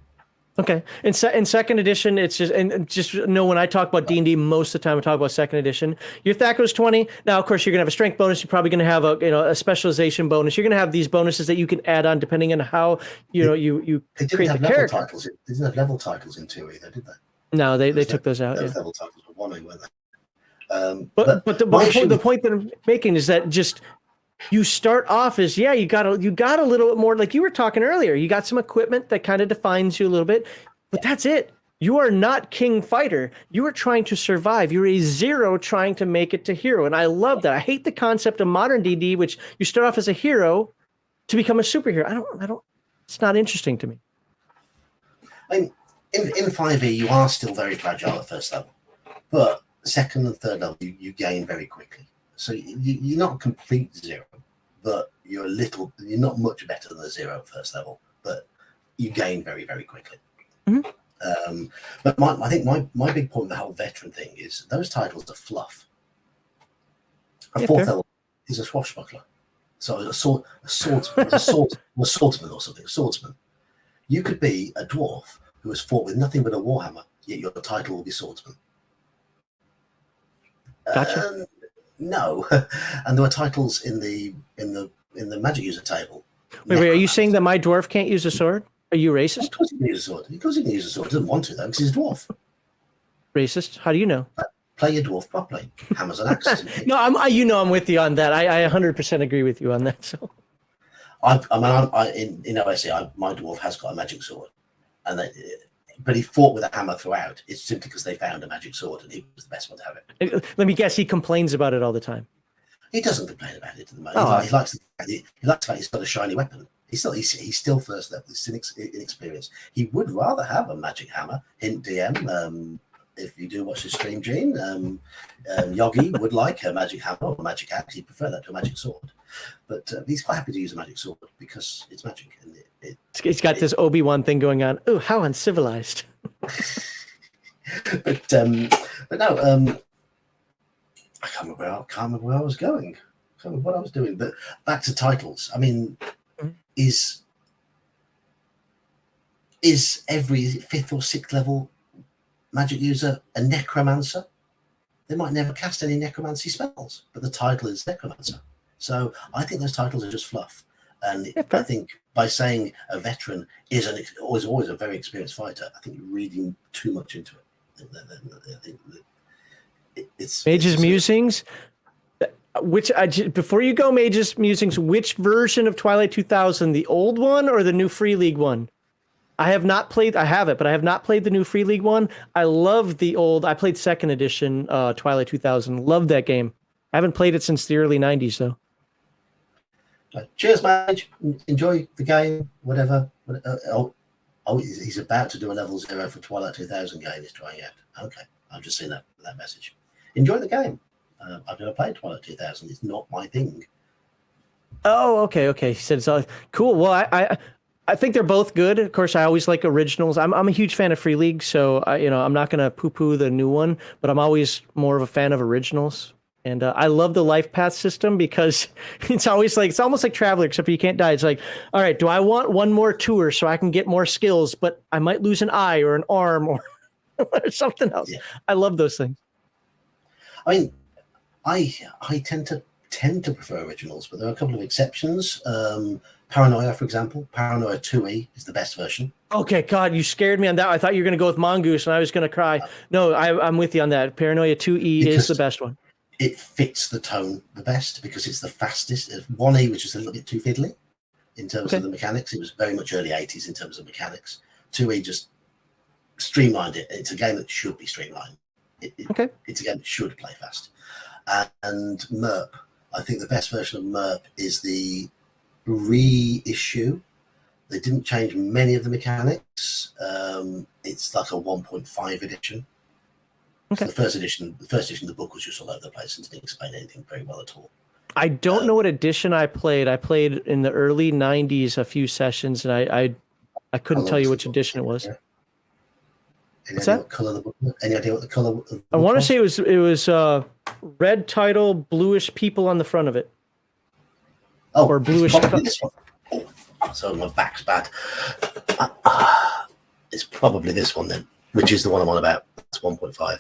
Okay. In second edition, it's just know when I talk about D&D, most of the time I talk about second edition. Your THAC0 is 20. Now, of course, you're gonna have a strength bonus. You're probably gonna have a specialization bonus. You're gonna have these bonuses that you can add on depending on how you create the character. They didn't have level titles in 2 either, did they? No, they took those out. Level titles were 1, weren't they? But the point that I'm making is that just. You start off as you got a little bit more, like you were talking earlier. You got some equipment that kind of defines you a little bit, but that's it. You are not king fighter. You are trying to survive. You're a 0 trying to make it to hero, and I love that. I hate the concept of modern D&D, which you start off as a hero to become a superhero. I don't. It's not interesting to me. I mean, in 5e, you are still very fragile at first level, but second and third level, you gain very quickly. So you're not a complete 0, but you're not much better than a 0 at first level, but you gain very, very quickly. Mm-hmm. But I think my big point with the whole veteran thing is those titles are fluff. A fourth level is a swashbuckler. So a swordsman or something, a swordsman. You could be a dwarf who has fought with nothing but a warhammer, yet your title will be swordsman. Gotcha. No, and there were titles in the magic user table. Wait, are you saying that my dwarf can't use a sword? Are you racist? Of course he can use a sword. He can use a sword. He doesn't want to though, because he's a dwarf. Racist? How do you know? Play your dwarf properly. Hammers and axes. No, I'm with you on that. I 100% agree with you on that. So in OSE, my dwarf has got a magic sword, but he fought with a hammer throughout. It's simply because they found a magic sword and he was the best one to have it. Let me guess, he complains about it all the time. He doesn't complain about it at the moment. He likes the fact he's got a shiny weapon. He's still first level. He's inexperienced. He would rather have a magic hammer. Hint DM. If you do watch the stream, Gene, Yogi would like a magic hammer or a magic axe. He'd prefer that to a magic sword. But he's quite happy to use a magic sword because it's magic. And it's got this Obi-Wan thing going on. Oh, how uncivilized. but no, I can't remember where I was going. I can't remember what I was doing. But back to titles. I mean, is every 5th or 6th level magic user a necromancer? They might never cast any necromancy spells, but the title is necromancer. So I think those titles are just fluff. And I think by saying a veteran is always a very experienced fighter, I think you're reading too much into it. It's Mage's Musings. Before you go, Mage's Musings, which version of Twilight 2000, the old one or the new Free League one? I have not played. I have it, but I have not played the new Free League one. I love the old. I played 2nd edition Twilight 2000. Love that game. I haven't played it since the early 90s though. Cheers, Mage. Enjoy the game. Whatever. He's about to do a level 0 for Twilight 2000 game. He's trying out. Okay, I've just seen that message. Enjoy the game. I've never played Twilight 2000. It's not my thing. Oh, okay. He said it's all cool. Well, I think they're both good. Of course, I always like originals. I'm a huge fan of Free League, so I'm not gonna poo-poo the new one, but I'm always more of a fan of originals. And I love the life path system because it's almost like Traveler, except you can't die. It's like, all right, do I want one more tour so I can get more skills, but I might lose an eye or an arm or something else. Yeah. I love those things. I mean, I tend to prefer originals, but there are a couple of exceptions. Paranoia, for example. Paranoia 2E is the best version. Okay, God, you scared me on that. I thought you were going to go with Mongoose, and I was going to cry. No, I'm with you on that. Paranoia 2E is the best one. It fits the tone the best because it's the fastest. 1E was just a little bit too fiddly in terms of the mechanics. It was very much early 80s in terms of mechanics. 2E just streamlined it. It's a game that should be streamlined. It's a game that should play fast. And MERP, I think the best version of MERP is the reissue. They didn't change many of the mechanics. It's like a 1.5 edition. Okay. So the first edition of the book was just all over the place and didn't explain anything very well at all. I don't know what edition I played. I played in the early 90s a few sessions, and I couldn't tell you which edition it was. Any idea what color the book was? Any idea what the color of the book I want to say it was red title, bluish people on the front of it. Oh, or bluish. This one. Oh, so my back's bad. It's probably this one then, which is the one I'm on about. It's 1.5.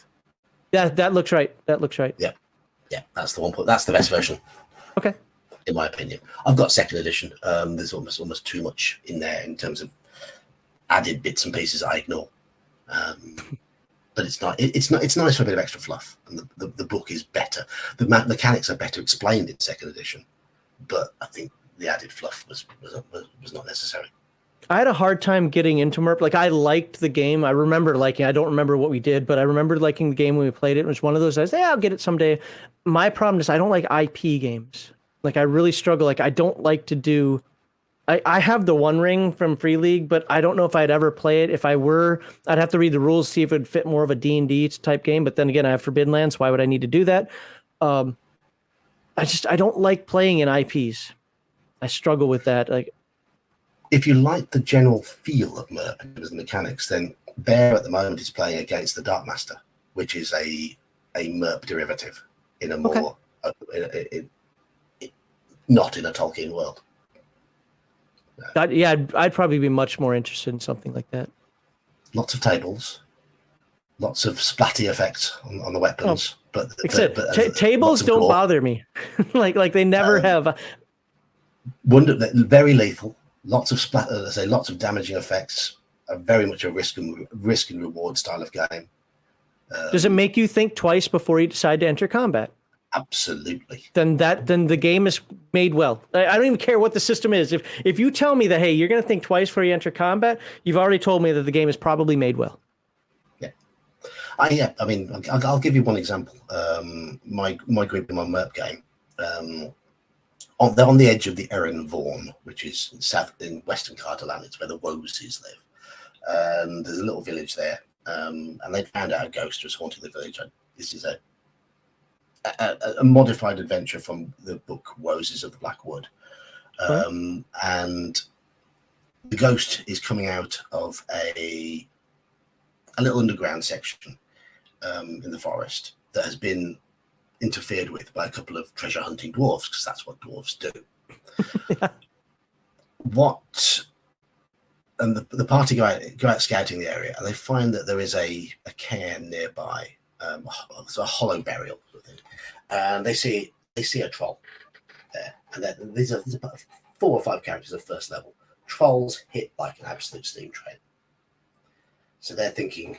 Yeah, that looks right. Yeah, that's the one. That's the best version. Okay. In my opinion, I've got 2nd edition. There's almost too much in there in terms of added bits and pieces I ignore. But it's nice for a bit of extra fluff, and the book is better. The mechanics are better explained in 2nd edition, but I think the added fluff was not necessary. I had a hard time getting into MERP. Like, I liked the game. I remember liking. I don't remember what we did, but I remember liking the game when we played it. It was one of those. I said, "Yeah, I'll get it someday." My problem is I don't like IP games. Like, I really struggle. Like, I don't like to do. I have the One Ring from Free League, but I don't know if I'd ever play it. If I were, I'd have to read the rules, see if it would fit more of a D&D type game. But then again, I have Forbidden Lands. Why would I need to do that? I don't like playing in IPs. I struggle with that. Like, if you like the general feel of MERP and the mechanics, then Bear at the moment is playing against the Dark Master, which is a MERP derivative in a more not in a Tolkien world. I'd probably be much more interested in something like that. Lots of tables, lots of splatty effects on the weapons, but tables don't bother me. like they never have. Very lethal. Lots of lots of damaging effects. Very much a risk and reward style of game. Does it make you think twice before you decide to enter combat? Absolutely. Then the game is made well. I don't even care what the system is. If you tell me that, hey, you're going to think twice before you enter combat, you've already told me that the game is probably made well. Yeah. I mean, I'll give you one example. My group in my MERP game, they're on the edge of the Erin Vaughan, which is south in Western Carterland. It's where the Woses live. And there's a little village there. And they found out a ghost was haunting the village. This is a modified adventure from the book Woses of the Black Wood. And the ghost is coming out of a little underground section in the forest that has been interfered with by a couple of treasure hunting dwarves, because that's what dwarves do. And the party go out scouting the area, and they find that there is a cairn nearby, it's a hollow burial sort of thing, and they see a troll there, and these are about 4 or 5 characters at first level. Trolls hit like an absolute steam train, so they're thinking,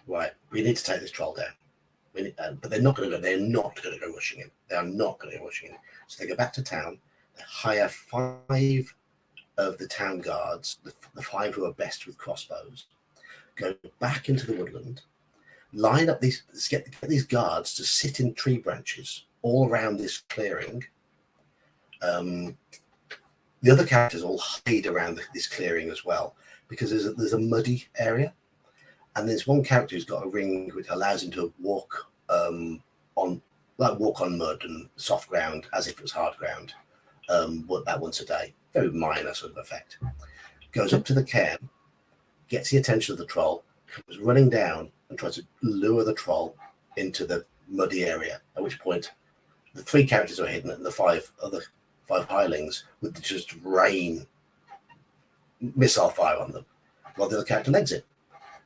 right, we need to take this troll down. But they're not going to go. They're not going to go rushing in. They are not going to go rushing in. So they go back to town. They hire 5 of the town guards, the 5 who are best with crossbows, go back into the woodland, line up get these guards to sit in tree branches all around this clearing. The other characters all hide around this clearing as well, because there's a muddy area, and there's one character who's got a ring which allows him to walk on mud and soft ground as if it was hard ground, about once a day. Very minor sort of effect. Goes up to the cairn, gets the attention of the troll, comes running down and tries to lure the troll into the muddy area, at which point the 3 characters are hidden and the 5 hirelings would just rain missile fire on them while the other character legs it.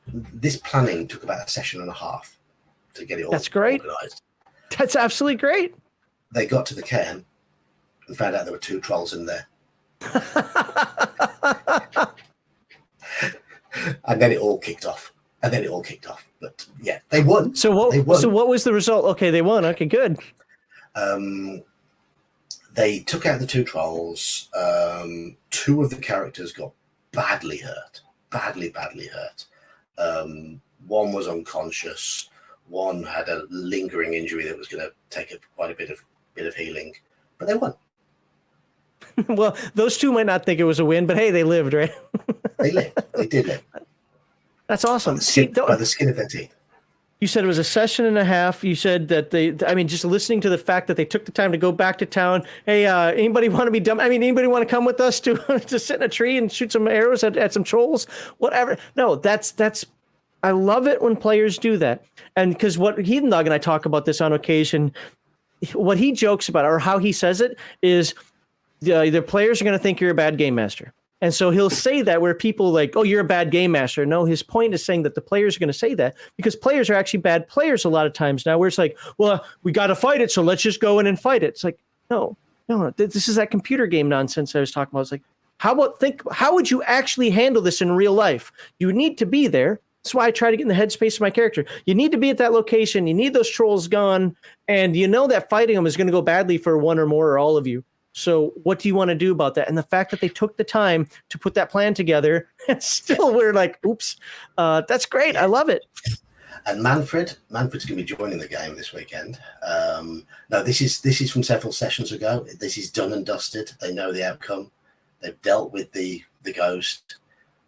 This planning took about a session and a half to get it all That's great. organized. That's absolutely great. They got to the cairn and found out there were 2 trolls in there. And then it all kicked off. But yeah, they won. So what was the result? Okay, they won. Okay, good. They took out the 2 trolls. 2 of the characters got badly hurt. Badly hurt. One was unconscious. One had a lingering injury that was going to take quite a bit of healing. But they won. Well, those 2 might not think it was a win, but hey, they lived, right? They lived. They did live. That's awesome. By the skin of their teeth. You said it was a session and a half. You said that just listening to the fact that they took the time to go back to town. Hey, anybody want to be dumb? Anybody want to come with us to sit in a tree and shoot some arrows at some trolls? Whatever. No, that's. I love it when players do that. And because what Heathen Dog and I talk about this on occasion, what he jokes about or how he says it is the players are going to think you're a bad game master. And so he'll say that where people like, oh, you're a bad game master. No, his point is saying that the players are going to say that because players are actually bad players a lot of times now, where it's like, well, we got to fight it, so let's just go in and fight it. It's like, no. This is that computer game nonsense I was talking about. It's like, how would you actually handle this in real life? You need to be there. That's why I try to get in the headspace of my character. You need to be at that location. You need those trolls gone. And you know that fighting them is going to go badly for one or more or all of you. So what do you want to do about that? And the fact that they took the time to put that plan together, still we're like, oops, that's great. I love it. And Manfred's going to be joining the game this weekend. No, this is from several sessions ago. This is done and dusted. They know the outcome. They've dealt with the ghost,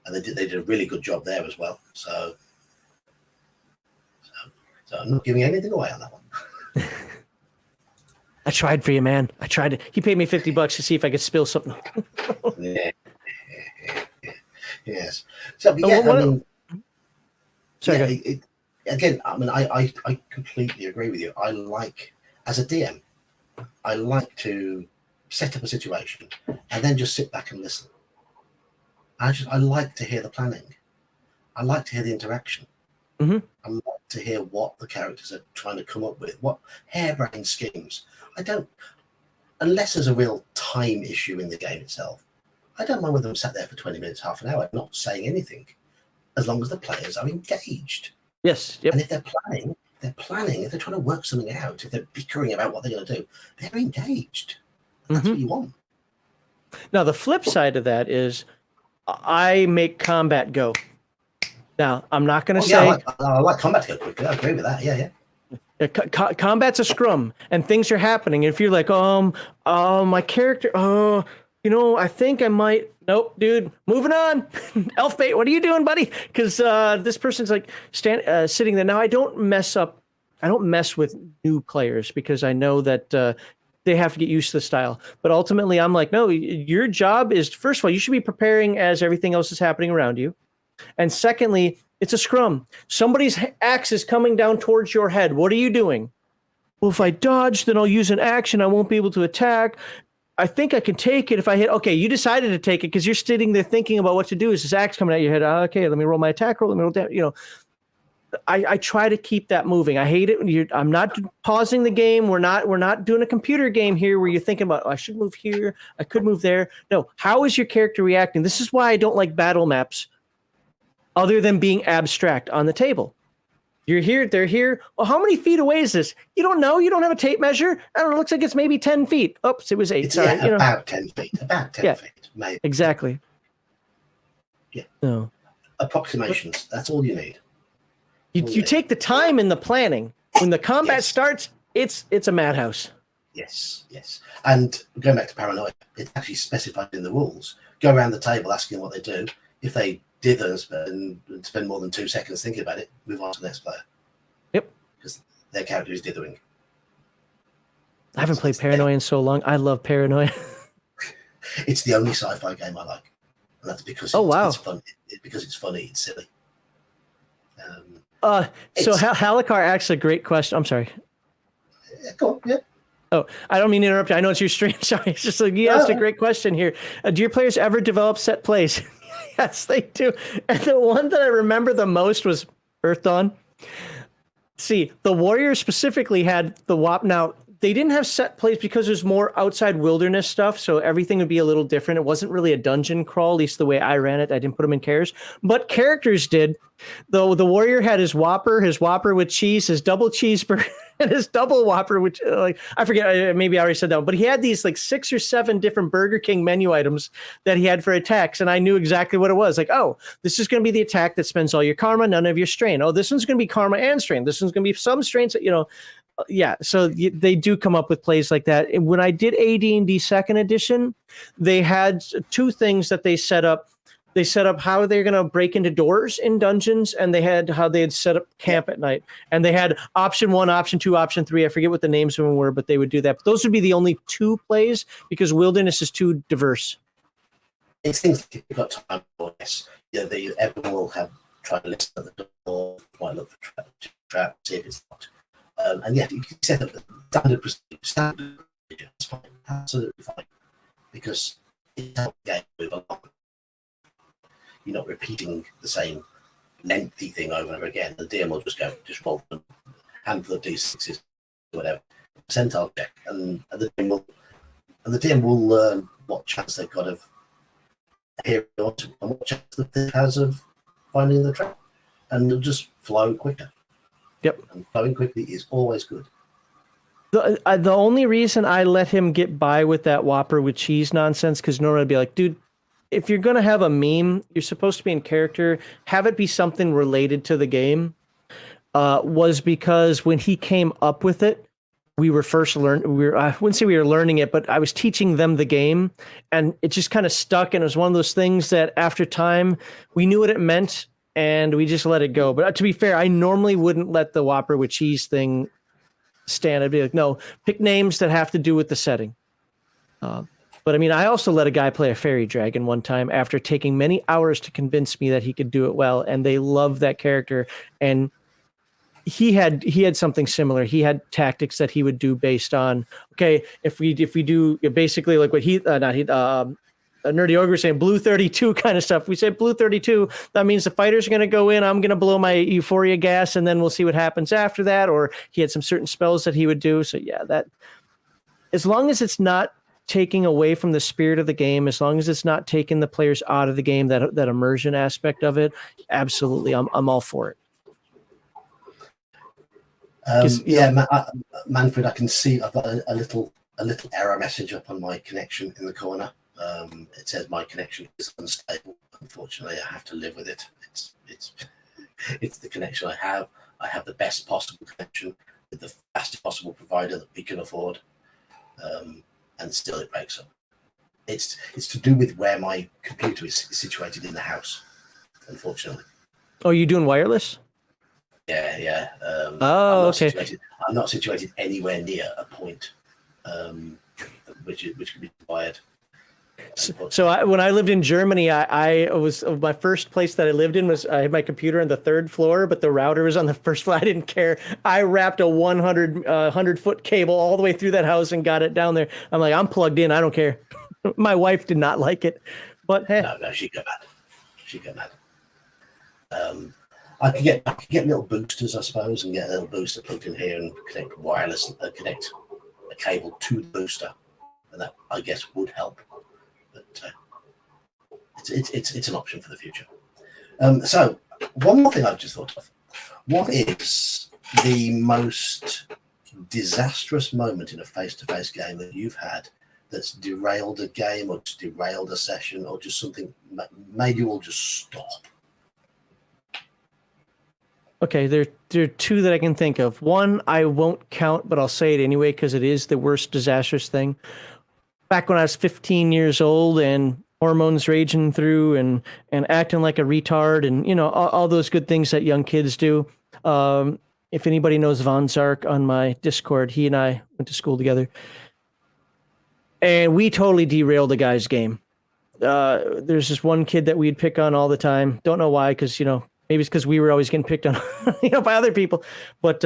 and they did a really good job there as well. So I'm not giving anything away on that one. I tried for you, man. I tried it. He paid me $50 to see if I could spill something. Yeah. Yes. So yeah, sorry. I completely agree with you. As a DM, I like to set up a situation and then just sit back and listen. I like to hear the planning. I like to hear the interaction. Mm-hmm. I like to hear what the characters are trying to come up with, what harebrained schemes. Unless there's a real time issue in the game itself, I don't mind whether I'm sat there for 20 minutes, half an hour, not saying anything, as long as the players are engaged. Yes. Yep. And if they're they're planning, if they're trying to work something out, if they're bickering about what they're going to do, they're engaged. That's what you want. Now, the flip side of that is I make combat go. Now, I'm not going to say... I like combat to go quickly. I agree with that. Yeah. Combat's a scrum, and things are happening. If you're like, my character, I think I might... Nope, dude, moving on. Elfbait, what are you doing, buddy? Because this person's like sitting there. Now, I don't mess with new players because I know that they have to get used to the style. But ultimately, I'm like, no, your job is, first of all, you should be preparing as everything else is happening around you. And secondly, it's a scrum. Somebody's axe is coming down towards your head. What are you doing? Well, if I dodge, then I'll use an action. I won't be able to attack. I think I can take it if I hit. Okay, you decided to take it because you're sitting there thinking about what to do. Is this axe coming at your head? Okay, let me roll my attack roll. Let me roll down. I try to keep that moving. I hate it when I'm not pausing the game. We're not doing a computer game here where you're thinking about, I should move here. I could move there. No, how is your character reacting? This is why I don't like battle maps other than being abstract on the table. You're here, they're here. Well, how many feet away is this? You don't know. You don't have a tape measure. I don't know. It looks like it's maybe 10 feet. Oops, it was 8. Sorry. About 10 feet. About 10 feet. Maybe. Exactly. Yeah. No. Approximations. That's all you need. You take the time in the planning. When the combat starts, it's a madhouse. Yes. And going back to paranoia, it's actually specified in the rules. Go around the table asking what they do. If they dither and spend more than 2 seconds thinking about it, move on to the next player. Yep. Because their character is dithering. I haven't played Paranoia in so long. I love Paranoia. It's the only sci-fi game I like. And that's because it's fun. Because it's funny, it's silly. So Halakar asks a great question. I'm sorry. Yeah, go on, yeah. Oh, I don't mean to interrupt you. I know it's your stream. Sorry. It's just like you asked a great question here. Do your players ever develop set plays? Yes, they do. And the one that I remember the most was Earth Dawn. See, the Warriors specifically had the WAP. Now, they didn't have set plays because there's more outside wilderness stuff, so everything would be a little different. It wasn't really a dungeon crawl, at least the way I ran it. I didn't put them in cares. But characters did. Though the Warrior had his Whopper with cheese, his double cheeseburger, and his double Whopper, which I forget, maybe I already said that one, but he had these like 6 or 7 different Burger King menu items that he had for attacks, and I knew exactly what it was. Like, oh, this is going to be the attack that spends all your karma, none of your strain. Oh, this one's going to be karma and strain. This one's going to be some strains, yeah. So they do come up with plays like that. And when I did AD&D 2nd edition, they had 2 things that they set up. They set up how they're going to break into doors in dungeons, and they had how they had set up camp at night. And they had option 1, option 2, option 3. I forget what the names of them were, but they would do that. But those would be the only 2 plays because wilderness is too diverse. It's things that you've got time for. Yes, everyone will have try to listen at the door, might look for trap, see if it's not. And yeah, you can set up the standard procedure. It's fine, absolutely fine, because it's how the game move along. You're not repeating the same lengthy thing over and over again. The DM will just roll a handful of d6s, whatever, percentile check, and the DM will learn what chance they've got of hearing and what chance it has of finding the trap, and it'll just flow quicker. Yep. And flowing quickly is always good. The only reason I let him get by with that Whopper with cheese nonsense, because normally I'd be like, dude, if you're going to have a meme, you're supposed to be in character, have it be something related to the game, was because when he came up with it, we were first learning, I wouldn't say we were learning it, but I was teaching them the game, and it just kind of stuck, and it was one of those things that after time, we knew what it meant, and we just let it go. But to be fair, I normally wouldn't let the Whopper with cheese thing stand. I'd be like, no, pick names that have to do with the setting. But I mean, I also let a guy play a fairy dragon one time after taking many hours to convince me that he could do it well, and they loved that character. And he had something similar. He had tactics that he would do based on, okay, if we do basically like what Nerdy Ogre was saying, blue 32 kind of stuff. We said blue 32, that means the fighters are going to go in, I'm going to blow my euphoria gas, and then we'll see what happens after that. Or he had some certain spells that he would do. So yeah, that, as long as it's not taking away from the spirit of the game, as long as it's not taking the players out of the game, that immersion aspect of it, absolutely, I'm all for it. Manfred, I can see I've got a little error message up on my connection in the corner. It says my connection is unstable. Unfortunately, I have to live with it. It's the connection I have. I have the best possible connection with the fastest possible provider that we can afford, and still it breaks up. It's to do with where my computer is situated in the house, unfortunately. Oh, you doing wireless? Yeah. Okay. I'm not situated anywhere near a point which can be wired. So when I lived in Germany, I was my first place that I lived in was I had my computer on the 3rd floor, but the router was on the 1st floor. I didn't care. I wrapped a 100-foot cable all the way through that house and got it down there. I'm like, I'm plugged in. I don't care. My wife did not like it, but hey. No, she got mad. I could get little boosters, I suppose, and get a little booster plugged in here and connect connect a cable to the booster, and that I guess would help. But it's an option for the future. So one more thing I've just thought of: what is the most disastrous moment in a face-to-face game that you've had that's derailed a game, or just derailed a session, or just something made you all just stop? Okay, there are 2 that I can think of. One I won't count, but I'll say it anyway because it is the worst disastrous thing. Back when I was 15 years old and hormones raging through and acting like a retard and, all those good things that young kids do. If anybody knows Von Zark on my Discord, he and I went to school together. And we totally derailed the guy's game. There's this one kid that we'd pick on all the time. Don't know why, because, maybe it's because we were always getting picked on, by other people. But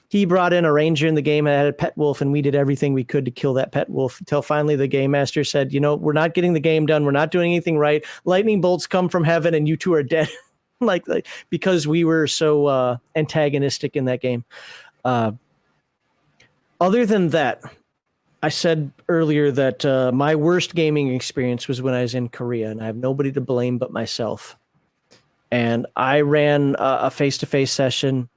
he brought in a ranger in the game and had a pet wolf, and we did everything we could to kill that pet wolf until finally the game master said, we're not getting the game done. We're not doing anything right. Lightning bolts come from heaven, and you 2 are dead. like because we were so antagonistic in that game. Other than that, I said earlier that my worst gaming experience was when I was in Korea, and I have nobody to blame but myself. And I ran a face-to-face session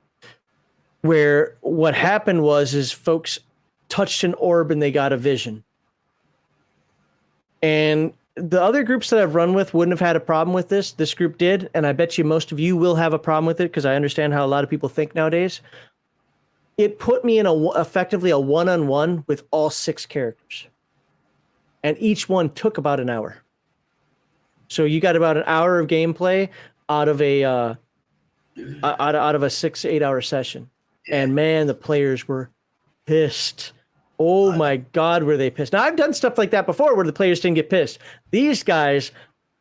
where what happened is folks touched an orb and they got a vision. And the other groups that I've run with wouldn't have had a problem with this. This group did, and I bet you most of you will have a problem with it because I understand how a lot of people think nowadays. It put me in effectively a one-on-one with all 6 characters. And each one took about an hour. So you got about an hour of gameplay out of a 6-8 hour session. And man, the players were pissed. Oh my God, were they pissed. Now I've done stuff like that before where the players didn't get pissed. These guys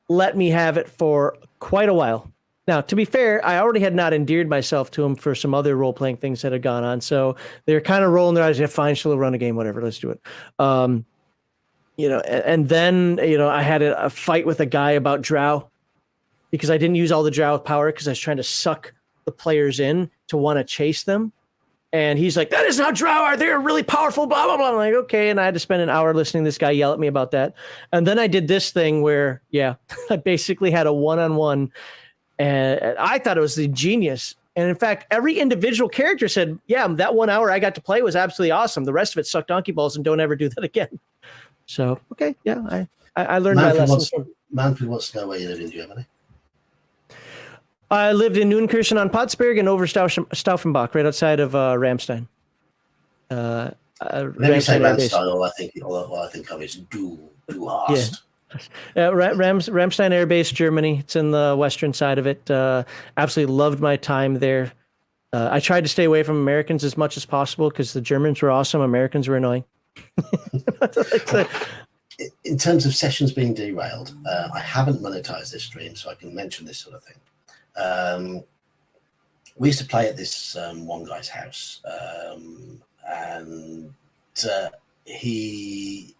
let me have it for quite a while. Now, to be fair, I already had not endeared myself to them for some other role-playing things that had gone on. So they're kind of rolling their eyes. Yeah, fine, she'll run a game, whatever, let's do it. And then, I had a fight with a guy about drow, because I didn't use all the drow power because I was trying to suck the players in to want to chase them. And he's like, that is not drow are. They're really powerful, blah, blah, blah. I'm like, okay. And I had to spend an hour listening to this guy yell at me about that. And then I did this thing where, I basically had a one-on-one, and I thought it was the genius. And in fact, every individual character said, that 1 hour I got to play was absolutely awesome. The rest of it sucked donkey balls and don't ever do that again. So, okay. Yeah. I learned my lesson. Manfred wants to know where you live in Germany. I lived in Neunkirchen on Potsberg and over Stauffenbach, right outside of Ramstein. Maybe say Ramstein, all I think of is Du Hast. Yeah. Ramstein Air Base, Germany. It's in the western side of it. Absolutely loved my time there. I tried to stay away from Americans as much as possible because the Germans were awesome. Americans were annoying. In terms of sessions being derailed, I haven't monetized this stream, so I can mention this sort of thing. We used to play at this one guy's house, and we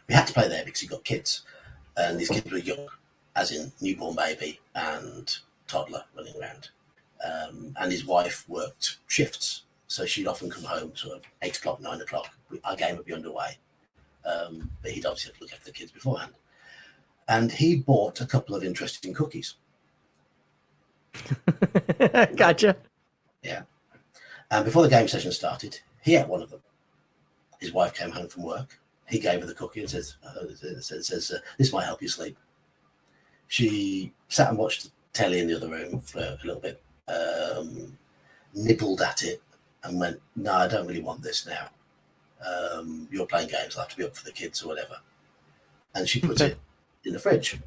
had to play there because he got kids, and these kids were young, as in newborn baby and toddler running around, and his wife worked shifts, so she'd often come home sort of 8 o'clock, 9 o'clock. Our game would be underway, but he'd obviously have to look after the kids beforehand, and he bought a couple of interesting cookies. Gotcha. Yeah. And before the game session started, he ate one of them. His wife came home from work. He gave her the cookie and says, this might help you sleep. She sat and watched telly in the other room for a little bit, nibbled at it and went, no, I don't really want this now. You're playing games, I'll have to be up for the kids or whatever. And she put it in the fridge.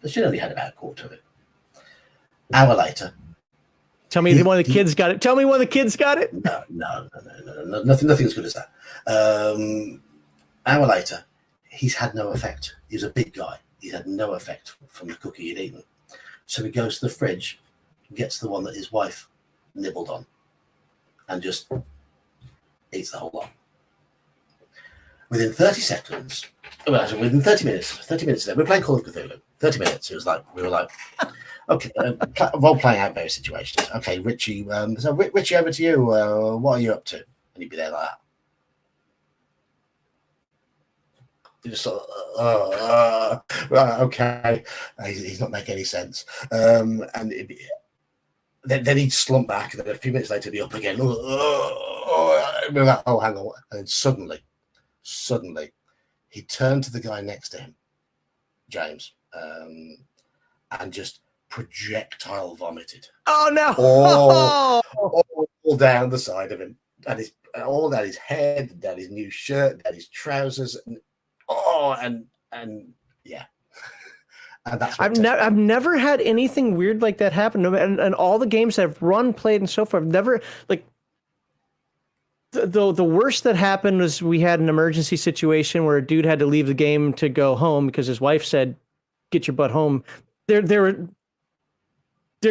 She only had about a quarter of it. Hour later. Tell me one of the kids got it. Tell me one of the kids got it. No. Nothing as good as that. Hour later, he's had no effect. He's a big guy. He had no effect from the cookie he'd eaten. So he goes to the fridge, gets the one that his wife nibbled on, and just eats the whole lot. Within 30 seconds, within 30 minutes there, we're playing Call of Cthulhu. 30 minutes. It was like, we were like, okay, role playing out various situations. Okay, Richie, so Richie, over to you. What are you up to? And he'd be there like that. He just sort of, right, okay. He's not making any sense. And then he'd slump back, and then a few minutes later, he'd be up again. We're like, oh, hang on. And then suddenly, he turned to the guy next to him, James, and just projectile vomited. Oh no! All down the side of him, and all down his head, down his new shirt, down his trousers, and yeah. And that's I've never had anything weird like that happen. And all the games I've run, played, and so forth, I've never like. The worst that happened was we had an emergency situation where a dude had to leave the game to go home because his wife said, "Get your butt home." There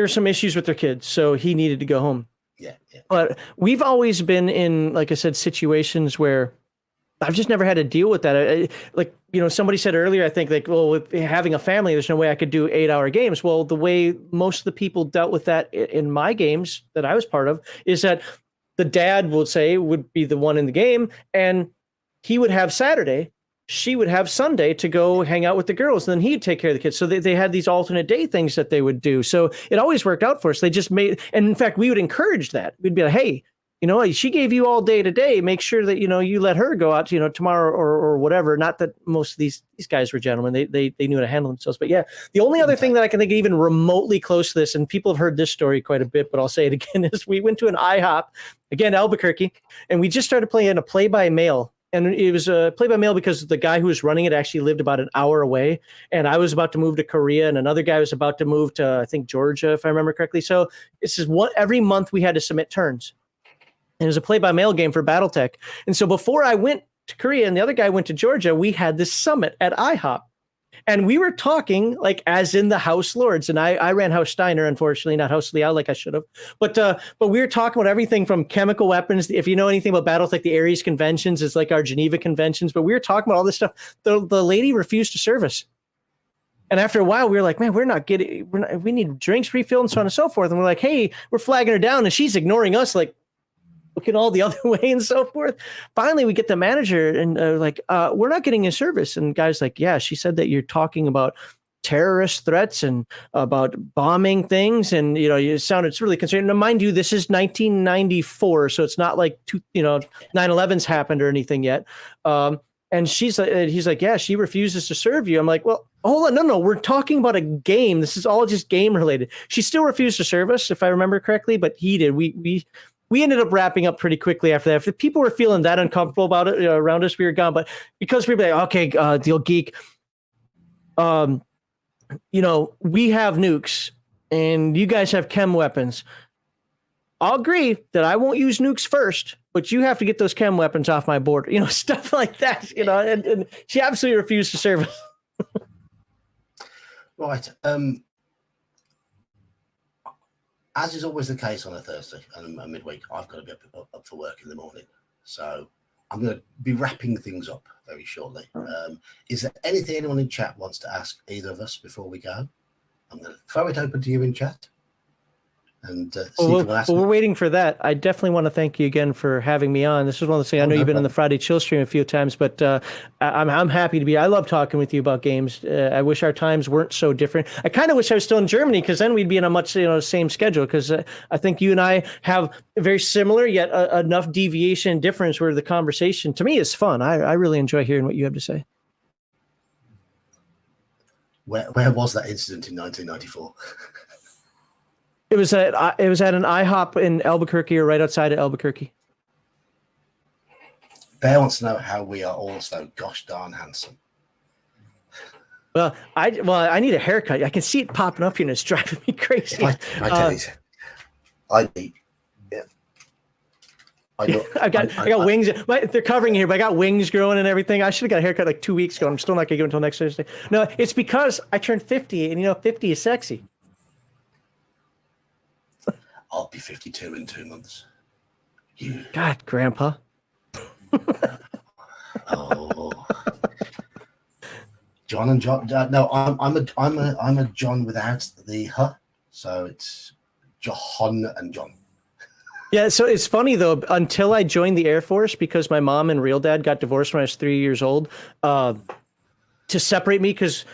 were some issues with their kids, so he needed to go home. Yeah. But we've always been in, like I said, situations where I've just never had to deal with that. Somebody said earlier, I think, like, well, with having a family, there's no way I could do 8-hour games. Well, the way most of the people dealt with that in my games that I was part of is that the dad would be the one in the game, and he would have Saturday, she would have Sunday to go hang out with the girls, and then he'd take care of the kids. So they had these alternate day things that they would do. So it always worked out for us. They just and in fact, we would encourage that. We'd be like, hey, she gave you all day today. Make sure that, you let her go out, tomorrow or whatever. Not that most of these guys were gentlemen. They knew how to handle themselves. But yeah, the only other thing that I can think even remotely close to this, and people have heard this story quite a bit, but I'll say it again, is we went to an IHOP, again, Albuquerque, and we just started playing a play-by-mail. And it was a play-by-mail because the guy who was running it actually lived about an hour away. And I was about to move to Korea, and another guy was about to move to, I think, Georgia, if I remember correctly. So this is every month we had to submit turns. And it was a play-by-mail game for BattleTech. And so before I went to Korea and the other guy went to Georgia, we had this summit at IHOP. And we were talking like as in the House Lords. And I ran House Steiner, unfortunately, not House Liao like I should have. But we were talking about everything from chemical weapons. If you know anything about BattleTech, the Ares conventions is like our Geneva conventions. But we were talking about all this stuff. The lady refused to serve us. And after a while, we were like, man, we need drinks refilled and so on and so forth. And we're like, hey, we're flagging her down. And she's ignoring us like, looking all the other way and so forth. Finally, we get the manager and we're not getting a service. And guy's like, yeah, she said that you're talking about terrorist threats and about bombing things. And, it's really concerning. Now, mind you, this is 1994. So it's not like, 9/11's happened or anything yet. And he's like, yeah, she refuses to serve you. I'm like, well, hold on. No, we're talking about a game. This is all just game related. She still refused to serve us, if I remember correctly, but he did. We ended up wrapping up pretty quickly after that. If people were feeling that uncomfortable about it around us, we were gone. But because we were like, okay, YeOldeGeek, we have nukes and you guys have chem weapons. I'll agree that I won't use nukes first, but you have to get those chem weapons off my border, stuff like that, and she absolutely refused to serve us. Right. As is always the case on a Thursday and a midweek, I've got to be up for work in the morning. So I'm going to be wrapping things up very shortly. Is there anything anyone in chat wants to ask either of us before we go? I'm going to throw it open to you in chat. and see well, if we're waiting for that. I definitely want to thank you again for having me on. This is one of the things. I know you've been in the Friday Chill stream a few times, but I'm happy to be. I love talking with you about games. I wish our times weren't so different. I kind of wish I was still in Germany, because then we'd be in a much same schedule. Because I think you and I have very similar yet enough deviation and difference where the conversation to me is fun. I really enjoy hearing what you have to say. Where was that incident in 1994? It was at an IHOP in Albuquerque, or right outside of Albuquerque. Bear wants to know how we are all so gosh darn handsome. Well, I need a haircut. I can see it popping up here, and it's driving me crazy. I tell you, I got wings. They're covering here, but I got wings growing and everything. I should have got a haircut like 2 weeks ago. I'm still not gonna get it until next Thursday. No, it's because I turned 50, and 50 is sexy. I'll be 52 in 2 months. God, Grandpa. Oh, John and John. No, I'm a John without the huh. So it's John and John. Yeah, so it's funny though. Until I joined the Air Force, because my mom and real dad got divorced when I was 3 years old, to separate me, because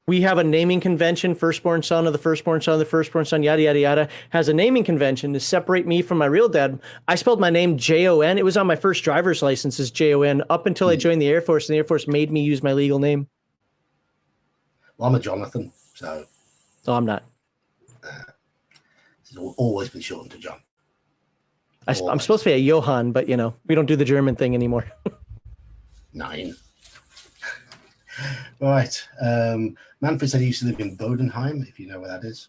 we have a naming convention, firstborn son of the firstborn son of the firstborn son, yada, yada, yada, has a naming convention to separate me from my real dad. I spelled my name Jon. It was on my first driver's license as Jon up until I joined the Air Force, and the Air Force made me use my legal name. Well, I'm a Jonathan, so. No, I'm not. It's always been shortened to John. I'm supposed to be a Johann, but, we don't do the German thing anymore. 9. Right. Manfred said he used to live in Bodenheim, if you know where that is.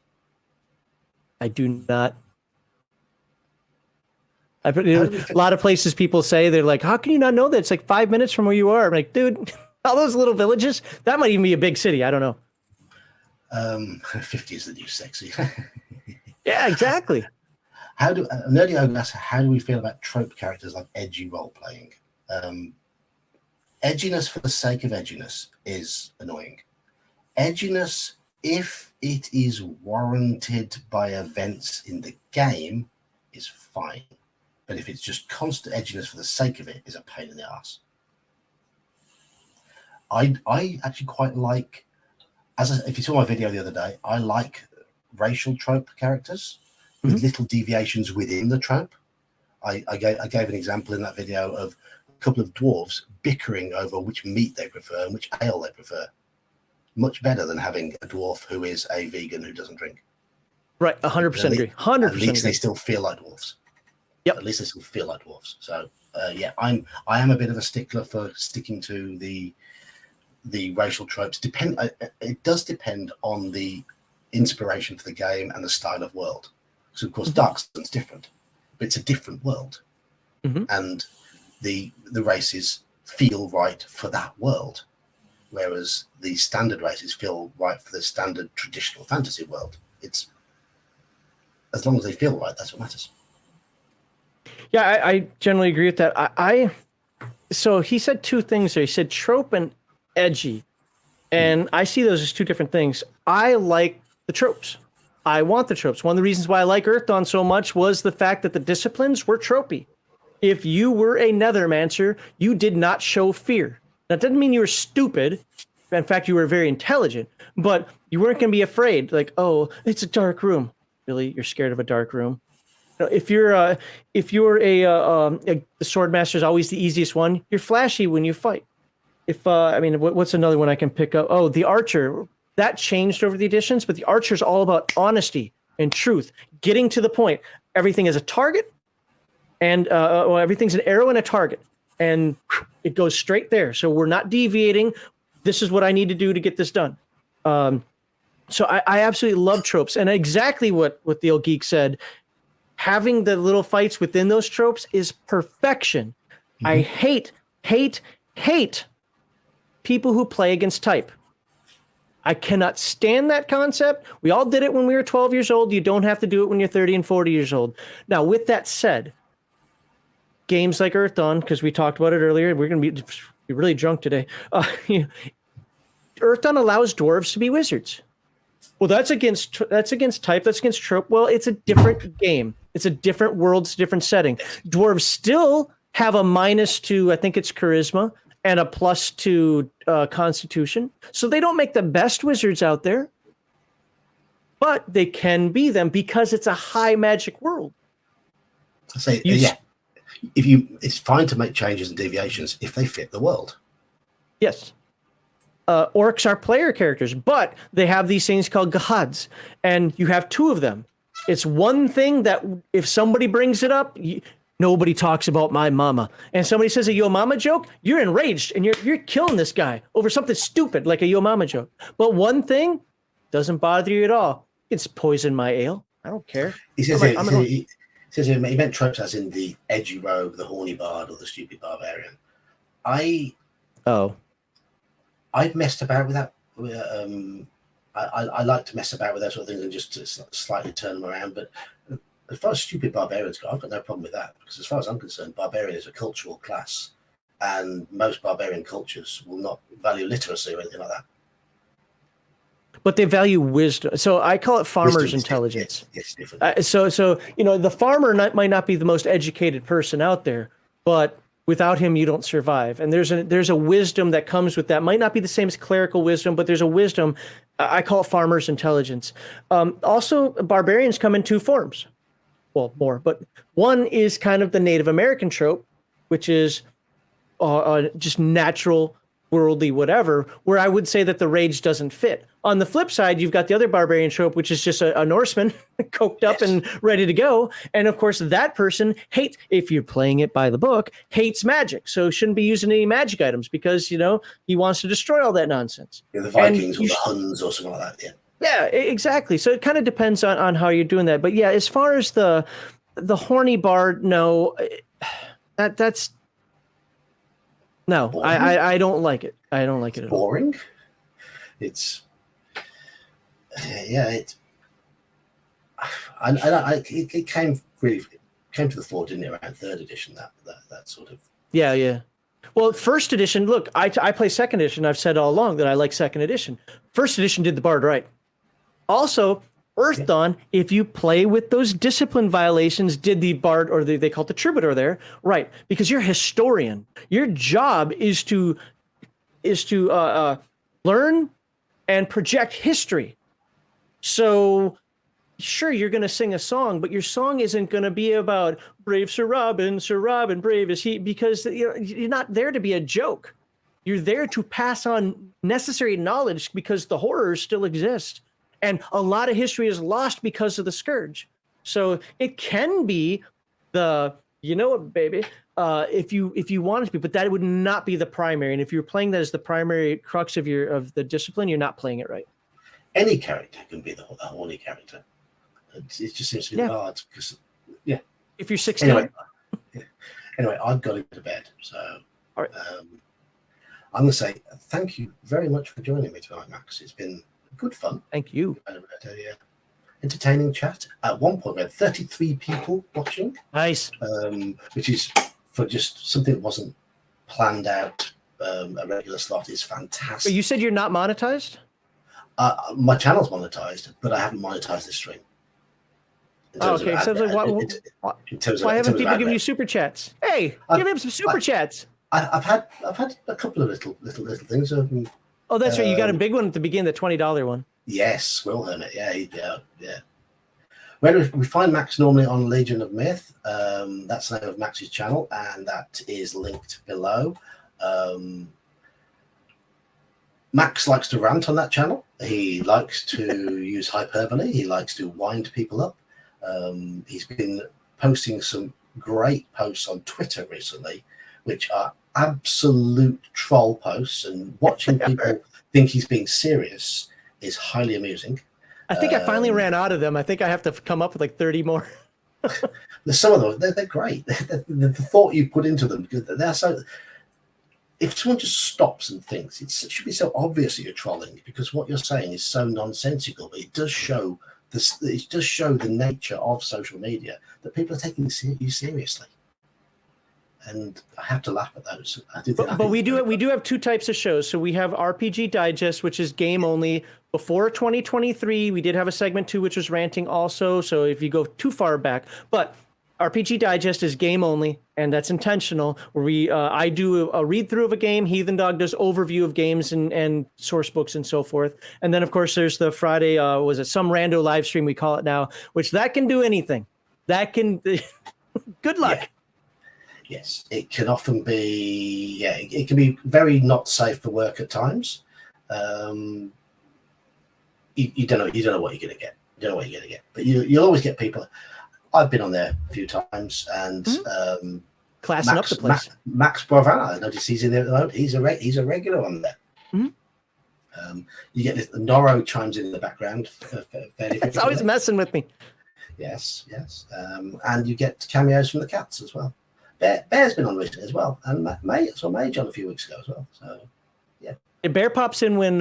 I do not. A lot of places people say, they're like, how can you not know that? It's like 5 minutes from where you are. I'm like, dude, all those little villages, that might even be a big city. I don't know. 50 is the new sexy. Yeah, exactly. Nerdy Ogre asks, how do we feel about trope characters like edgy role-playing? Edginess for the sake of edginess is annoying. Edginess, if it is warranted by events in the game, is fine. But if it's just constant edginess for the sake of it, is a pain in the ass. I actually quite like, if you saw my video the other day, I like racial trope characters with little deviations within the trope. I gave an example in that video of a couple of dwarves bickering over which meat they prefer and which ale they prefer. Much better than having a dwarf who is a vegan who doesn't drink. Right, 100% agree. 100%. At least they still feel like dwarves. Yep. At least they still feel like dwarves. So I am a bit of a stickler for sticking to the racial tropes. It does depend on the inspiration for the game and the style of world. So of course, Dark Sun's different, but it's a different world, and the races feel right for that world, whereas the standard races feel right for the standard traditional fantasy world. It's as long as they feel right, that's what matters. Yeah, I generally agree with that. So he said two things there. He said trope and edgy, and I see those as two different things. I like the tropes. I want the tropes. One of the reasons why I like Earth Dawn so much was the fact that the disciplines were tropey. If you were a Nethermancer, you did not show fear. That doesn't mean you were stupid. In fact, you were very intelligent, but you weren't going to be afraid. Like, oh, it's a dark room. Really, you're scared of a dark room? If you're a swordmaster is always the easiest one. You're flashy when you fight. What's another one I can pick up? Oh, the archer. That changed over the editions, but the archer's all about honesty and truth, getting to the point. Everything is a target, and everything's an arrow and a target, and it goes straight there. So we're not deviating. This is what I need to do to get this done. So I absolutely love tropes, and exactly what the old geek said. Having the little fights within those tropes is perfection. I hate people who play against type. I cannot stand that concept. We all did it when we were 12 years old. You don't have to do it when you're 30 and 40 years old. Now, with that said, games like Earth Dawn, because we talked about it earlier, we're going to be really drunk today. Earth Dawn allows dwarves to be wizards. Well, that's against type. That's against trope. Well, it's a different game. It's a different world. It's a different setting. Dwarves still have a minus to, I think it's charisma, and a plus to constitution. So they don't make the best wizards out there, but they can be them because it's a high magic world. I say, yeah. It's fine to make changes and deviations if they fit the world. Yes. Orcs are player characters, but they have these things called gods, and you have two of them. It's one thing that if somebody brings it up, nobody talks about my mama. And somebody says a yo mama joke, you're enraged and you're killing this guy over something stupid like a yo mama joke. But one thing doesn't bother you at all. It's poison my ale. I don't care. He says he meant tropes as in the edgy rogue, the horny bard, or the stupid barbarian. I've messed about with that. I like to mess about with those sort of things and just to slightly turn them around. But as far as stupid barbarians go, I've got no problem with that, because as far as I'm concerned, barbarian is a cultural class, and most barbarian cultures will not value literacy or anything like that. But they value wisdom. So I call it farmer's intelligence. It's different. So the farmer might not be the most educated person out there, but without him, you don't survive. And there's a wisdom that comes with that. Might not be the same as clerical wisdom, but there's a wisdom. I call it farmer's intelligence. Also, barbarians come in two forms. Well, more, but one is kind of the Native American trope, which is just natural, worldly, whatever, where I would say that the rage doesn't fit. On the flip side, you've got the other barbarian trope, which is just a Norseman coked up and ready to go. And of course, that person if you're playing it by the book, hates magic. So shouldn't be using any magic items because, he wants to destroy all that nonsense. Yeah, the Vikings or the Huns or something like that, yeah. Yeah, exactly. So it kind of depends on how you're doing that. But yeah, as far as the horny bard, no, that's... No, I don't like it. I don't like it at all. Boring? It's... Yeah, it came to the fore, didn't it, around third edition, that sort of... Yeah. Well, first edition, look, I play second edition. I've said all along that I like second edition. First edition did the bard right. Also, Earth Dawn, if you play with those discipline violations, did the bard, or they call it the troubadour there, right? Because you're a historian. Your job is to learn and project history. So, sure, you're going to sing a song, but your song isn't going to be about brave Sir Robin, brave is he, because you're not there to be a joke. You're there to pass on necessary knowledge because the horrors still exist. And a lot of history is lost because of the scourge. So it can be baby, if you want it to be, but that would not be the primary. And if you're playing that as the primary crux of the discipline, you're not playing it right. Any character can be the horny character. It just seems to be hard because, if you're 16. Anyway, I've got to go to bed. So all right. I'm going to say thank you very much for joining me tonight, Max. It's been good fun. Thank you. Entertaining chat. At one point, we had 33 people watching. Nice. Which is, for just something that wasn't planned out, a regular slot, is fantastic. But you said you're not monetized? My channel's monetized, but I haven't monetized this stream. Okay. So why haven't people given you super chats? Hey, give him some super chats. I've had a couple of little things. Oh, that's right. You got a big one at the beginning, the $20 one. Yes, Will Hermit. Yeah. Where we find Max normally on Legion of Myth. That's the name of Max's channel, and that is linked below. Max likes to rant on that channel. He likes to use hyperbole. He likes to wind people up. He's been posting some great posts on Twitter recently, which are absolute troll posts, and watching people think he's being serious is highly amusing. I think I finally ran out of them. I think I have to come up with like 30 more. Some of them, they're great. The thought you put into them, they're so... If someone just stops and thinks, it should be so obvious that you're trolling, because what you're saying is so nonsensical, but it does show the nature of social media, that people are taking you seriously. and I have to laugh at those. But we do have two types of shows. So we have RPG Digest, which is game only. Before 2023, we did have a segment 2, which was ranting also. So if you go too far back, but RPG Digest is game only, and that's intentional. Where I do a read through of a game. Heathen Dog does overview of games and source books and so forth. And then of course there's the Friday was it some rando live stream we call it now, which that can do anything. That can good luck. Yeah. Yes, it can often be. Yeah, it can be very not safe for work at times. You don't know what you're going to get. You don't know what you're going to get, but you'll always get people. I've been on there a few times, and classing up the place. Max Bravana, I noticed he's in there at the moment. He's a regular on there. Mm-hmm. You get this. Noro chimes in the background. It's always messing with me. Yes. And you get cameos from the cats as well. Bear's been on recently as well, and Mage on a few weeks ago as well. So, yeah. Bear pops in when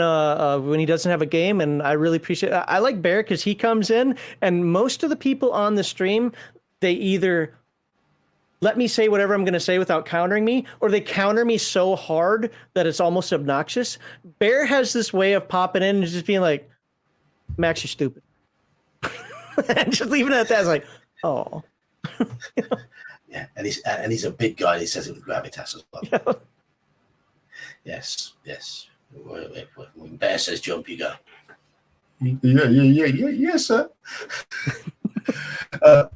he doesn't have a game, and I really appreciate it. I like Bear because he comes in, and most of the people on the stream, they either let me say whatever I'm going to say without countering me, or they counter me so hard that it's almost obnoxious. Bear has this way of popping in and just being like, Max, you're stupid. And just leaving it at that. It's like, oh. Yeah, and he's a big guy. And he says it with gravitas as well. Yeah. Yes. When Bear says jump, you go. Yes, sir.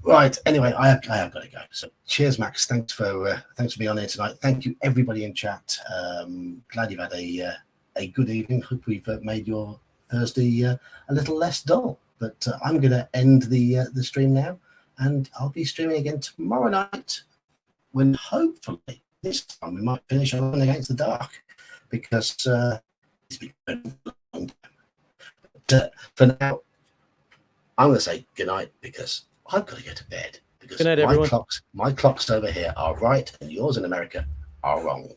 Right. Anyway, I have got to go. So, cheers, Max. Thanks for being on here tonight. Thank you, everybody in chat. Glad you've had a good evening. Hope we've made your Thursday a little less dull. But I'm going to end the stream now. And I'll be streaming again tomorrow night when hopefully this time we might finish on Against the Dark, because it's been a long time. But for now, I'm going to say goodnight because I've got to go to bed. Because good night, everyone. My clocks over here are right and yours in America are wrong.